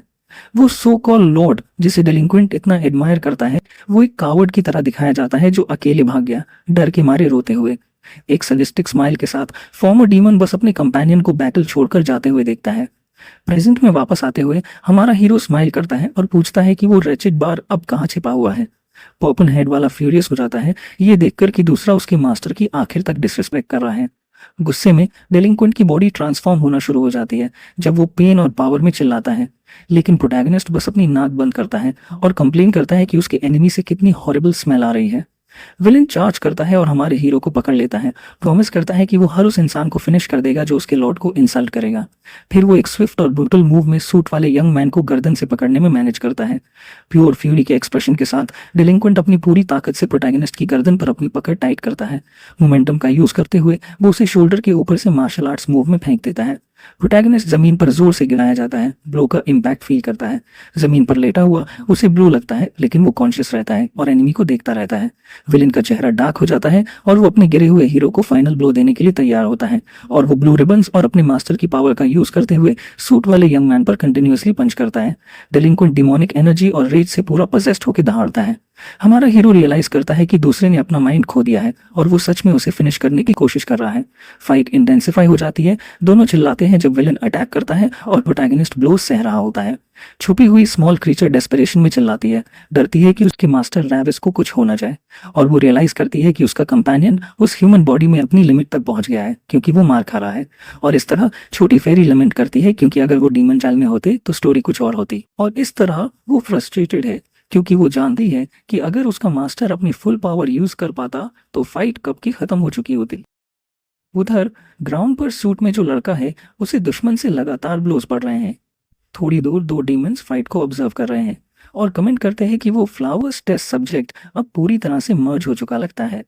वो सो कॉल लॉर्ड जिसे डिलिंक्वेंट इतना एडमायर करता है, वो एक कावर्ड की तरह दिखाया जाता है जो अकेले भाग गया, डर के मारे रोते हुए। एक सडिस्टिक स्माइल के साथ फॉर्मर डीमन बस अपने कंपेनियन को बैटल छोड़कर जाते हुए देखता है। प्रेजेंट में वापस आते हुए हमारा हीरो स्माइल करता है और पूछता है कि वो रेचिड बार अब कहाँ छिपा हुआ है। पर्पल हेड वाला फ्यूरियस हो जाता है ये देखकर कि दूसरा उसके मास्टर की आखिर तक डिसरिस्पेक्ट कर रहा है। गुस्से में डिलिंक्वेंट की बॉडी ट्रांसफॉर्म होना शुरू हो जाती है जब वो पेन और पावर में चिल्लाता है, लेकिन प्रोटैगनिस्ट बस अपनी नाक बंद करता है और कंप्लेन करता है कि उसके एनिमी से कितनी हॉरिबल स्मेल आ रही है। विलन चार्ज करता है और हमारे हीरो को पकड़ लेता है, प्रॉमिस करता है कि वो हर उस इंसान को फिनिश कर देगा जो उसके लॉर्ड को इंसल्ट करेगा। फिर वो एक स्विफ्ट और ब्रूटल मूव में सूट वाले यंग मैन को गर्दन से पकड़ने में मैनेज करता है। प्योर फ्यूरी के एक्सप्रेशन के साथ डिलिंक्वेंट अपनी पूरी ताकत से प्रोटैगनिस्ट की गर्दन पर अपनी पकड़ टाइट करता है। मोमेंटम का यूज करते हुए वो उसे शोल्डर के ऊपर से मार्शल आर्ट्स मूव में फेंक देता है। प्रोटैगनिस्ट जमीन पर जोर से गिराया जाता है, ब्लो का इम्पैक्ट फील करता है। जमीन पर लेटा हुआ उसे ब्लो लगता है लेकिन वो कॉन्शियस रहता है और एनिमी को देखता रहता है। विलन का चेहरा डार्क हो जाता है और वो अपने गिरे हुए हीरो को फाइनल ब्लो देने के लिए तैयार होता है और वो ब्लू रिबन्स और अपने मास्टर की पावर का यूज करते हुए सूट वाले यंग मैन पर कंटिन्यूअसली पंच करता है। डिलिंक्वेंट डिमोनिक एनर्जी और रेज से पूरा पजेस्ड होकर दहाड़ता है। हमारा हीरो रियलाइज करता है कि दूसरे ने अपना माइंड खो दिया है और वो सच में उसे फिनिश करने की कोशिश कर रहा है। फाइट इंटेंसिफाई हो जाती है, दोनों चिल्लाते हैं जब विलन अटैक करता है और प्रोटैगनिस्ट ब्लोज सह रहा होता है। छुपी हुई स्मॉल क्रीचर डेस्परेशन में चिल्लाती है, डरती है कि उसके मास्टर रैविस को कुछ हो ना जाए, और वो रियलाइज करती है कि उसका कंपेनियन उस ह्यूमन बॉडी में अपनी लिमिट तक पहुंच गया है क्योंकि वो मार खा रहा है। और इस तरह छोटी फेरी लमेंट करती है क्योंकि अगर वो डीमन चाइल्ड में होते तो स्टोरी कुछ और होती। और इस तरह वो फ्रस्ट्रेटेड है क्योंकि वो जानती है कि अगर उसका मास्टर अपनी फुल पावर यूज कर पाता तो फाइट कब की खत्म हो चुकी होती। उधर ग्राउंड पर सूट में जो लड़का है उसे दुश्मन से लगातार ब्लोज पड़ रहे हैं। थोड़ी दूर दो डीमंस फाइट को ऑब्जर्व कर रहे हैं और कमेंट करते हैं कि वो फ्लावर्स टेस्ट सब्जेक्ट अब पूरी तरह से मर्ज हो चुका लगता है।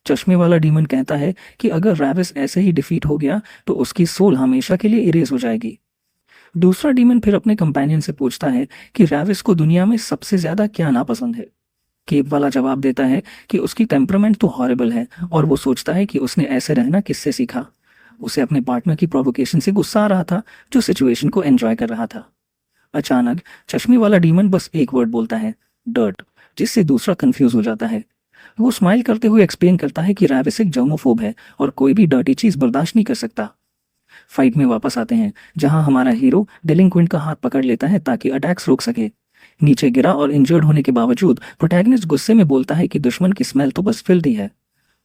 चश्मे वाला डीमन कहता है कि अगर रैविस ऐसे ही डिफीट हो गया तो उसकी सोल हमेशा के लिए इरेज हो जाएगी। दूसरा डीमन फिर अपने कंपेनियन से पूछता है कि रैविस को दुनिया में सबसे ज्यादा क्या नापसंद है। केप वाला जवाब देता है कि उसकी टेम्परामेंट तो हॉरिबल है और वो सोचता है कि उसने ऐसे रहना किससे सीखा। उसे अपने पार्टनर की प्रोवोकेशन से गुस्सा आ रहा था जो सिचुएशन को एंजॉय कर रहा था। अचानक चश्मे वाला डीमन बस एक वर्ड बोलता है, डर्ट, जिससे दूसरा कंफ्यूज हो जाता है। वो स्माइल करते हुए एक्सप्लेन करता है कि रैविस एक जर्मोफोब है और कोई भी डर्टी चीज बर्दाश्त नहीं कर सकता। फाइट में वापस आते हैं, जहां हमारा हीरो डेलिंक्वेंट का हाथ पकड़ लेता है ताकि अटैक्स रोक सके। नीचे गिरा और इंजर्ड होने के बावजूद प्रोटैगनिस्ट गुस्से में बोलता है कि दुश्मन की स्मेल तो बस फिल्दी है।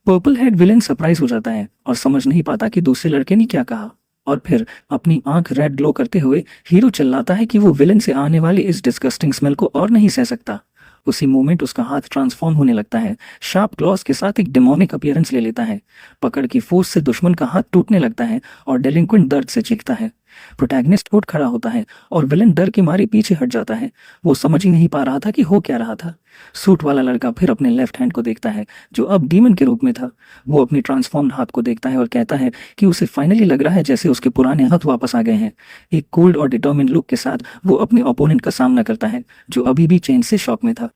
पर्पल हेड विलेन सरप्राइज हो जाता है और समझ नहीं पाता कि दूसरे लड़के ने क्या कहा, और फिर अपनी आंख रेड ग्लो करते हुए हीरो चिल्लाता है कि वो विलेन से आने वाली इस डिस्गस्टिंग स्मेल को और नहीं सह सकता। उसी मोमेंट उसका हाथ ट्रांसफॉर्म होने लगता है, शार्प क्लॉज के साथ एक डेमोनिक अपीयरेंस ले लेता है। पकड़ की फोर्स से दुश्मन का हाथ टूटने लगता है और डेलिंक्वेंट दर्द से चीखता है। प्रोटैगनिस्ट उठ खड़ा होता है और विलेन डर के मारे पीछे हट जाता है। वो समझ ही नहीं पा रहा था कि हो क्या रहा था। सूट वाला लड़का फिर अपने लेफ्ट हैंड को देखता है, जो अब डीमन के रूप में था। वो अपने ट्रांसफॉर्म्ड हाथ को देखता है और कहता है कि उसे फाइनली लग रहा है जैसे उसके पुराने हाथ वापस आ गए हैं। एक कोल्ड और डिटर्मिन्ड लुक के साथ वो अपने ओपोनेंट का सामना करता है, जो अभी भी चेंज से शॉक में था।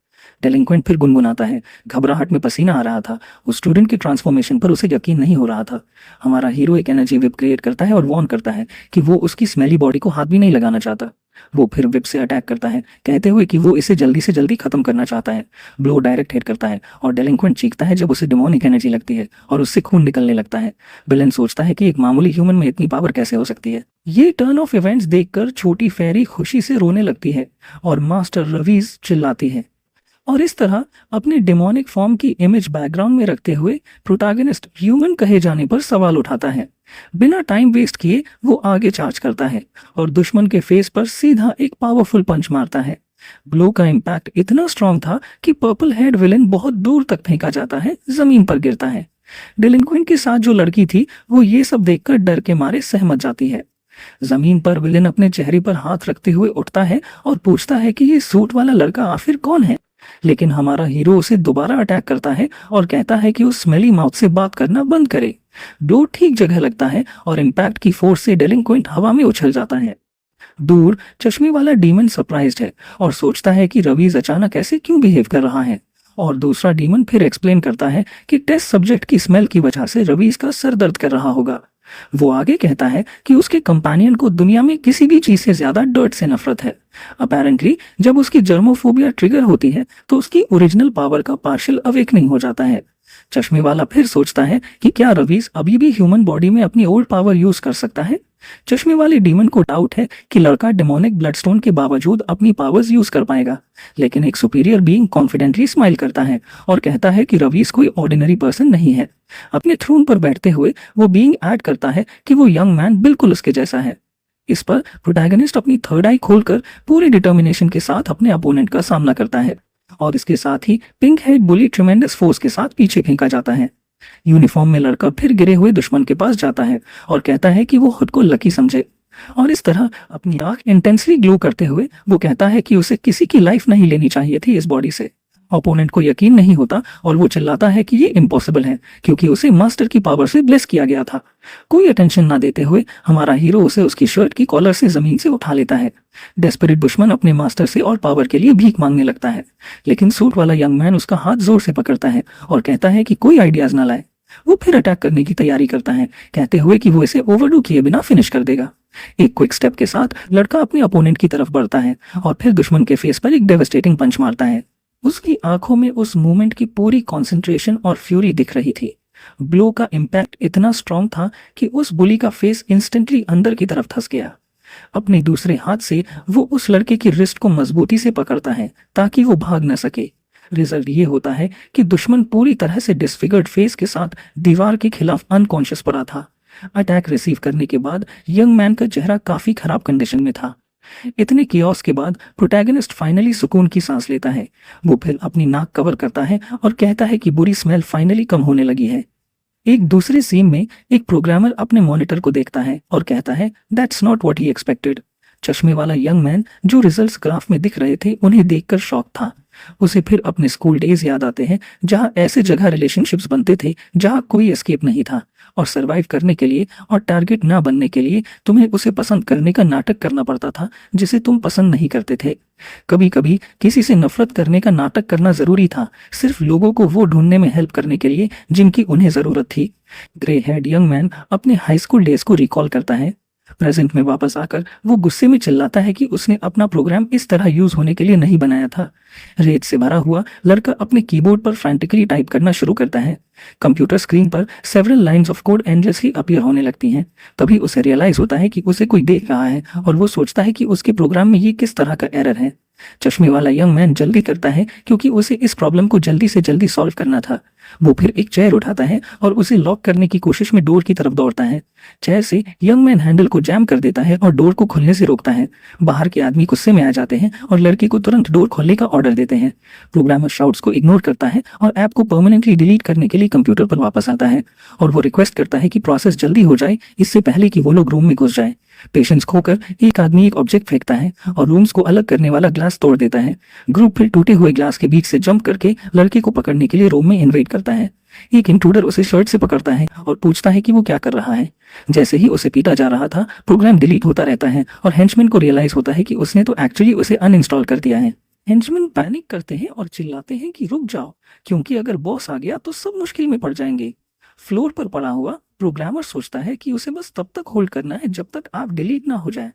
डेलिंक्वेंट फिर गुनगुनाता है, घबराहट में पसीना आ रहा था। उस स्टूडेंट की ट्रांसफॉर्मेशन पर उसे यकीन नहीं हो रहा था। हमारा हीरो एक एनर्जी विप क्रिएट करता है और वॉर्न करता है कि वो उसकी स्मेली बॉडी को हाथ भी नहीं लगाना चाहता। वो फिर विप से अटैक करता है, कहते हुए कि वो इसे जल्दी से जल्दी खत्म करना चाहता है। ब्लो डायरेक्ट हिट करता है और डेलिंक्वेंट चीखता है जब उसे डिमोनिक एनर्जी लगती है और उससे खून निकलने लगता है। विलेन सोचता है कि एक मामूली ह्यूमन में इतनी पावर कैसे हो सकती है। ये टर्न ऑफ इवेंट्स देखकर छोटी फेरी खुशी से रोने लगती है और मास्टर रवीज चिल्लाती है। और इस तरह अपने डेमोनिक फॉर्म की इमेज बैकग्राउंड में रखते हुए प्रोटैगनिस्ट ह्यूमन कहे जाने पर सवाल उठाता है। बिना टाइम वेस्ट किए वो आगे चार्ज करता है और दुश्मन के फेस पर सीधा एक पावरफुल पंच मारता है। ब्लो का इम्पैक्ट इतना स्ट्रांग था कि पर्पल हेड विलेन बहुत दूर तक फेंका जाता है, जमीन पर गिरता है। डेलिंक्वेंट के साथ जो लड़की थी वो ये सब देखकर डर के मारे सहमत जाती है। जमीन पर विलेन अपने चेहरे पर हाथ रखते हुए उठता है और पूछता है कि ये सूट वाला लड़का आखिर कौन है। लेकिन हमारा हीरो उसे दोबारा अटैक करता है और कहता है कि उस स्मेली माउथ से बात करना बंद करे। ब्लो ठीक जगह लगता है और इम्पैक्ट की फोर्स से डेलिंक्वेंट हवा में उछल जाता है। दूर चश्मे वाला डीमन सरप्राइज्ड है और सोचता है कि रवीज अचानक ऐसे क्यों बिहेव कर रहा है। और दूसरा डीमन फिर एक्सप्लेन करता है कि टेस्ट सब्जेक्ट की स्मेल की वजह से रवीज का सर दर्द कर रहा होगा। वो आगे कहता है कि उसके कंपेनियन को दुनिया में किसी भी चीज से ज्यादा डर्ट से नफरत है। अपेरेंटली जब उसकी जर्मोफोबिया ट्रिगर होती है तो उसकी ओरिजिनल पावर का पार्शियल अवेकनिंग हो जाता है। चश्मे वाला फिर सोचता है कि क्या रवीज अभी भी ह्यूमन बॉडी में अपनी ओल्ड पावर यूज कर सकता है। चश्मे वाले डीमन को डाउट है कि लड़का डेमोनिक ब्लडस्टोन के बावजूद अपनी पावर्स यूज कर पाएगा, लेकिन एक सुपीरियर बीइंग कॉन्फिडेंटली स्माइल करता है और कहता है कि रवीज कोई ऑर्डिनरी पर्सन नहीं है। अपने थ्रोन पर बैठते हुए वो बीइंग ऐड करता है कि वो यंग मैन बिल्कुल उसके जैसा है। इस पर प्रोटैगनिस्ट अपनी थर्ड आई खोलकर पूरे डिटर्मिनेशन के साथ अपने अपोनेंट का सामना करता है और इसके साथ ही पिंक हेड बुली ट्रिमेंडस फोर्स के साथ पीछे फेंका जाता है। यूनिफॉर्म में लड़का फिर गिरे हुए दुश्मन के पास जाता है और कहता है कि वो खुद को लकी समझे। और इस तरह अपनी आंख इंटेंसली ग्लो करते हुए वो कहता है कि उसे किसी की लाइफ नहीं लेनी चाहिए थी इस बॉडी से। ओपोनेंट को यकीन नहीं होता और वो चिल्लाता है कि ये इम्पॉसिबल है क्योंकि उसे मास्टर की पावर से ब्लेस किया गया था। कोई अटेंशन ना देते हुए हमारा हीरो उसे उसकी शर्ट की कॉलर से जमीन से उठा लेता है। डेस्परेट दुश्मन अपने मास्टर से और पावर के लिए भीख मांगने लगता है, लेकिन सूट वाला यंग मैन उसका हाथ जोर से पकड़ता है और कहता है कि कोई आइडियाज ना लाए। वो फिर अटैक करने की तैयारी करता है, कहते हुए कि वो इसे ओवरडू किए बिना फिनिश कर देगा। एक क्विक स्टेप के साथ लड़का अपने अपोनेंट की तरफ बढ़ता है और फिर दुश्मन के फेस पर एक डेवास्टेटिंग पंच मारता है। उसकी आंखों में उस मूवमेंट की पूरी कंसंट्रेशन और फ्यूरी दिख रही थी। ब्लो का इम्पैक्ट इतना स्ट्रांग था कि उस बुली का फेस इंस्टेंटली अंदर की तरफ धंस गया। अपने दूसरे हाथ से वो उस लड़के की रिस्ट को मजबूती से पकड़ता है ताकि वो भाग न सके। रिजल्ट ये होता है कि दुश्मन पूरी तरह से डिसफिगर्ड फेस के साथ दीवार के खिलाफ अनकॉन्शियस पड़ा था। अटैक रिसीव करने के बाद यंग मैन का चेहरा काफी खराब कंडीशन में था। इतने कियोस के बाद प्रोटैगनिस्ट फाइनली सुकून की सांस लेता है। वो फिर अपनी नाक कवर करता है और कहता है कि बुरी स्मेल फाइनली कम होने लगी है। एक दूसरे सीन में एक प्रोग्रामर अपने मॉनिटर को देखता है और कहता है that's not what he expected. चश्मे वाला यंग मैन जो रिजल्ट्स ग्राफ में दिख रहे थे उन्हें देखकर शॉक था। उसे फिर अपने स्कूल डेज याद आते हैं जहां ऐसे जगह रिलेशनशिप्स बनते थे जहां कोई एस्केप नहीं था और सरवाइव करने के लिए और टारगेट ना बनने के लिए तुम्हें उसे पसंद करने का नाटक करना पड़ता था जिसे तुम पसंद नहीं करते थे। कभी कभी किसी से नफरत करने का नाटक करना जरूरी था, सिर्फ लोगों को वो ढूंढने में हेल्प करने के लिए जिनकी उन्हें जरूरत थी। ग्रे हेड यंग मैन अपने हाई स्कूल डेज को रिकॉल करता है। प्रेजेंट में वापस आकर वो गुस्से में चिल्लाता है कि उसने अपना प्रोग्राम इस तरह यूज होने के लिए नहीं बनाया था। रेत से भरा हुआ लड़का अपने कीबोर्ड पर फ्रैंटिकली टाइप करना शुरू करता है। कंप्यूटर स्क्रीन पर several lines of code endlessly appear होने लगती हैं। तभी उसे रियलाइज होता है कि उसे कोई देख रहा है और वो सोचता है कि उसके प्रोग्राम में ये किस तरह का एरर है। चश्मे वाला यंग मैन जल्दी करता है क्योंकि उसे इस प्रॉब्लम को जल्दी से जल्दी सॉल्व करना था। वो फिर एक चेयर उठाता है और उसे लॉक करने की कोशिश में डोर की तरफ दौड़ता है। चेयर से यंग मैन हैंडल को जैम कर देता है और डोर को खुलने से रोकता है। बाहर के आदमी गुस्से में आ जाते हैं और लड़के को तुरंत डोर खोलने का ऑर्डर देते हैं। प्रोग्रामर शाउट्स को इग्नोर करता है और ऐप को परमानेंटली डिलीट करने के लिए कंप्यूटर पर वापस आता है और वो रिक्वेस्ट करता है कि प्रोसेस जल्दी हो जाए, इससे पहले कि वो लोग रूम में घुस जाए। पेशेंस खोकर एक आदमी एक ऑब्जेक्ट फेंकता है और रूम्स को अलग करने वाला ग्लास तोड़ देता है। ग्रुप फिर टूटे हुए ग्लास के बीच से जंप करके लड़के को पकड़ने के लिए रूम में इन्वेट करता है। एक इंट्रूडर उसे शर्ट से पकड़ता है और पूछता है कि वो क्या कर रहा है। जैसे ही उसे पीटा जा रहा था, प्रोग्राम डिलीट होता रहता है और हेंचमैन को रियलाइज होता है कि उसने तो एक्चुअली उसे अनइंस्टॉल कर दिया है। हेंचमैन पैनिक करते हैं और चिल्लाते हैं कि रुक जाओ, क्योंकि अगर बॉस आ गया तो सब मुश्किल में पड़ जाएंगे। फ्लोर पर पड़ा हुआ प्रोग्रामर सोचता है कि उसे बस तब तक होल्ड करना है जब तक आप डिलीट ना हो जाए।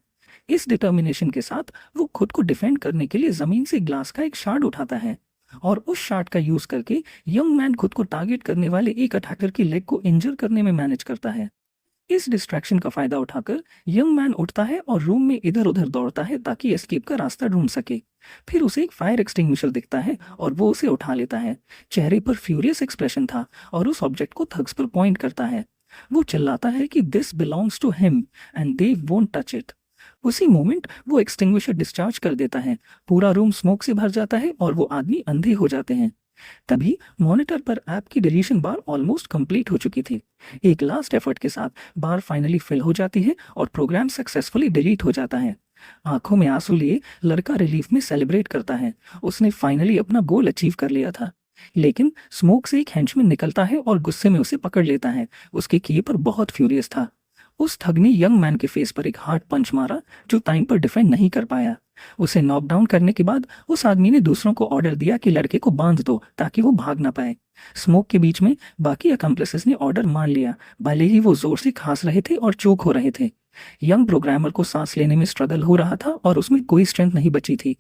इस डिटर्मिनेशन के साथ वो खुद को डिफेंड करने के लिए जमीन से ग्लास का एक शार्ड उठाता है और उस शार्ट का यूज करके यंग मैन खुद को टारगेट करने वाले एक अटैकर की लेग को इंजर करने में मैनेज करता है। इस डिस्ट्रैक्शन का फायदा उठाकर यंग मैन उठता है और रूम में इधर उधर दौड़ता है ताकि एस्केप का रास्ता ढूंढ सके। फिर उसे एक फायर एक्सटिंग्विशर दिखता है और वो उसे उठा लेता है। चेहरे पर फ्यूरियस एक्सप्रेशन था और उस ऑब्जेक्ट को थग्स पर पॉइंट करता है। वो चिल्लाता है कि this belongs to him and they won't touch it. उसी मोमेंट वो एक्सटिंग्विशर डिस्चार्ज कर देता है। पूरा रूम स्मोक से भर जाता है और वो आदमी अंधे हो जाते हैं। तभी मॉनिटर पर ऐप की डिलीशन बार ऑलमोस्ट कंप्लीट हो चुकी थी। एक लास्ट एफर्ट के साथ बार फाइनली फिल हो जाती है और प्रोग्राम सक्सेसफुली डिलीट हो जाता है। आंखों में आंसू लिए लड़का रिलीफ में सेलिब्रेट करता है। उसने फाइनली अपना गोल अचीव कर लिया था। लेकिन स्मोक से एक हेंचमैन निकलता है और गुस्से में उसे पकड़ लेता है। उसके किए पर बहुत फ्यूरियस था। उस ठग ने यंग मैन के फेस पर एक हार्ड पंच मारा जो टाइम पर डिफेंड नहीं कर पाया। उसे नॉकडाउन करने के बाद उस आदमी ने दूसरों को ऑर्डर दिया कि लड़के को बांध दो ताकि वो भाग ना पाए। स्मोक के बीच में बाकी अकम्प्लिसेस ने ऑर्डर मान लिया, भले ही वो जोर से खांस रहे थे और चोक हो रहे थे। यंग प्रोग्रामर को सांस लेने में स्ट्रगल हो रहा था और उसमें कोई स्ट्रेंथ नहीं बची थी।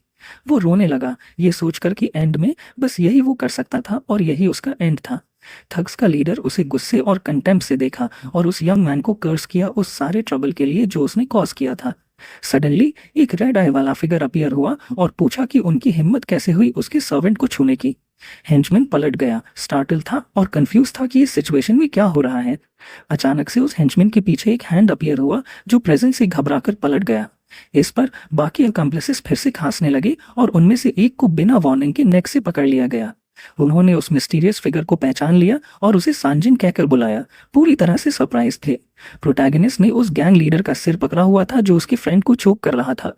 वो रोने लगा, ये सोचकर कि एंड में बस यही वो कर सकता था और यही उसका एंड था। थग्स का लीडर उसे गुस्से और कंटेम्प्ट से देखा और उस यंग मैन को कर्स किया उस सारे ट्रबल के लिए जो उसने कॉज किया था। सडनली एक रेड आई वाला फिगर अपीयर हुआ और पूछा कि उनकी हिम्मत कैसे हुई उसके सर्वेंट को छूने की। हेंचमैन पलट गया, स्टार्टल था और कंफ्यूज था कि इस सिचुएशन में क्या हो रहा है। अचानक से उस हेंचमैन के पीछे एक हैंड अपीयर हुआ जो प्रेजेंस से घबराकर पलट गया। इस पर बाकी अकम्प्लिसेस फिर से खांसने लगे और उनमें से एक को बिना वार्निंग के नेक से पकड़ लिया गया। उन्होंने उस मिस्टीरियस फिगर को पहचान लिया और उसे सांजिन कहकर बुलाया। पूरी तरह से सरप्राइज थे। प्रोटैगनिस्ट ने उस गैंग लीडर का सिर पकड़ा हुआ था जो उसके फ्रेंड को चोक कर रहा था।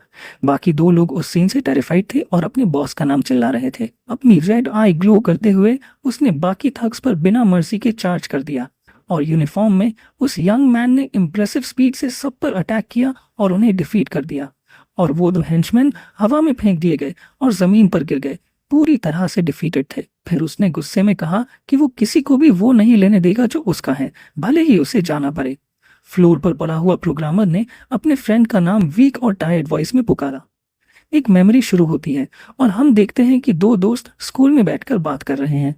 बाकी दो लोग उस सीन से टेरिफाइड थे और अपने बॉस का नाम चिल्ला रहे थे। अपनी रेड आई ग्लो करते हुए उसने बाकी थग्स पर बिना मर्जी के चार्ज कर दिया और यूनिफॉर्म में उस यंग मैन ने इम्प्रेसिव स्पीड से सब पर अटैक किया और उन्हें डिफीट कर दिया। और वो दो हेंचमैन हवा में फेंक दिए गए और जमीन पर गिर गए, पूरी तरह से डिफीटेड थे। फिर उसने गुस्से में कहा कि वो किसी को भी वो नहीं लेने देगा जो उसका है, भले ही उसे जाना पड़े। फ्लोर पर पड़ा हुआ प्रोग्रामर ने अपने फ्रेंड का नाम वीक और टायर्ड वॉइस में पुकारा। एक मेमोरी शुरू होती है और हम देखते हैं कि दो दोस्त स्कूल में बैठकर बात कर रहे हैं।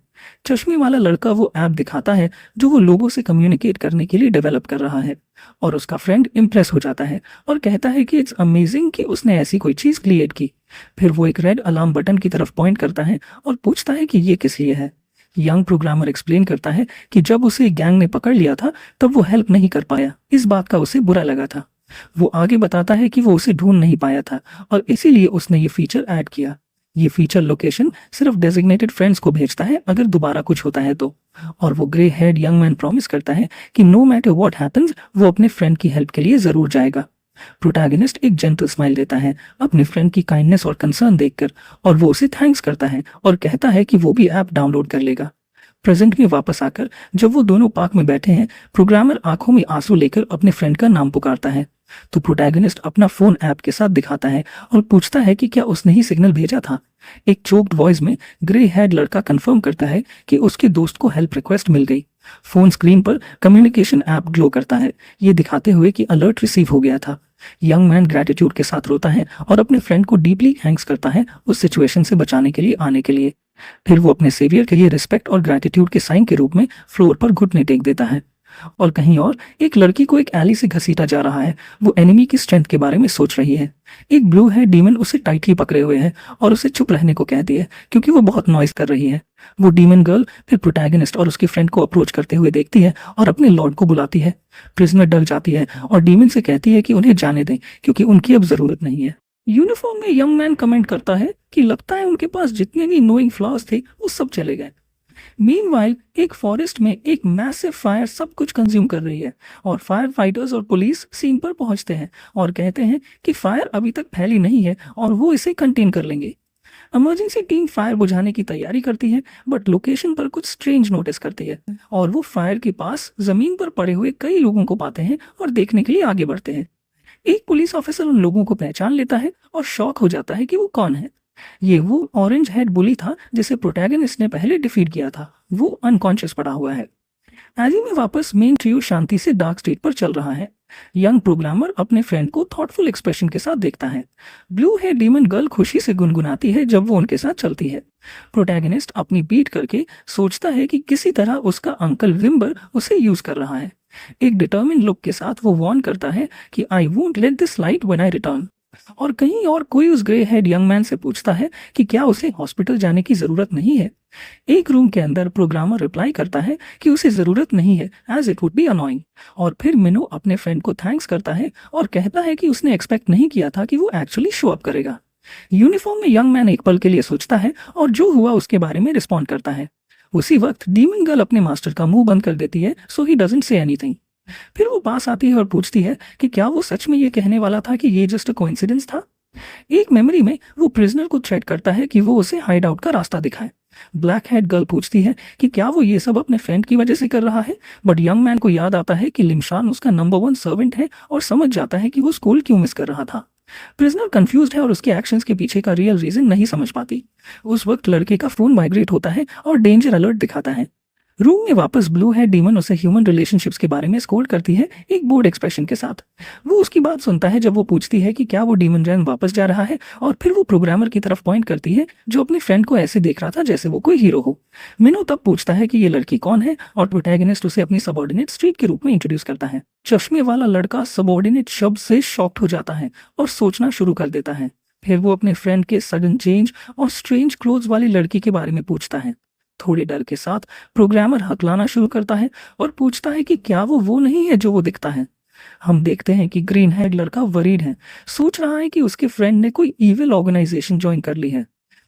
चश्मे वाला लड़का वो ऐप दिखाता है जो वो लोगों से कम्युनिकेट करने के लिए डेवलप कर रहा है और उसका फ्रेंड इम्प्रेस हो जाता है और कहता है कि इट्स अमेजिंग कि उसने ऐसी कोई चीज क्रिएट की। फिर वो एक रेड अलार्म बटन की तरफ पॉइंट करता है और पूछता है कि ये किस लिए है। यंग प्रोग्रामर एक्सप्लेन करता है कि जब उसे गैंग ने पकड़ लिया था तब वो हेल्प नहीं कर पाया, इस बात का उसे बुरा लगा था। वो आगे बताता है कि वो उसे ढूंढ नहीं पाया था और इसीलिए उसने ये फीचर ऐड किया। ये फीचर लोकेशन सिर्फ डेजिग्नेटेड फ्रेंड्स को भेजता है अगर दोबारा कुछ होता है तो। और वो grey head young man promise करता है कि नो मैटर व्हाट हैपेंस वो अपने फ्रेंड की हेल्प के लिए जरूर जाएगा। प्रोटैगनिस्ट एक जेंटल स्माइल देता है अपने फ्रेंड की काइंडनेस और कंसर्न देखकर और वो उसे थैंक्स करता है और कहता है कि वो भी ऐप डाउनलोड कर लेगा। प्रेजेंट में वापस आकर जब वो दोनों पार्क में बैठे हैं, प्रोग्रामर आंखों में आंसू लेकर अपने फ्रेंड का नाम पुकारता है। तो प्रोटैगनिस्ट अपना फोन ऐप के साथ दिखाता है और पूछता है कि क्या उसने ही सिग्नल भेजा था। एक चोक्ड वॉइस में ग्रे हेड लड़का कंफर्म करता है कि उसके दोस्त को हेल्प रिक्वेस्ट मिल गई। फोन स्क्रीन पर कम्युनिकेशन ऐप ग्लो करता है, ये दिखाते हुए कि अलर्ट रिसीव हो गया था। यंग मैन ग्रेटिट्यूड के साथ रोता है और अपने फ्रेंड को डीपली थैंक्स करता है उस सिचुएशन से बचाने के लिए आने के लिए। फिर वो अपने सेवियर के लिए रिस्पेक्ट और ग्रेटिट्यूड के साइन के रूप में फ्लोर पर घुटने टेक देता है। और कहीं और एक लड़की को एक एली से घसीटा जा रहा है। वो एनिमी की स्ट्रेंथ के बारे में सोच रही है। एक ब्लू हेड डीमन उसे टाइटली पकड़े हुए है और उसे चुप रहने को कहती है क्योंकि वो बहुत नॉइज कर रही है। वो डीमन गर्ल फिर प्रोटैगनिस्ट और उसकी फ्रेंड को अप्रोच करते हुए देखती है और अपने लॉर्ड को बुलाती है। प्रिजनर डर जाती है और डीमन से कहती है कि उन्हें जाने दें क्योंकि उनकी अब जरूरत नहीं है। यूनिफॉर्म में यंग मैन कमेंट करता है कि लगता है उनके पास जितने भी नोइंग फ्लॉज थे वो सब चले गए। मीनवाइल एक फॉरेस्ट में एक मैसिव फायर सब कुछ कंज्यूम कर रही है और फायर फाइटर्स और पुलिस सीन पर पहुंचते हैं और कहते हैं कि फायर अभी तक फैली नहीं है और वो इसे कंटेन कर लेंगे। इमरजेंसी टीम फायर बुझाने की तैयारी करती है बट लोकेशन पर कुछ स्ट्रेंज नोटिस करती है और वो फायर के पास जमीन पर पड़े हुए कई लोगों को पाते हैं और देखने के लिए आगे बढ़ते हैं। एक पुलिस ऑफिसर उन लोगों को पहचान लेता है और शॉक हो जाता है कि वो कौन है। ये वो ऑरेंज हेड बुली था जिसे प्रोटैगनिस्ट ने पहले डिफीट किया था। वो अनकॉन्शियस पड़ा हुआ है। एली में वापस मेन ट्रियो शांति से डार्क स्ट्रीट पर चल रहा है। यंग प्रोग्रामर अपने फ्रेंड को थॉटफुल एक्सप्रेशन के साथ देखता है। ब्लू हेड डीमन गर्ल खुशी से गुनगुनाती है जब वो उनके साथ चलती है। प्रोटैगनिस्ट अपनी बीट करके सोचता है कि किसी तरह उसका अंकल विम्बर उसे यूज कर रहा है। एक डिटर्मिन लुक के साथ वो वार्न करता है कि I won't let this light when I return. और कहीं और कोई उस ग्रे हेड यंग मैन से पूछता है कि क्या उसे हॉस्पिटल जाने की जरूरत नहीं है। एक रूम के अंदर प्रोग्रामर रिप्लाई करता है कि उसे जरूरत नहीं है as it would be annoying. और फिर मिनो अपने फ्रेंड को थैंक्स करता है और कहता है कि उसने एक्सपेक्ट नहीं किया था कि वो एक्चुअली शो अप करेगा। यूनिफॉर्म में यंग मैन एक पल के लिए सोचता है और जो हुआ उसके बारे में रिस्पॉन्ड करता है। उसी वक्त डीमन गर्ल अपने मास्टर का मुंह बंद कर देती है सो ही डजंट से एनीथिंग। फिर वो पास आती है और पूछती है कि क्या वो सच में ये कहने वाला था कि ये जस्ट अ कोइंसिडेंस था। एक मेमोरी में वो प्रिजनर को थ्रेट करता है कि वो उसे हाइड आउट का रास्ता दिखाए। ब्लैक हेड गर्ल पूछती है कि क्या वो ये सब अपने फ्रेंड की वजह से कर रहा है, बट यंग मैन को याद आता है कि लिमशान उसका नंबर 1 सर्वेंट है और समझ जाता है कि वो स्कूल क्यों मिस कर रहा था। प्रिजनर कंफ्यूज्ड है और उसके एक्शंस के पीछे का रियल रीजन नहीं समझ पाती। उस वक्त लड़के का फोन वाइब्रेट होता है और डेंजर अलर्ट दिखाता है। रूम में वापस ब्लू हेड डीमन उसे ह्यूमन रिलेशनशिप्स के बारे में स्कोल्ड करती है एक बोर्ड एक्सप्रेशन के साथ। वो उसकी बात सुनता है जब वो पूछती है कि क्या वो डीमन रैन वापस जा रहा है और फिर वो प्रोग्रामर की तरफ पॉइंट करती है जो अपने फ्रेंड को ऐसे देख रहा था जैसे वो कोई हीरो हो। मिनो तब पूछता है कि ये लड़की कौन है और प्रोटैगनिस्ट उसे अपनी सबऑर्डिनेट स्ट्रीट के रूप में इंट्रोड्यूस करता है। चश्मे वाला लड़का सबऑर्डिनेट शब्द से शॉक्ड हो जाता है और सोचना शुरू कर देता है। फिर वो अपने फ्रेंड के सडन चेंज और स्ट्रेंज क्लोथ्स वाली लड़की के बारे में पूछता है। थोड़े डर के साथ प्रोग्रामर हकलाना शुरू करता है और पूछता है कि क्या वो नहीं है जो वो दिखता है। हम देखते हैं कि ग्रीन हेड लड़का वरीड है, सोच रहा है कि उसके फ्रेंड ने कोई इविल ऑर्गेनाइजेशन ज्वाइन कर ली है।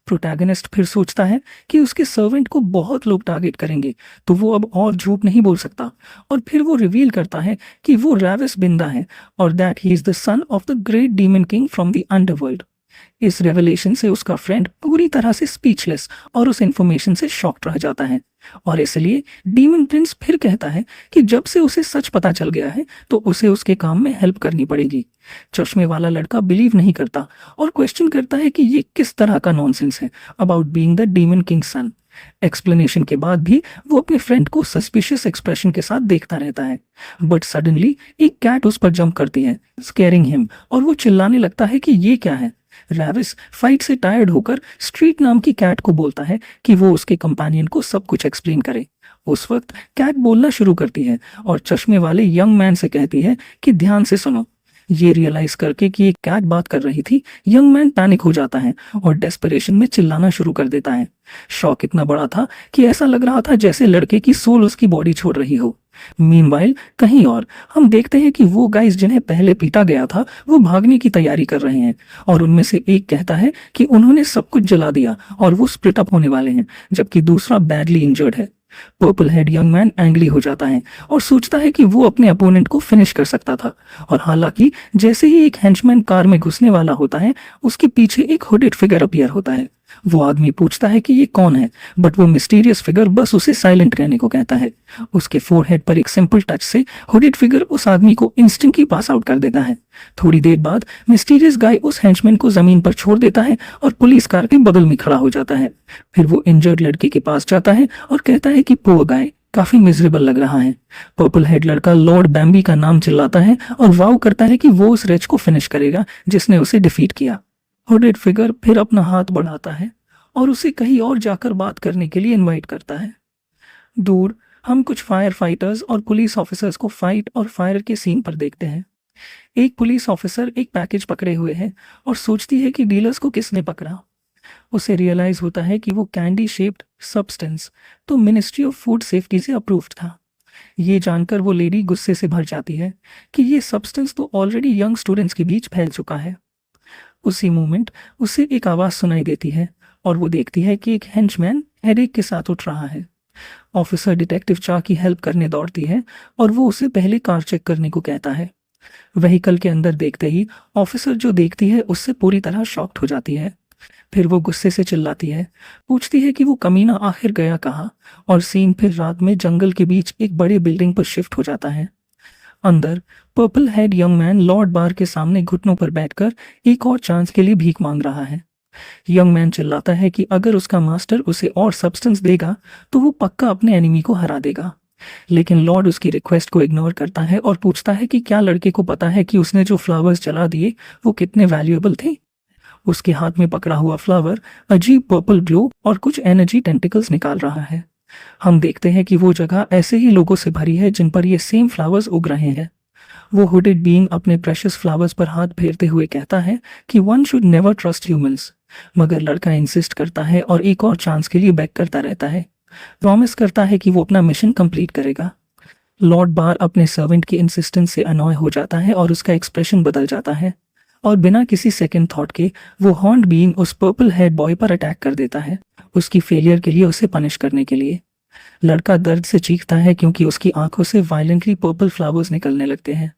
प्रोटैगनिस्ट फिर सोचता है कि उसके सर्वेंट को बहुत लोग टारगेट करेंगे तो वो अब और झूठ नहीं बोल सकता और फिर वो रिवील करता है कि वो राविस बिंदा है और that he is the son of the great demon king from the underworld. इस रेवलेशन से उसका फ्रेंड पूरी तरह से स्पीचलेस और उस इंफॉर्मेशन से शॉक्ड रह जाता है और इसलिए डीमन प्रिंस फिर कहता है कि जब से उसे सच पता चल गया है तो उसे उसके काम में हेल्प करनी पड़ेगी। चश्मे वाला लड़का बिलीव नहीं करता और क्वेश्चन करता है कि ये किस तरह का नॉनसेंस है about being the demon king son. Explanation के बाद भी वो अपने फ्रेंड को सस्पिशियस एक्सप्रेशन के साथ देखता रहता है बट सडनली एक कैट उस पर जंप करती है स्केरिंग हिम और वो चिल्लाने लगता है कि ये क्या है। राविस फाइट से टायर्ड होकर स्ट्रीट नाम की कैट को बोलता है कि वो उसके कंपेनियन को सब कुछ एक्सप्लेन करे। उस वक्त कैट बोलना शुरू करती है और चश्मे वाले यंग मैन से कहती है कि ध्यान से सुनो। ये रियलाइज करके कि एक कैट बात कर रही थी, यंग मैन पैनिक हो जाता है और डेस्परेशन में चिल्लाना शुरू कर देता है। शॉक इतना बड़ा था कि ऐसा लग रहा था जैसे लड़के की सोल उसकी बॉडी छोड़ रही हो। मीनवाइल कहीं और हम देखते हैं कि वो गाइस जिन्हें पहले पीटा गया था वो भागने की तैयारी कर रहे हैं और उनमें से एक कहता है कि उन्होंने सब कुछ जला दिया और वो स्प्लिट अप होने वाले हैं जबकि दूसरा बैडली इंजर्ड है। Purple head young man angry हो जाता है और सोचता है कि वो अपने अपोनेंट को फिनिश कर सकता था और हालांकि जैसे ही एक हेंचमैन कार में घुसने वाला होता है उसके पीछे एक हुडेड फिगर अपीयर होता है वो आदमी पूछता है कि ये कौन है, बट वो मिस्टीरियस फिगर बस उसे साइलेंट रहने को कहता है। उसके फोरहेड पर एक सिंपल टच से हुडेड फिगर उस आदमी को इंस्टेंटली पास आउट कर देता है। थोड़ी देर बाद मिस्टीरियस गाय उस हेंचमैन को जमीन पर छोड़ देता है और पुलिस कार के बगल में खड़ा हो जाता है। फिर वो इंजर्ड लड़की के पास जाता है और कहता है कि पुअर गाय काफी मिजरेबल लग रहा है। पर्पल हेड लड़का लॉर्ड बैम्बी का नाम चिल्लाता है और वाव करता है कि वो उस रेच को फिनिश करेगा जिसने उसे डिफीट किया। हुडेड फिगर फिर अपना हाथ बढ़ाता है और उसे कहीं और जाकर बात करने के लिए इनवाइट करता है। दूर हम कुछ फायर फाइटर्स और पुलिस ऑफिसर्स को फाइट और फायर के सीन पर देखते हैं। एक पुलिस ऑफिसर एक पैकेज पकड़े हुए है और सोचती है कि डीलर्स को किसने पकड़ा। उसे रियलाइज होता है कि वो कैंडी शेप्ड सब्सटेंस तो मिनिस्ट्री ऑफ फूड सेफ्टी से अप्रूव्ड था। ये जानकर वो लेडी गुस्से से भर जाती है कि ये सब्सटेंस तो ऑलरेडी यंग स्टूडेंट्स के बीच फैल चुका है। उसी मोमेंट उसे एक आवाज सुनाई देती है और वो देखती है कि एक हेंचमैन हेडेक के साथ उठ रहा है। ऑफिसर डिटेक्टिव चा की हेल्प करने दौड़ती है और वो उसे पहले कार चेक करने को कहता है। व्हीकल के अंदर देखते ही ऑफिसर जो देखती है उससे पूरी तरह शॉक्ड हो जाती है। फिर वो गुस्से से चिल्लाती है, पूछती है कि वो कमीना आखिर गया कहाँ, और सीन फिर रात में जंगल के बीच एक बड़ी बिल्डिंग पर शिफ्ट हो जाता है। अंदर purple head young man lord bar के सामने घुटनों पर बैठकर एक और चांस के लिए भीख मांग रहा है। यंग मैन चिल्लाता है कि अगर उसका मास्टर उसे और सब्सटेंस देगा तो वो पक्का अपने एनिमी को हरा देगा। लेकिन लॉर्ड उसकी रिक्वेस्ट को इग्नोर करता है और पूछता है कि क्या लड़के को पता है कि उसने जो फ्लावर्स जला दिए वो कितने वैल्यूएबल थे। उसके हाथ में पकड़ा हुआ फ्लावर अजीब पर्पल ग्लो और कुछ एनर्जी टेंटिकल्स निकाल रहा है। हम देखते हैं कि वो जगह ऐसे ही लोगों से भरी है जिन पर ये सेम फ्लावर्स उग रहे हैं। वो हुडेड बीइंग अपने प्रेशियस फ्लावर्स पर हाथ फेरते हुए कहता है कि one should never trust humans, मगर लड़का इंसिस्ट करता है और एक और चांस के लिए बैक करता रहता है। प्रॉमिस करता है कि वो अपना मिशन कंप्लीट करेगा। लॉर्ड बार अपने सर्वेंट की इंसिस्टेंस से अनॉय हो जाता है और उसका एक्सप्रेशन बदल जाता है और बिना किसी सेकंड थॉट के वो हॉर्न्ड बीइंग उस पर्पल हेड बॉय पर अटैक कर देता है, उसकी फेलियर के लिए उसे पनिश करने के लिए। लड़का दर्द से चीखता है क्योंकि उसकी आंखों से वायलेंटली पर्पल फ्लावर्स निकलने लगते हैं।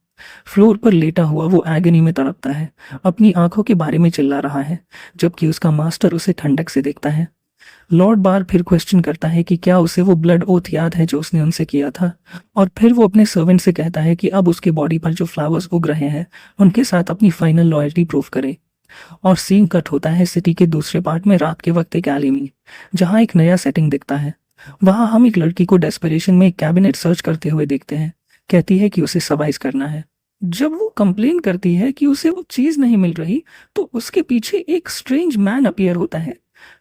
फ्लोर पर लेटा हुआ वो एगनी में तड़पता है, अपनी आंखों के बारे में चिल्ला रहा है, जबकि उसका मास्टर उसे ठंडक से देखता है। लॉर्ड बार फिर क्वेश्चन करता है कि क्या उसे वो ब्लड ओथ याद है जो उसने उनसे किया था, और फिर वो अपने सर्वेंट से कहता है कि अब उसके बॉडी पर जो फ्लावर्स उग रहे हैं उनके साथ अपनी फाइनल लॉयल्टी प्रूव करे। और सीन कट होता है सिटी के दूसरे पार्ट में रात के वक्त एक एली में, जहाँ एक नया सेटिंग दिखता है। वहाँ हम एक लड़की को डेस्परेशन में एक कैबिनेट सर्च करते हुए देखते हैं। कहती है कि उसे सर्वाइव करना है। जब वो कंप्लेन करती है कि उसे वो चीज नहीं मिल रही तो उसके पीछे एक स्ट्रेंज मैन अपीयर होता है।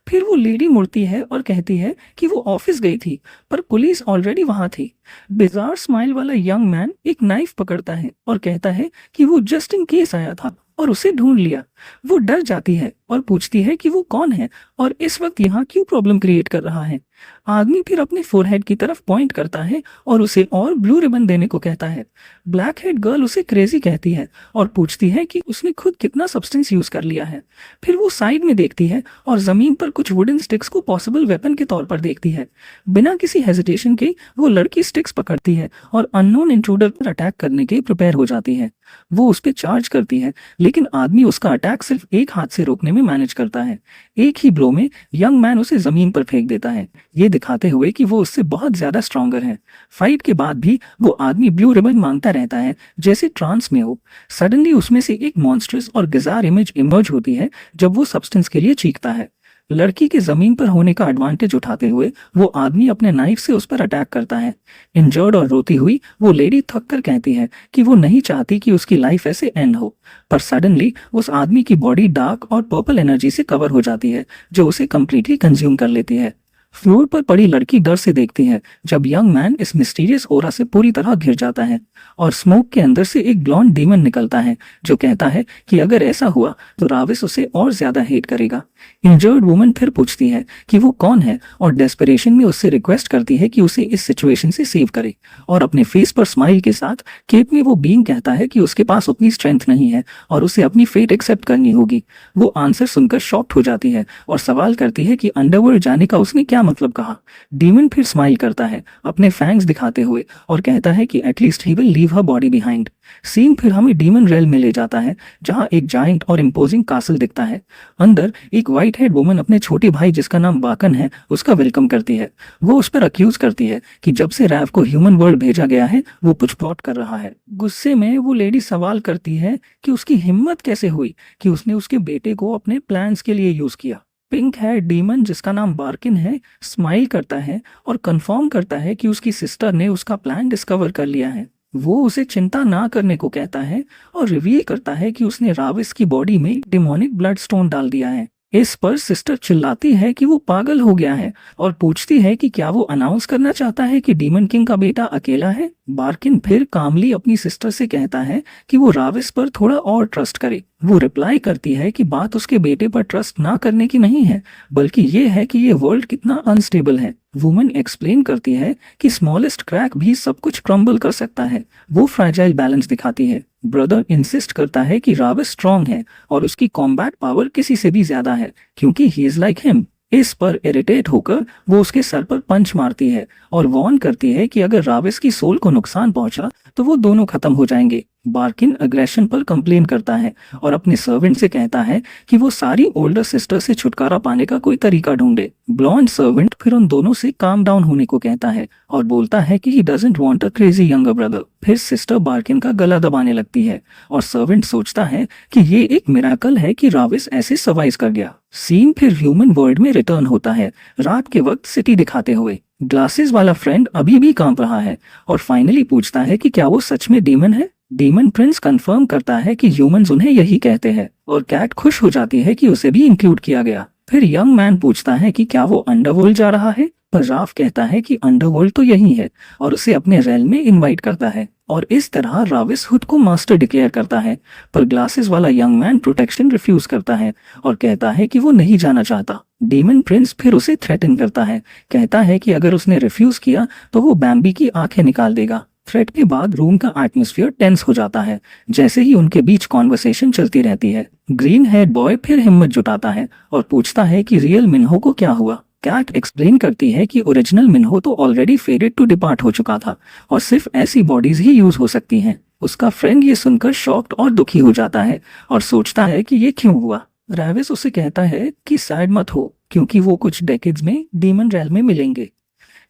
फिर वो लेडी मुड़ती है और कहती है कि वो ऑफिस गई थी पर पुलिस ऑलरेडी वहां थी। बिजार स्माइल वाला यंग मैन एक नाइफ पकड़ता है और कहता है कि वो जस्ट इन केस आया था और उसे ढूंढ लिया। वो डर जाती है और पूछती है कि वो कौन है और इस वक्त यहाँ क्यों प्रॉब्लम क्रिएट कर रहा है। आदमी फिर अपने फोरहेड की तरफ पॉइंट करता है और उसे और ब्लू रिबन देने को कहता है। ब्लैक हेड गर्ल उसे क्रेजी कहती है और पूछती है कि उसने खुद कितना सब्सटेंस यूज कर लिया है। फिर वो साइड में देखती है और जमीन पर कुछ वुडन स्टिक्स को पॉसिबल वेपन के तौर पर देखती है। बिना किसी हेजिटेशन के वो लड़की स्टिक्स पकड़ती है और अननोन इंट्रूडर पर अटैक करने के प्रिपेयर हो जाती है। वो उस पर चार्ज करती है लेकिन आदमी उसका अटैक सिर्फ एक हाथ से रोकने में मैनेज करता है। एक ही ब्लो में यंग मैन उसे जमीन पर फेंक देता है, ये दिखाते हुए कि वो उससे बहुत ज्यादा स्ट्रॉन्गर है। फाइट के बाद भी वो आदमी ब्लू रिबन मांगता रहता है जैसे ट्रांस में हो। सडनली उसमें से एक मॉन्स्ट्रस और गिजार इमेज इमर्ज होती है जब वो सब्सटेंस के लिए चीखता है। लड़की के जमीन पर होने का एडवांटेज उठाते हुए वो आदमी अपने नाइफ से उस पर अटैक करता है। इंजर्ड और रोती हुई वो लेडी थक कर कहती है कि वो नहीं चाहती कि उसकी लाइफ ऐसे एंड हो, पर सडनली उस आदमी की बॉडी डार्क और पर्पल एनर्जी से कवर हो जाती है जो उसे कंप्लीटली कंज्यूम कर लेती है। फ्लोर पर पड़ी लड़की डर से देखती है जब यंग मैन इस मिस्टीरियस ओरा से पूरी तरह घिर जाता है और स्मोक के अंदर से एक ब्लॉन्ड डीमन निकलता है जो कहता है कि अगर ऐसा हुआ तो राविस उसे और ज्यादा हेट करेगा। इंजर्ड वुमन फिर पूछती है कि वो कौन है और डेस्परेशन में उससे रिक्वेस्ट करती है कि उसे इस सिचुएशन से सेव करे, और अपने फेस पर स्माइल के साथ केप में वो बीइंग कहता है कि उसके पास उतनी स्ट्रेंथ नहीं है और उसे अपनी फेट एक्सेप्ट करनी होगी। वो आंसर सुनकर शॉक्ड हो जाती है और सवाल करती है कि अंडरवर्ल्ड जाने का उसने क्या मतलब कहा। डीमन फिर स्माइल करता है अपने फैंग्स दिखाते हुए और कहता है कि at least he will leave her body behind. Scene फिर हमें डीमन रेल में ले जाता है जहां एक जाइंट और इम्पोजिंग कासल दिखता है। अंदर एक व्हाइट हेड वुमन अपने छोटे भाई जिसका नाम बाकन है उसका वेलकम करती है। वो उस पर अक्यूज करती है कि जब से रैव को ह्यूमन वर्ल्ड भेजा गया है वो कुछ प्लॉट कर रहा है। गुस्से में वो लेडी सवाल करती है कि उसकी हिम्मत कैसे हुई कि उसने उसके बेटे को अपने प्लान्स के लिए यूज किया। पिंक हेयर डीमन जिसका नाम बार्किन है स्माइल करता है और कंफर्म करता है कि उसकी सिस्टर ने उसका प्लान डिस्कवर कर लिया है। वो उसे चिंता ना करने को कहता है और रिवील करता है कि उसने राविस की बॉडी में डिमोनिक ब्लड स्टोन डाल दिया है। इस पर सिस्टर चिल्लाती है कि वो पागल हो गया है और पूछती है कि क्या वो अनाउंस करना चाहता है कि डीमन किंग का बेटा अकेला है। बार्किन फिर कामली अपनी सिस्टर से कहता है कि वो राविस पर थोड़ा और ट्रस्ट करे। वो रिप्लाई करती है कि बात उसके बेटे पर ट्रस्ट ना करने की नहीं है बल्कि ये है कि ये वर्ल्ड कितना अनस्टेबल है। वुमन एक्सप्लेन करती है कि स्मॉलेस्ट क्रैक भी सब कुछ क्रम्बल कर सकता है। वो फ्रैजाइल बैलेंस दिखाती है। ब्रदर इंसिस्ट करता है कि राविस स्ट्रांग है और उसकी कॉम्बैट पावर किसी से भी ज्यादा है क्योंकि ही इज लाइक हिम। इस पर इरिटेट होकर वो उसके सर पर पंच मारती है और वार्न करती है कि अगर राविस की सोल को नुकसान पहुंचा तो वो दोनों खत्म हो जाएंगे। बार्किन अग्रेशन पर कंप्लेन करता है और अपने सर्वेंट से कहता है कि वो सारी ओल्डर सिस्टर से छुटकारा पाने का कोई तरीका ढूंढे। ब्लॉन्ड सर्वेंट फिर उन दोनों से काम डाउन होने को कहता है और बोलता है कि he doesn't want a crazy younger brother. फिर सिस्टर बार्किन का गला दबाने लगती है और सर्वेंट सोचता है कि ये एक मिराकल है कि राविस ऐसे सर्वाइव कर गया। सीन फिर ह्यूमन वर्ल्ड में रिटर्न होता है रात के वक्त सिटी दिखाते हुए। ग्लासेस वाला फ्रेंड अभी भी कांप रहा है और फाइनली पूछता है कि क्या वो सच में डीमन है। डीमन प्रिंस कंफर्म करता है कि ह्यूमंस उन्हें यही कहते हैं और कैट खुश हो जाती है कि उसे भी इंक्लूड किया गया। फिर यंग मैन पूछता है कि क्या वो अंडरवर्ल्ड जा रहा है पर राफ कहता है कि अंडरवर्ल्ड तो यही है और उसे अपने रेल में इनवाइट करता है और इस तरह राविस खुद को मास्टर डिक्लेयर करता है। पर ग्लासेस वाला यंग मैन प्रोटेक्शन रिफ्यूज करता है और कहता है कि वो नहीं जाना चाहता। डीमन प्रिंस फिर उसे थ्रेटन करता है, कहता है कि अगर उसने रिफ्यूज किया तो वो बैम्बी की आंखें निकाल देगा। थ्रेट के बाद रूम का एटमॉस्फेयर टेंस हो जाता है जैसे ही उनके बीच कॉन्वर्सेशन चलती रहती है। ग्रीन हेड बॉय फिर हिम्मत जुटाता है और पूछता है कि रियल मिन्हो को क्या हुआ। कैट एक्सप्लेन करती है कि ओरिजिनल मिन्हो तो ऑलरेडी फेडेड टू डिपार्ट हो चुका था और सिर्फ ऐसी बॉडीज ही यूज हो सकती हैं। उसका फ्रेंड ये सुनकर शॉक्ड और दुखी हो जाता है और सोचता है कि ये क्यों हुआ। राविस उसे कहता है कि सैड मत हो क्योंकि वो कुछ डेकेड्स में डीमन रेल में मिलेंगे।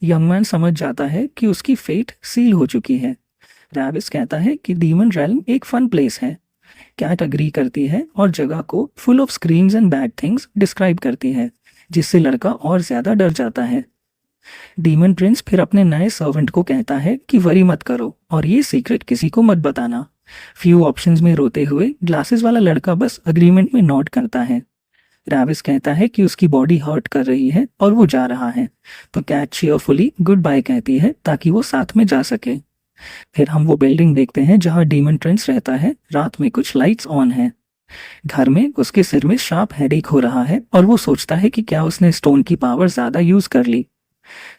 यंग मैन समझ जाता है कि उसकी फेट सील हो चुकी है। राविस कहता है कि डीमन रेल्म एक फन प्लेस है। कैट अग्री करती है और जगह को full of screens and bad things describe करती है जिससे लड़का और ज्यादा डर जाता है। डीमन प्रिंस फिर अपने नए सर्वेंट को कहता है कि वरी मत करो और ये सीक्रेट किसी को मत बताना। फ्यू ऑप्शंस में रोते हुए ग्लासेस वाला लड़का बस अग्रीमेंट में नोट करता है। राविस कहता है कि उसकी बॉडी हर्ट कर रही है और वो जा रहा है तो कैट चीयरफुली गुड बाय कहती है ताकि वो साथ में जा सके। फिर हम वो बिल्डिंग देखते हैं जहां डीमन प्रिंस रहता है। रात में कुछ लाइट्स ऑन है। घर में उसके सिर में शार्प हेडेक हो रहा है और वो सोचता है कि क्या उसने स्टोन की पावर ज्यादा यूज कर ली।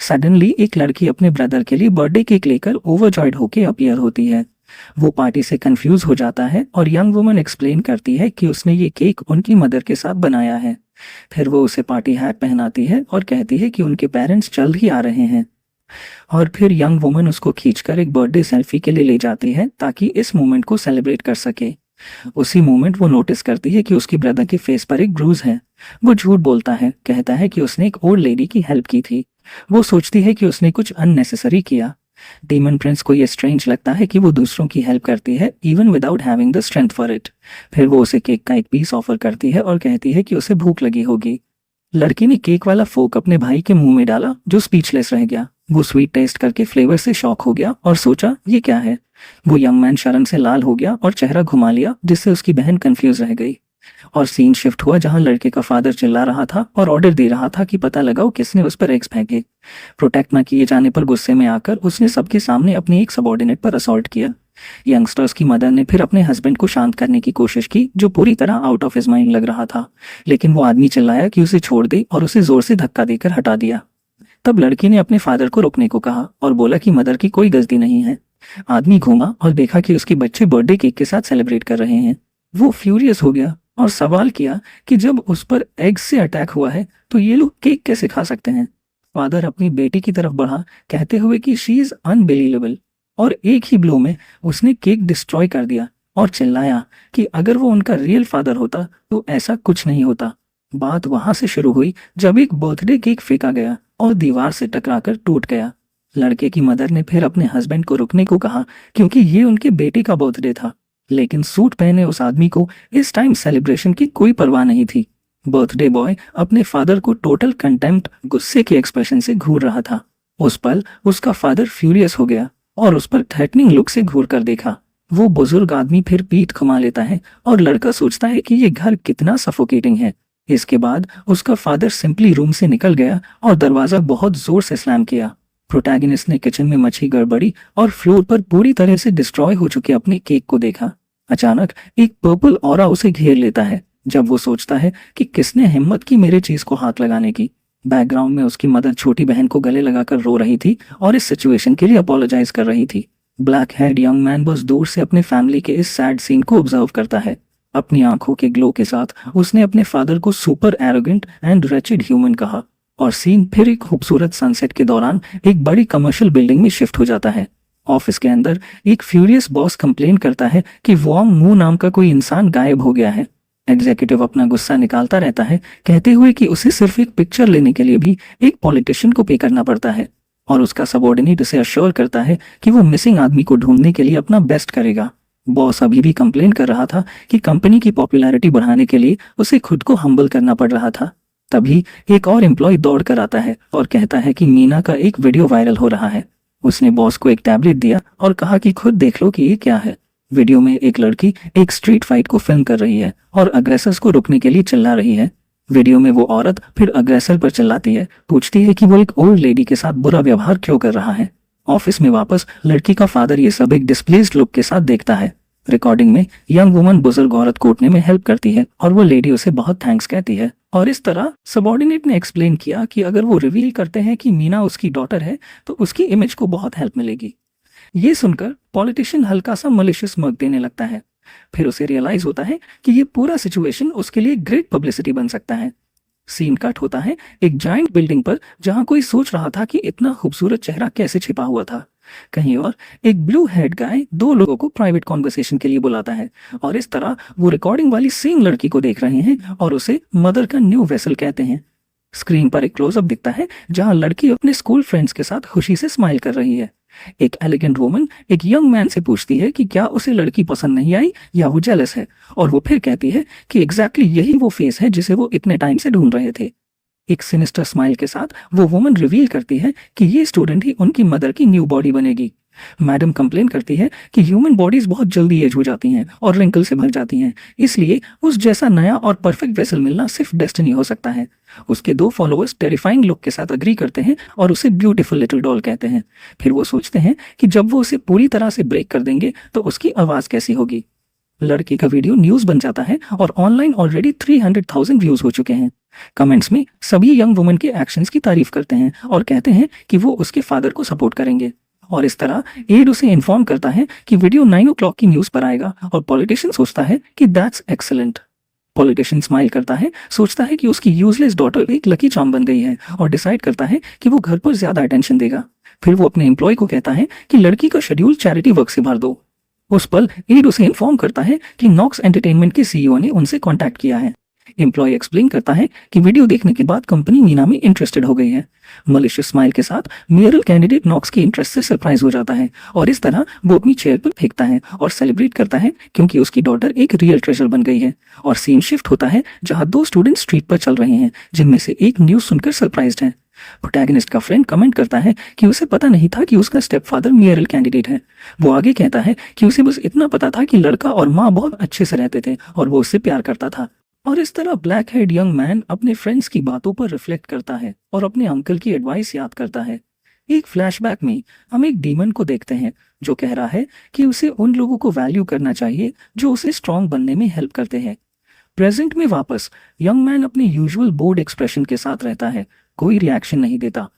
सडनली एक लड़की अपने ब्रदर के लिए बर्थडे केक लेकर ओवरजॉयड होके अपीयर होती है। वो पार्टी से कंफ्यूज हो जाता है और यंग वुमन एक्सप्लेन करती है कि उसने ये केक उनकी मदर के साथ बनाया है। फिर वो उसे पार्टी हैट पहनाती है और कहती है कि उनके पेरेंट्स जल्द ही आ रहे हैं। और फिर यंग वुमन उसको खींचकर एक बर्थडे सेल्फी के लिए ले जाती है ताकि इस मोमेंट को सेलिब्रेट कर सके। उसी मोमेंट वो नोटिस करती है कि उसकी ब्रदर के फेस पर एक ब्रूज है। वो झूठ बोलता है, कहता है कि उसने एक ओल्ड लेडी की हेल्प की थी। वो सोचती है कि उसने कुछ अननेसेसरी किया। डीमन प्रिंस को यह स्ट्रेंज लगता है कि वो दूसरों की हेल्प करती है even without having the strength for it. फिर वो उसे केक का एक पीस ऑफर करती है और कहती है कि उसे भूख लगी होगी। लड़की ने केक वाला फोक अपने भाई के मुंह में डाला जो स्पीचलेस रह गया। वो स्वीट टेस्ट करके फ्लेवर से शॉक हो गया और सोचा ये क्या है। वो यंग मैन शर्म से लाल हो गया और चेहरा घुमा लिया जिससे उसकी बहन कंफ्यूज रह गई। और सीन शिफ्ट हुआ जहां लड़के का फादर चिल्ला रहा था और ऑर्डर दे रहा था कि पता लगाओ किसने उस पर एग्स फेंके। प्रोटेक्ट न किए जाने पर गुस्से में आकर उसने सबके सामने अपनी एक सबऑर्डिनेट पर असॉल्ट किया। यंगस्टर्स की मदर ने फिर अपने हस्बैंड को शांत करने की कोशिश की जो पूरी तरह आउट ऑफ हिज माइंड लग रहा था, लेकिन वो आदमी चिल्लाया कि उसे छोड़ दे और उसे जोर से धक्का देकर हटा दिया। तब लड़की ने अपने फादर को रोकने को कहा और बोला कि मदर की कोई गलती नहीं है। आदमी घूमा और देखा कि उसके बच्चे बर्थडे केक के साथ सेलिब्रेट कर रहे हैं। वो फ्यूरियस हो गया और सवाल किया कि जब उस पर एग्स से अटैक हुआ है तो ये लोग केक कैसे खा सकते हैं। फादर अपनी बेटी की तरफ बढ़ा, कहते हुए कि शी इज अनबिलीवेबल, और एक ही ब्लो में उसने केक डिस्ट्रॉय कर दिया और चिल्लाया कि अगर वो उनका रियल फादर होता तो ऐसा कुछ नहीं होता। बात वहां से शुरू हुई जब एक बर्थडे केक फेंका गया और दीवार से टकराकर टूट गया। लड़के की मदर ने फिर अपने हस्बैंड को रुकने को कहा क्योंकि ये उनके बेटे का बर्थडे था, लेकिन सूट पहने उस आदमी को इस टाइम सेलिब्रेशन की कोई परवाह नहीं थी। बर्थडे बॉय अपने फादर को टोटल कंटेम्प्ट गुस्से के एक्सप्रेशन से घूर रहा था। उस पल उसका फादर फ्यूरियस हो गया और उस पर थ्रेटनिंग लुक से घूर कर देखा। वो बुजुर्ग आदमी फिर पीठ घुमा लेता है और लड़का सोचता है कि ये घर कितना सफोकेटिंग है। इसके बाद उसका फादर सिंपली रूम से निकल गया और दरवाजा बहुत जोर से स्लैम किया। प्रोटैगनिस्ट ने किचन में मची गड़बड़ी और फ्लोर पर पूरी तरह से डिस्ट्रॉय हो चुके अपने केक को देखा। अचानक एक पर्पल ऑरा उसे घेर लेता है जब वो सोचता है कि किसने हिम्मत की मेरे चीज को हाथ लगाने की। बैकग्राउंड में उसकी मदर छोटी बहन को गले लगाकर रो रही थी और इस सिचुएशन के लिए अपोलोजाइज कर रही थी। ब्लैक हेड यंग मैन बस दूर से अपने फैमिली के इस सैड सीन को ऑब्जर्व करता है। अपनी आंखों के ग्लो के साथ उसने अपने फादर को सुपर एरोगेंट एंड रेचिड ह्यूमन कहा और सीन फिर एक खूबसूरत सनसेट के दौरान एक बड़ी कमर्शियल बिल्डिंग में शिफ्ट हो जाता है। ऑफिस के अंदर एक फ्यूरियस बॉस कंप्लेन करता है कि वॉन्ग मू नाम का कोई इंसान गायब हो गया है। एग्जीक्यूटिव अपना गुस्सा निकालता रहता है, कहते हुए कि उसे सिर्फ एक पिक्चर लेने के लिए भी एक पॉलिटिशियन को पे करना पड़ता है, और उसका सबॉर्डिनेट उसे अश्योर करता है कि वो मिसिंग आदमी को ढूंढने के लिए अपना बेस्ट करेगा। बॉस अभी भी कंप्लेन कर रहा था कि कंपनी की पॉपुलैरिटी बढ़ाने के लिए उसे खुद को हम्बल करना पड़ रहा था। तभी एक और एम्प्लॉय दौड़ कर आता है और कहता है कि मीना का एक वीडियो वायरल हो रहा है। उसने बॉस को एक टैबलेट दिया और कहा कि खुद देख लो कि ये क्या है। वीडियो में एक लड़की एक स्ट्रीट फाइट को फिल्म कर रही है और अग्रेसर्स को रोकने के लिए चिल्ला रही है। वीडियो में वो औरत फिर अग्रेसर पर चिल्लाती है, पूछती है कि वो एक ओल्ड लेडी के साथ बुरा व्यवहार क्यों कर रहा है। ऑफिस में वापस लड़की का फादर ये सब एक डिस्प्लेस्ड लुक के साथ देखता है। रिकॉर्डिंग में यंग वुमन बुजुर्ग औरत को उठने में हेल्प करती है और वो लेडी उसे बहुत थैंक्स कहती है। और इस तरह सबॉर्डिनेट ने एक्सप्लेन किया कि अगर वो रिवील करते हैं कि मीना उसकी डॉटर है तो उसकी इमेज को बहुत हेल्प मिलेगी। ये सुनकर पॉलिटिशियन हल्का सा मलिशियस स्मर्क देने लगता है। फिर उसे रियलाइज होता है कि ये पूरा सिचुएशन उसके लिए ग्रेट पब्लिसिटी बन सकता है। सीन कट होता है एक जाइंट बिल्डिंग पर जहां कोई सोच रहा था कि इतना खूबसूरत चेहरा कैसे छिपा हुआ था। कहीं और एक ब्लू हेड गाय दो लोगों को प्राइवेट कॉन्वर्सेशन के लिए बुलाता है और इस तरह वो रिकॉर्डिंग वाली सेम लड़की को देख रहे हैं और उसे मदर का न्यू वेसल कहते हैं। स्क्रीन पर एक क्लोजअप दिखता है जहां लड़की अपने स्कूल फ्रेंड्स के साथ खुशी से स्माइल कर रही है। एक एलिगेंट वुमन एक यंग मैन से पूछती है कि क्या उसे लड़की पसंद नहीं आई या वो जेलस है, और वो फिर कहती है कि एग्जैक्टली यही वो फेस है जिसे वो इतने टाइम से ढूंढ रहे थे। एक सिनिस्टर स्माइल के साथ वो वुमन रिवील करती है कि ये स्टूडेंट ही उनकी मदर की न्यू बॉडी बनेगी। मैडम कंप्लेन करती है कि ह्यूमन बॉडीज बहुत जल्दी एज हो जाती हैं और रिंकल से भर जाती हैं, इसलिए उस जैसा नया और परफेक्ट वेसल मिलना सिर्फ डेस्टिनी हो सकता है। उसके दो फॉलोअर्स टेरिफाइंग लुक के साथ अग्री करते हैं और उसे ब्यूटीफुल लिटिल डॉल कहते हैं। फिर वो सोचते हैं कि जब वो उसे पूरी तरह से ब्रेक कर देंगे तो उसकी आवाज कैसी होगी। लड़की का वीडियो न्यूज बन जाता है और ऑनलाइन ऑलरेडी 300,000 व्यूज हो चुके हैं। कमेंट्स में सभी यंग वुमन के एक्शंस की तारीफ करते हैं और कहते हैं कि वो उसके फादर को सपोर्ट करेंगे। और इस तरह एड उसे इन्फॉर्म करता है कि वीडियो 9 o'clock की न्यूज पर आएगा और पॉलिटिशियन सोचता है कि दैट्स एक्सेलेंट। पॉलिटिशियन स्माइल करता है, सोचता है कि उसकी यूजलेस डॉटर एक लकी चार्म बन गई है और डिसाइड करता है कि वो घर पर ज्यादा अटेंशन देगा। फिर वो अपने एम्प्लॉय को कहता है कि लड़की का शेड्यूल चैरिटी वर्क से भर दो। उस पल एड उसे इन्फॉर्म करता है कि नॉक्स एंटरटेनमेंट के सीईओ ने उनसे कॉन्टैक्ट किया है। एम्प्लॉय एक्सप्लेन करता है कि वीडियो देखने के बाद कंपनी मीना में इंटरेस्टेड हो गई है। मलिशियस स्माइल के साथ मेयरल कैंडिडेट नॉक्स के इंटरेस्ट से सरप्राइज हो जाता है और इस तरह वो अपनी चेयर पर फेंकता है और सेलिब्रेट करता है क्योंकि उसकी डॉटर एक रियल ट्रेजर बन गई है। और सीन शिफ्ट होता है जहां दो स्टूडेंट स्ट्रीट पर चल रहे हैं जिनमें से एक न्यूज सुनकर सरप्राइज्ड है। प्रोटैगनिस्ट का फ्रेंड कमेंट करता है कि उसे पता नहीं था कि उसका स्टेपफादर मेयरल कैंडिडेट है। वो आगे कहता है कि उसे बस इतना पता था कि लड़का और माँ बहुत अच्छे से रहते थे और वो उससे प्यार करता था। और इस तरह ब्लैक हेड यंग मैन अपने फ्रेंड्स की बातों पर रिफ्लेक्ट करता है और अपने अंकल की एडवाइस याद करता है। एक फ्लैशबैक में हम एक डीमन को देखते हैं जो कह रहा है कि उसे उन लोगों को वैल्यू करना चाहिए जो उसे स्ट्रांग बनने में हेल्प करते हैं। प्रेजेंट में वापस यंग मैन अपने यूजुअल बोर्ड एक्सप्रेशन के साथ रहता है, कोई रिएक्शन नहीं देता।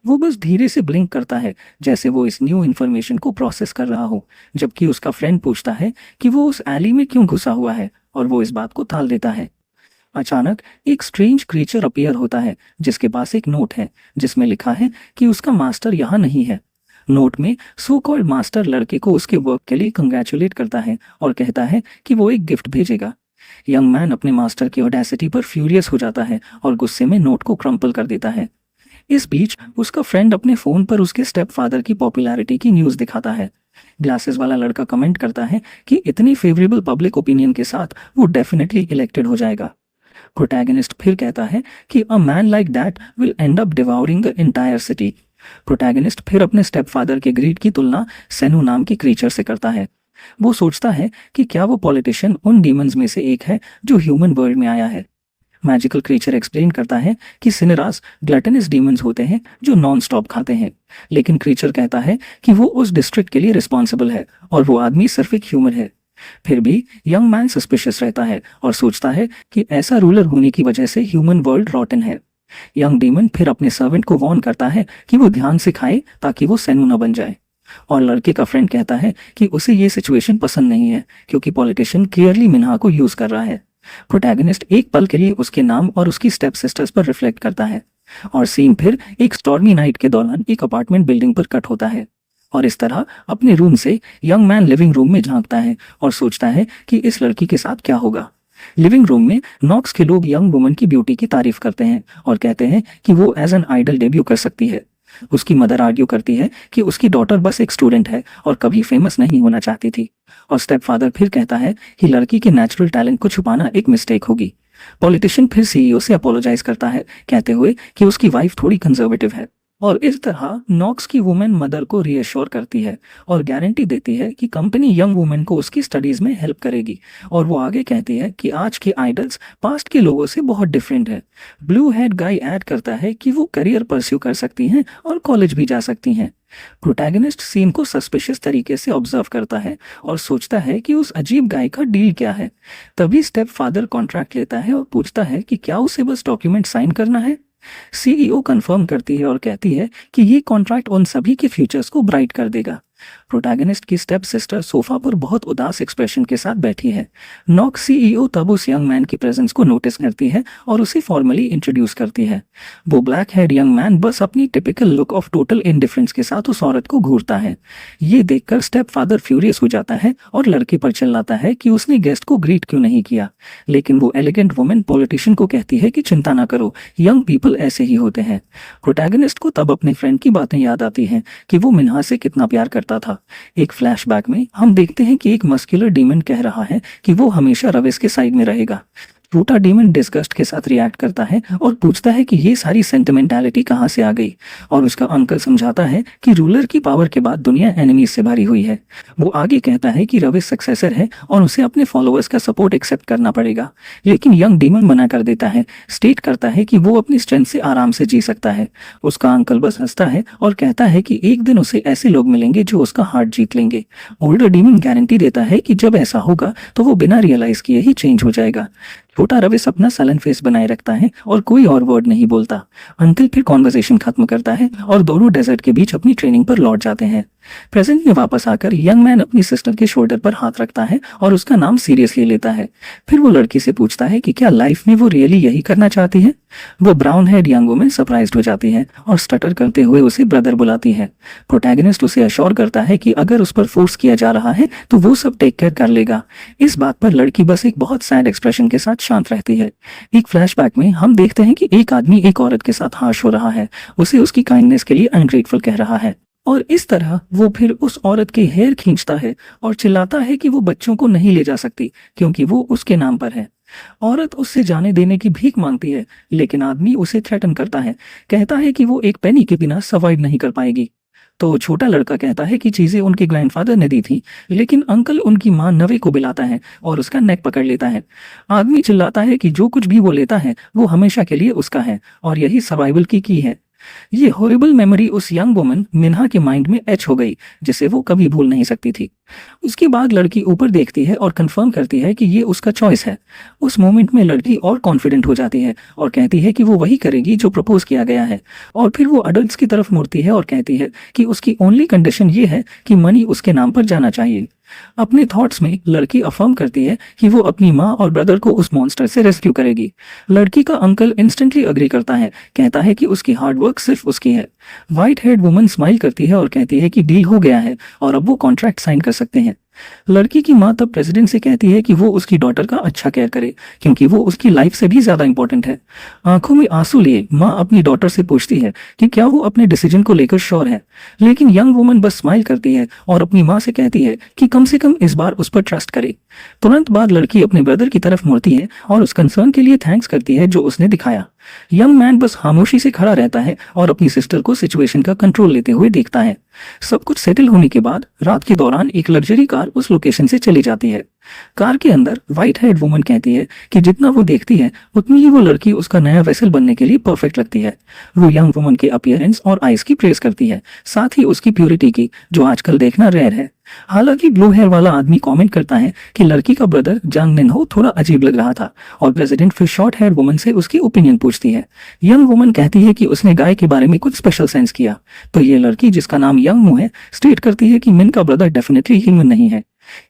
वो बस धीरे से ब्लिंक करता है जैसे वो इस न्यू इन्फॉर्मेशन को प्रोसेस कर रहा हो, जबकि उसका फ्रेंड पूछता है कि वो उस एली में क्यों घुसा हुआ है और वो इस बात को टाल देता है। अचानक एक स्ट्रेंज क्रीचर अपीयर होता है जिसके पास एक नोट है जिसमें लिखा है कि उसका मास्टर यहाँ नहीं है। नोट में सो कॉल्ड मास्टर लड़के को उसके वर्क के लिए कंग्रेचुलेट करता है और कहता है कि वो एक गिफ्ट भेजेगा। यंग मैन अपने मास्टर की ऑडेसिटी पर फ्यूरियस हो जाता है और गुस्से में नोट को क्रम्पल कर देता है। इस बीच उसका फ्रेंड अपने फोन पर उसके स्टेप फादर की पॉपुलैरिटी की न्यूज़ दिखाता है। ग्लासेस वाला लड़का कमेंट करता है कि इतनी फेवरेबल पब्लिक ओपिनियन के साथ वो डेफिनेटली इलेक्टेड हो जाएगा। प्रोटैगनिस्ट फिर कहता है कि a man like that will end up devouring the entire city. Protagonist फिर अपने स्टेप फादर के ग्रीड की तुलना सेनु नाम की क्रीचर से करता है। वो सोचता है कि क्या वो पॉलिटिशियन उन डीमंस में से एक है जो ह्यूमन वर्ल्ड में आया है। मैजिकल क्रीचर एक्सप्लेन करता है कि सिनेरास ग्लटनस डीमंस होते हैं जो नॉन स्टॉप खाते हैं, लेकिन क्रीचर कहता है कि वो उस डिस्ट्रिक्ट के लिए रिस्पॉन्सिबल है और वो आदमी सिर्फ एक ह्यूमन है। फिर भी यंग मैन सस्पिशियस रहता है और सोचता है कि ऐसा रूलर होने की वजह से ह्यूमन वर्ल्ड रॉटन है। यंग डीमन फिर अपने सर्वेंट को वार्न करता है कि वो ध्यान से खाए ताकि वो सेनु न बन जाए। और लड़के का फ्रेंड कहता है कि उसे ये सिचुएशन पसंद नहीं है क्योंकि पॉलिटिशियन क्लियरली मिन्हा को यूज कर रहा है। प्रोटैगनिस्ट एक पल के लिए उसके नाम और उसकी स्टेप सिस्टर्स पर रिफ्लेक्ट करता है और सीन फिर एक स्टॉर्मी नाइट के दौरान एक अपार्टमेंट बिल्डिंग पर कट होता है। और इस तरह अपने रूम से यंग मैन लिविंग रूम में झांकता है और सोचता है कि इस लड़की के साथ क्या होगा। लिविंग रूम में नॉक्स के लोग यंग वुमन की ब्यूटी की तारीफ करते हैं और कहते हैं कि वो एज एन आइडल डेब्यू कर सकती है। उसकी मदर आर्ग्यू करती है कि उसकी डॉटर बस एक स्टूडेंट है और कभी फेमस नहीं होना चाहती थी। और स्टेप फादर फिर कहता है कि लड़की के नेचुरल टैलेंट को छुपाना एक मिस्टेक होगी। पॉलिटिशियन फिर सीईओ से अपोलोजाइज करता है कहते हुए कि उसकी वाइफ थोड़ी कंजर्वेटिव है। और इस तरह नॉक्स की वुमेन मदर को रीअश्योर करती है और गारंटी देती है कि कंपनी यंग वुमेन को उसकी स्टडीज में हेल्प करेगी। और वो आगे कहती है कि आज के आइडल्स पास्ट के लोगों से बहुत डिफरेंट है। ब्लू हेड गाय ऐड करता है कि वो करियर परस्यू कर सकती हैं और कॉलेज भी जा सकती हैं। प्रोटैगनिस्ट सीन को सस्पिशियस तरीके से ऑब्जर्व करता है और सोचता है कि उस अजीब गाय का डील क्या है। तभी स्टेप फादर कॉन्ट्रैक्ट लेता है और पूछता है कि क्या उसे बस डॉक्यूमेंट साइन करना है। सीईओ कंफर्म करती है और कहती है कि ये कॉन्ट्रैक्ट उन सभी के फ्यूचर्स को ब्राइट कर देगा। प्रोटैगनिस्ट की स्टेप सिस्टर सोफा पर बहुत उदास एक्सप्रेशन के साथ बैठी है। नॉक सीईओ तब उस यंग मैन की प्रेजेंस को नोटिस करती है और उसे फॉर्मली इंट्रोड्यूस करती है। वो ब्लैक हेड यंग मैन बस अपनी typical look of total indifference के साथ उस औरत को घूरता है। ये देखकर स्टेप फादर फ्यूरियस हो जाता है और लड़के पर चिल्लाता है कि उसने गेस्ट को ग्रीट क्यों नहीं किया। लेकिन वो एलिगेंट वुमेन पॉलिटिशियन को कहती है कि चिंता ना करो, यंग पीपल ऐसे ही होते हैं। प्रोटैगनिस्ट को तब अपने फ्रेंड की बातें याद आती हैं कि वो मिन्हा से कितना प्यार करता था। एक फ्लैशबैक में हम देखते हैं कि एक मस्कुलर डीमन कह रहा है कि वो हमेशा रविस के साइड में रहेगा। छोटा डीमन डिस्गस्ट के साथ रिएक्ट करता है और पूछता है कि ये सारी सेंटिमेंटालिटी कहाँ से आ गई। और उसका अंकल समझाता है कि रूलर की पावर के बाद दुनिया एनिमीज से भरी हुई है। वो आगे कहता है कि रविस सक्सेसर है और उसे अपने फॉलोअर्स का सपोर्ट एक्सेप्ट करना पड़ेगा। लेकिन यंग डीमन मना कर देता है, स्टेट करता है कि वो अपनी स्ट्रेंथ से आराम से जी सकता है। उसका अंकल बस हंसता है और कहता है कि एक दिन उसे ऐसे लोग मिलेंगे जो उसका हार्ट जीत लेंगे। ओल्डर डीमन गारंटी देता है कि जब ऐसा होगा तो वो बिना रियलाइज किए ही चेंज हो जाएगा। छोटा रविस अपना सलन फेस बनाए रखता है और कोई और वर्ड नहीं बोलता। अंकल फिर कॉन्वर्सेशन खत्म करता है और दोनों डेजर्ट के बीच अपनी ट्रेनिंग पर लौट जाते हैं। प्रेजेंट में वापस आकर यंग मैन अपनी सिस्टर के शोल्डर पर हाथ रखता है और उसका नाम सीरियसली लेता है। फिर वो लड़की से पूछता है कि क्या लाइफ में वो रियली यही करना चाहती है। वो brown head young woman surprised हो जाती है और स्टटर करते हुए उसे ब्रदर बुलाती है। प्रोटैगनिस्ट उसे अश्योर करता है कि अगर उस पर फोर्स किया जा रहा है तो वो सब टेक केयर कर लेगा। इस बात पर लड़की बस एक बहुत सैड एक्सप्रेशन के साथ शांत रहती है। एक फ्लैशबैक में हम देखते हैं कि एक आदमी एक औरत के साथ हार्श हो रहा है, उसे उसकी काइंडनेस के लिए अनग्रेटफुल कह रहा है। और इस तरह वो फिर उस औरत के हेयर खींचता है और चिल्लाता है कि वो बच्चों को नहीं ले जा सकती क्योंकि वो उसके नाम पर है। औरत उससे जाने देने की भीख मांगती है, लेकिन आदमी उसे थ्रेटन करता है, कहता है कि वो एक पेनी के बिना सर्वाइव नहीं कर पाएगी। तो छोटा लड़का कहता है कि चीजें उनके ग्रैंडफादर ने दी थी, लेकिन अंकल उनकी मां नवे को बुलाता है और उसका नेक पकड़ लेता है। आदमी चिल्लाता है कि जो कुछ भी वो लेता है वो हमेशा के लिए उसका है और यही सर्वाइवल की है। ये हॉरिबल मेमोरी उस यंग वुमन मिन्हा के माइंड में एच हो गई, जिसे वो कभी भूल नहीं सकती थी। उसके बाद लड़की ऊपर देखती है और कंफर्म करती है कि ये उसका चॉइस है। उस मोमेंट में लड़की और कॉन्फिडेंट हो जाती है और कहती है कि वो वही करेगी जो प्रपोज किया गया है। और फिर वो अडल्ट्स की तरफ मुड़ती है और कहती है कि उसकी ओनली कंडीशन ये है कि मनी उसके नाम पर जाना चाहिए। अपने थॉट्स में लड़की अफर्म करती है कि वो अपनी माँ और ब्रदर को उस मॉन्स्टर से रेस्क्यू करेगी। लड़की का अंकल इंस्टेंटली अग्री करता है, कहता है कि उसकी हार्डवर्क सिर्फ उसकी है। व्हाइट हेड वुमन स्माइल करती है और कहती है कि डील हो गया है और अब वो कॉन्ट्रैक्ट साइन कर सकते हैं। लड़की की माँ तब प्रेसिडेंट से कहती है कि वो उसकी डॉटर का अच्छा केयर करे क्योंकि वो उसकी लाइफ से भी ज्यादा इंपॉर्टेंट है। आंखों में आंसू लिए माँ अपनी डॉटर से पूछती है कि क्या वो अपने डिसीजन को लेकर श्योर है, लेकिन यंग वुमन बस स्माइल करती है और अपनी माँ से कहती है कि कम से कम इस बार उस पर ट्रस्ट करे। तुरंत बाद लड़की अपने ब्रदर की तरफ मुड़ती है और उस कंसर्न के लिए थैंक्स करती है जो उसने दिखाया। यंग मैन बस खामोशी से खड़ा रहता है और अपनी सिस्टर को सिचुएशन का कंट्रोल लेते हुए देखता है। सब कुछ सेटल होने के बाद रात के दौरान एक लग्जरी कार उस लोकेशन से चली जाती है। कार के अंदर व्हाइट हेड वुमन कहती है कि जितना वो देखती है उतनी ही वो लड़की उसका नया वेसल बनने के लिए परफेक्ट लगती है। वो यंग वुमन के अपीयरेंस और आइज की प्रेज करती है, साथ ही उसकी प्योरिटी की, जो आजकल देखना रेयर है। हालांकि ब्लू हेयर वाला आदमी कमेंट करता है कि लड़की का ब्रदर जंग मिनहो थोड़ा अजीब लग रहा था और प्रेसिडेंट फिर शॉर्ट हेयर वुमन से उसकी ओपिनियन पूछती है। यंग वुमन कहती है कि उसने गाय के बारे में कुछ स्पेशल सेंस किया, तो ये लड़की जिसका नाम यंग मू है स्टेट करती है कि मिन का ब्रदर डेफिनेटली ह्यूमन नहीं है।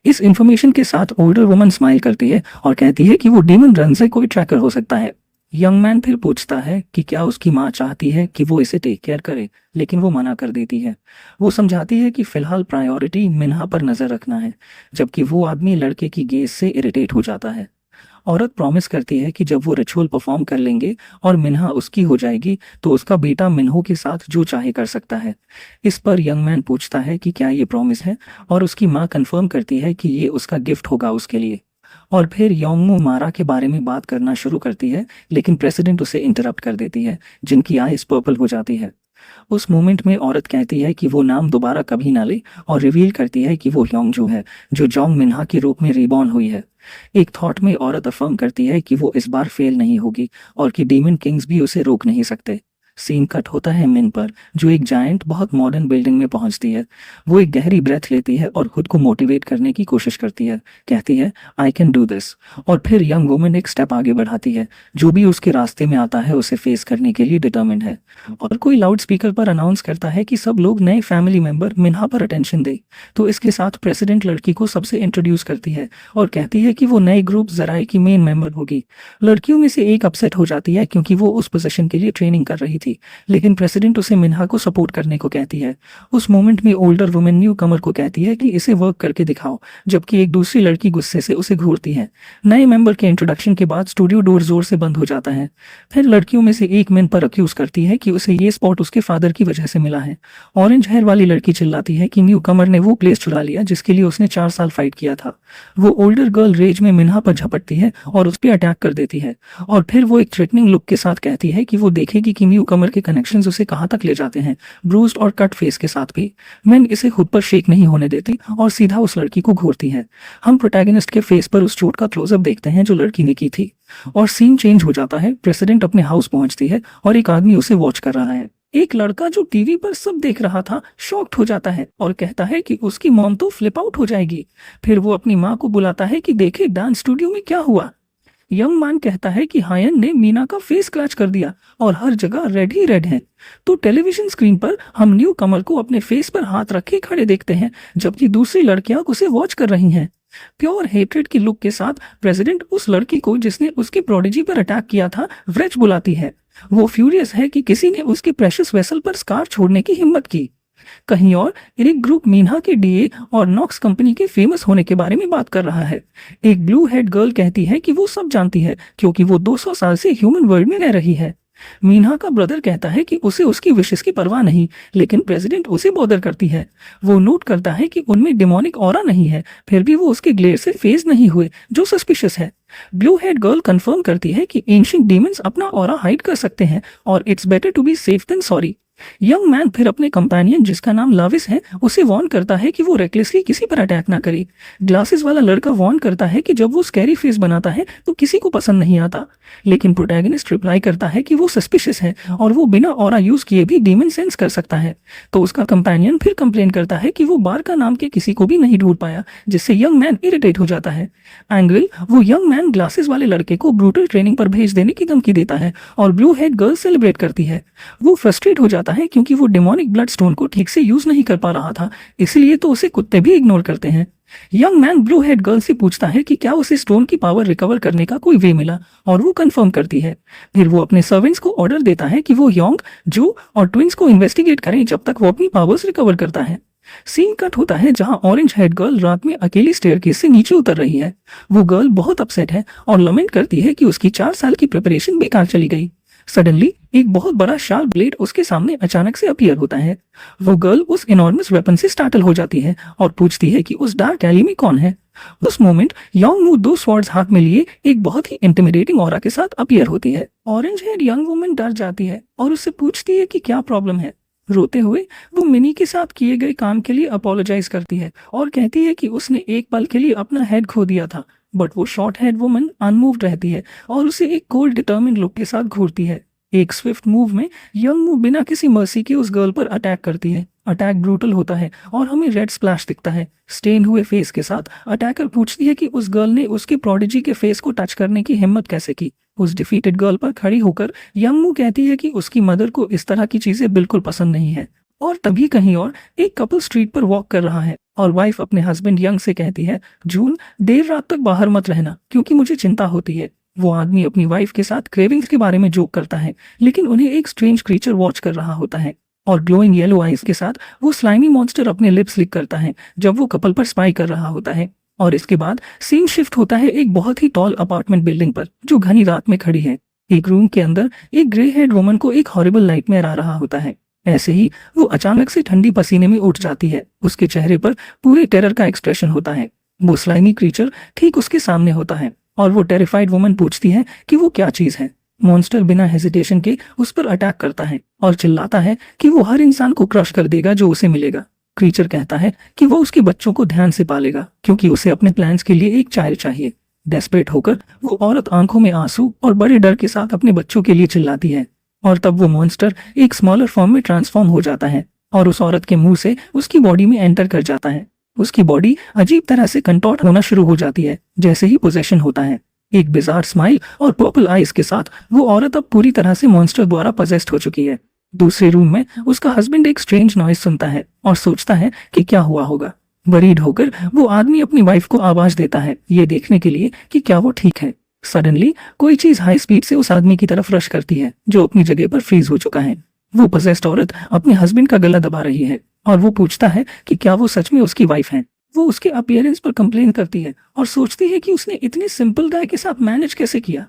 इस इंफॉर्मेशन के साथ ओल्डर वुमन स्माइल करती है और कहती है कि वो डीमन रन से कोई ट्रैकर हो सकता है। यंग मैन फिर पूछता है कि क्या उसकी माँ चाहती है कि वो इसे टेक केयर करे, लेकिन वो मना कर देती है। वो समझाती है कि फिलहाल प्रायोरिटी मिन्हा पर नजर रखना है, जबकि वो आदमी लड़के की गेज से इरिटेट हो जाता है। औरत प्रॉमिस करती है कि जब वो रिचुअल परफॉर्म कर लेंगे और मिन्हा उसकी हो जाएगी तो उसका बेटा मिन्हो के साथ जो चाहे कर सकता है। इस पर यंग मैन पूछता है कि क्या ये प्रॉमिस है और उसकी माँ कंफर्म करती है कि ये उसका गिफ्ट होगा उसके लिए। और फिर योंगमू मारा के बारे में बात करना शुरू करती है, लेकिन प्रेसिडेंट उसे इंटरप्ट कर देती है, जिनकी आईज पर्पल हो जाती है। उस मोमेंट में औरत कहती है कि वो नाम दोबारा कभी ना ले और रिवील करती है कि वो योंगजू है, जो जोंग मिन्हा के रूप में रिबॉर्न हुई है। एक थॉट में औरत अफर्म करती है कि वो इस बार फेल नहीं होगी और कि डीमन किंग्स भी उसे रोक नहीं सकते। सीन कट होता है मिन पर, जो एक जायंट बहुत मॉडर्न बिल्डिंग में पहुंचती है। वो एक गहरी ब्रेथ लेती है और खुद को मोटिवेट करने की कोशिश करती है, कहती है आई कैन डू दिस। और फिर यंग वुमन एक स्टेप आगे बढ़ाती है, जो भी उसके रास्ते में आता है उसे फेस करने के लिए डिटर्मिन्ड है। और कोई लाउड स्पीकर पर अनाउंस करता है कि सब लोग नए फैमिली मेंबर मिन्हा पर अटेंशन दे। तो इसके साथ प्रेसिडेंट लड़की को सबसे इंट्रोड्यूस करती है और कहती है कि वो नए ग्रुप जराए की मेन मेंबर होगी। लड़कियों में से एक अपसेट हो जाती है क्योंकि वो उस पोजीशन के लिए ट्रेनिंग कर रही थी, लेकिन प्रेसिडेंट उसे मिन्हा को सपोर्ट करने को कहती है। उस मोमेंट में ओल्डर वुमेन न्यू कमर को कहती है कि इसे वर्क करके दिखाओ, जबकि एक दूसरी लड़की गुस्से से उसे घूरती है। नए मेंबर के इंट्रोडक्शन के बाद स्टूडियो डोर जोर से बंद हो जाता है। फिर लड़कियों में से एक मिन पर अक्यूज करती है कि उसे ये स्पॉट उसके फादर की वजह से मिला है। ऑरेंज हेयर वाली लड़की चिल्लाती है कि न्यू कमर ने वो प्लेस चुरा लिया जिसके लिए उसने 4 साल फाइट किया था। वो ओल्डर गर्ल रेज में मिन्हा पर झपटती है और उस पर अटैक कर देती है, और फिर वो एक थ्रेटनिंग लुक के साथ कहती है कि वो देखेगी कि न्यू कमर के कनेक्शंस उसे कहां तक ले जाते हैं, ब्रूस्ड और कट फेस के साथ भी। मैन इसे खुद पर शेक नहीं होने देती और सीधा उस लड़की को घूरती है। हम प्रोटैगनिस्ट के फेस पर उस चोट का क्लोजअप देखते हैं जो लड़की ने की थी, और सीन चेंज हो जाता है। प्रेसिडेंट अपने हाउस पहुंचती है और एक आदमी उसे वॉच कर रहा है। एक लड़का जो टीवी पर सब देख रहा था शॉक्ड हो जाता है और कहता है कि उसकी मॉम तो फ्लिप आउट हो जाएगी। फिर वो अपनी माँ को बुलाता है कि देखे डांस स्टूडियो में क्या हुआ। यंग मैन कहता है कि हायन ने मीना का फेस क्रैच कर दिया और हर जगह रेड ही रेड है। तो टेलीविजन स्क्रीन पर हम न्यू कमर को अपने फेस पर हाथ रखे खड़े देखते हैं, जबकि दूसरी लड़कियां उसे वॉच कर रही हैं। प्योर हेट्रेड की लुक के साथ प्रेसिडेंट उस लड़की को जिसने उसके प्रोडिजी पर अटैक किया था व्रेच बुलाती है। वो फ्यूरियस है कि किसी ने उसके प्रेशियस वेसल पर स्कार छोड़ने की हिम्मत की। कहीं और एरिक ग्रुप मीना के डीए और नॉक्स कंपनी के फेमस होने के बारे में बात कर रहा है। एक ब्लू हेड गर्ल कहती है कि वो सब जानती है क्योंकि वो 200 साल से ह्यूमन वर्ल्ड में रह रही है। मीना का ब्रदर कहता है कि उसे उसकी विशेष की परवाह नहीं, लेकिन प्रेसिडेंट उसे बॉदर करती है। वो नोट करता है कि उनमें डिमोनिक ऑरा नहीं है, फिर भी वो उसके ग्लेयर से फेज नहीं हुए, जो सस्पिशियस है। ब्लू हेड गर्ल कंफर्म करती है कि एंशिएंट डीमंस अपना ऑरा हाइड कर सकते हैं और it's better to be safe than sorry. Young man फिर अपने कंपेनियन जिसका नाम लाविस है उसे वार्न करता है कि वो रेकलेसली किसी पर अटैक ना करे। ग्लासेस वाला लड़का वार्न करता है कि जब वो स्कैरी फेस बनाता है तो किसी को पसंद नहीं आता, लेकिन प्रोटैगनिस्ट रिप्लाई करता है कि वो सस्पिशियस है और वो बिना ऑरा यूज किए भी डीमन सेंस कर सकता है। तो उसका कंपेनियन फिर कंप्लेन करता है कि वो बार का नाम के किसी को भी नहीं ढूंढ पाया, जिससे यंग मैन इरिटेट हो जाता है। एंग्रिल वो यंग मैन ग्लासेस वाले लड़के को ब्रूटल ट्रेनिंग पर भेज देने की धमकी देता है और ब्लू हेड गर्ल सेलिब्रेट करती है। वो फ्रस्ट्रेट हो जाता है क्योंकि वो डेमोनिक ब्लड स्टोन को ठीक से यूज नहीं कर पा रहा था, इसलिए तो उसे कुत्ते भी इग्नोर करते हैं। Young man blue head girl से पूछता है कि क्या उसे स्टोन की पावर रिकवर करने का कोई वे मिला, और वो कंफर्म करती है। फिर वो अपने सर्वेंट्स को ऑर्डर देता है कि वो योंग, जो और ट्विंस को इन्वेस्टिगेट करें जब तक वो अपनी पावर्स रिकवर करता है। सीन कट होता है जहां ऑरेंज हेड गर्ल रात में अकेली स्टेयरकेस से नीचे उतर रही है। वो गर्ल बहुत अपसेट है और लमेंट करती है कि उसकी 4 साल की प्रिपरेशन बेकार चली गई। सडनली एक बहुत बड़ा शार्प ब्लेड उसके सामने अचानक से अपीयर होता है। वो गर्ल उस इनॉर्मस वेपन से स्टार्टल हो जाती है और पूछती है कि उस डार्क एली में कौन है। उस मोमेंट यंग मू 2 स्वॉर्ड्स हाथ में लिए एक बहुत ही इंटिमिडेटिंग ऑरा के साथ अपीयर होती है। ऑरेंज हेड यंग वुमन डर जाती है और उससे पूछती है कि क्या प्रॉब्लम है। रोते हुए वो मिनी के साथ किए गए काम के लिए अपोलोजाइज करती है और कहती है कि उसने एक पल के लिए अपना हेड खो दिया था, बट वो शॉर्ट हेड वुमन अनमूव्ड रहती है और उसे एक कोल्ड डिटर्मिन्ड लुक के साथ घूरती है। एक स्विफ्ट मूव में यंग मू बिना किसी मर्सी के उस गर्ल पर अटैक करती है। अटैक ब्रूटल होता है और हमें रेड स्प्लैश दिखता है स्टेन हुए फेस के साथ। अटैकर पूछती है कि उस गर्ल ने उसके प्रोडिजी के फेस को टच करने की हिम्मत कैसे की। उस डिफीटेड गर्ल पर खड़ी होकर यंग मू कहती है कि उसकी मदर को इस तरह की चीजें बिल्कुल पसंद नहीं है। और तभी कहीं और एक कपल स्ट्रीट पर वॉक कर रहा है और वाइफ अपने हस्बैंड यंग से कहती है, जून देर रात तक बाहर मत रहना क्योंकि मुझे चिंता होती है। वो आदमी अपनी वाइफ के साथ क्रेविंग्स के बारे में जोक करता है, लेकिन उन्हें एक स्ट्रेंज क्रीचर वॉच कर रहा होता है और ग्लोइंग येलो आइज के साथ वो स्लाइमी मॉन्स्टर अपने लिप्स लिक करता है जब वो कपल पर स्पाई कर रहा होता है। और इसके बाद सीन शिफ्ट होता है एक बहुत ही टॉल अपार्टमेंट बिल्डिंग पर जो घनी रात में खड़ी है। एक रूम के अंदर एक ग्रे हेड वुमन को एक हॉरिबल नाइटमेयर आ रहा होता है। ऐसे ही वो अचानक से ठंडी पसीने में उठ जाती है। उसके चेहरे पर पूरे टेरर का एक्सप्रेशन होता है। वो स्लाइमी क्रीचर ठीक उसके सामने होता है और वो टेरिफाइड वुमन पूछती है कि वो क्या चीज है। मॉन्स्टर बिना हेजिटेशन के उस पर अटैक करता है और चिल्लाता है कि वो हर इंसान को क्रश कर देगा जो उसे मिलेगा। क्रीचर कहता है कि वो उसके बच्चों को ध्यान से पालेगा क्योंकि उसे अपने प्लान्स के लिए एक चाइल्ड चाहिए। डेस्परेट होकर वो औरत आंखों में आंसू और बड़े डर के साथ अपने बच्चों के लिए चिल्लाती है और तब वो मॉन्स्टर एक स्मॉलर फॉर्म में ट्रांसफॉर्म हो जाता है और उस औरत के मुंह से उसकी बॉडी में एंटर कर जाता है। उसकी बॉडी अजीब तरह से कंटॉर्ट होना शुरू हो जाती है जैसे ही पोजेशन होता है। एक बिजार स्माइल और पर्पल आइज के साथ वो औरत अब पूरी तरह से मॉन्स्टर द्वारा पजेस्ड हो चुकी है। दूसरे रूम में उसका हस्बैंड एक स्ट्रेंज नॉइज सुनता है और सोचता है कि क्या हुआ होगा। वरीड होकर वो आदमी अपनी वाइफ को आवाज देता है ये देखने के लिए कि क्या वो ठीक है। सडनली कोई चीज हाई स्पीड से उस आदमी की तरफ रश करती है जो अपनी जगह पर फ्रीज हो चुका है। वो पजेस्ड औरत अपने हस्बैंड का गला दबा रही है और वो पूछता है कि क्या वो सच में उसकी वाइफ है। वो उसके अपीयरेंस पर कंप्लेन करती है और सोचती है कि उसने इतने सिंपल गाय के साथ मैनेज कैसे किया।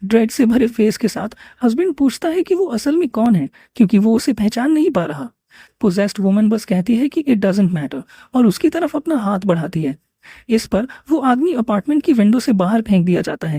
ड्रेड से भरे फेस के साथ हस्बैंड पूछता है कि वो असल में कौन है क्योंकि वो उसे पहचान नहीं पा रहा। पोजेस्ड वुमन बस कहती है कि इट डजंट मैटर और उसकी तरफ अपना हाथ बढ़ाती है। इस पर वो आदमी अपार्टमेंट की विंडो से बाहर फेंक दिया जाता है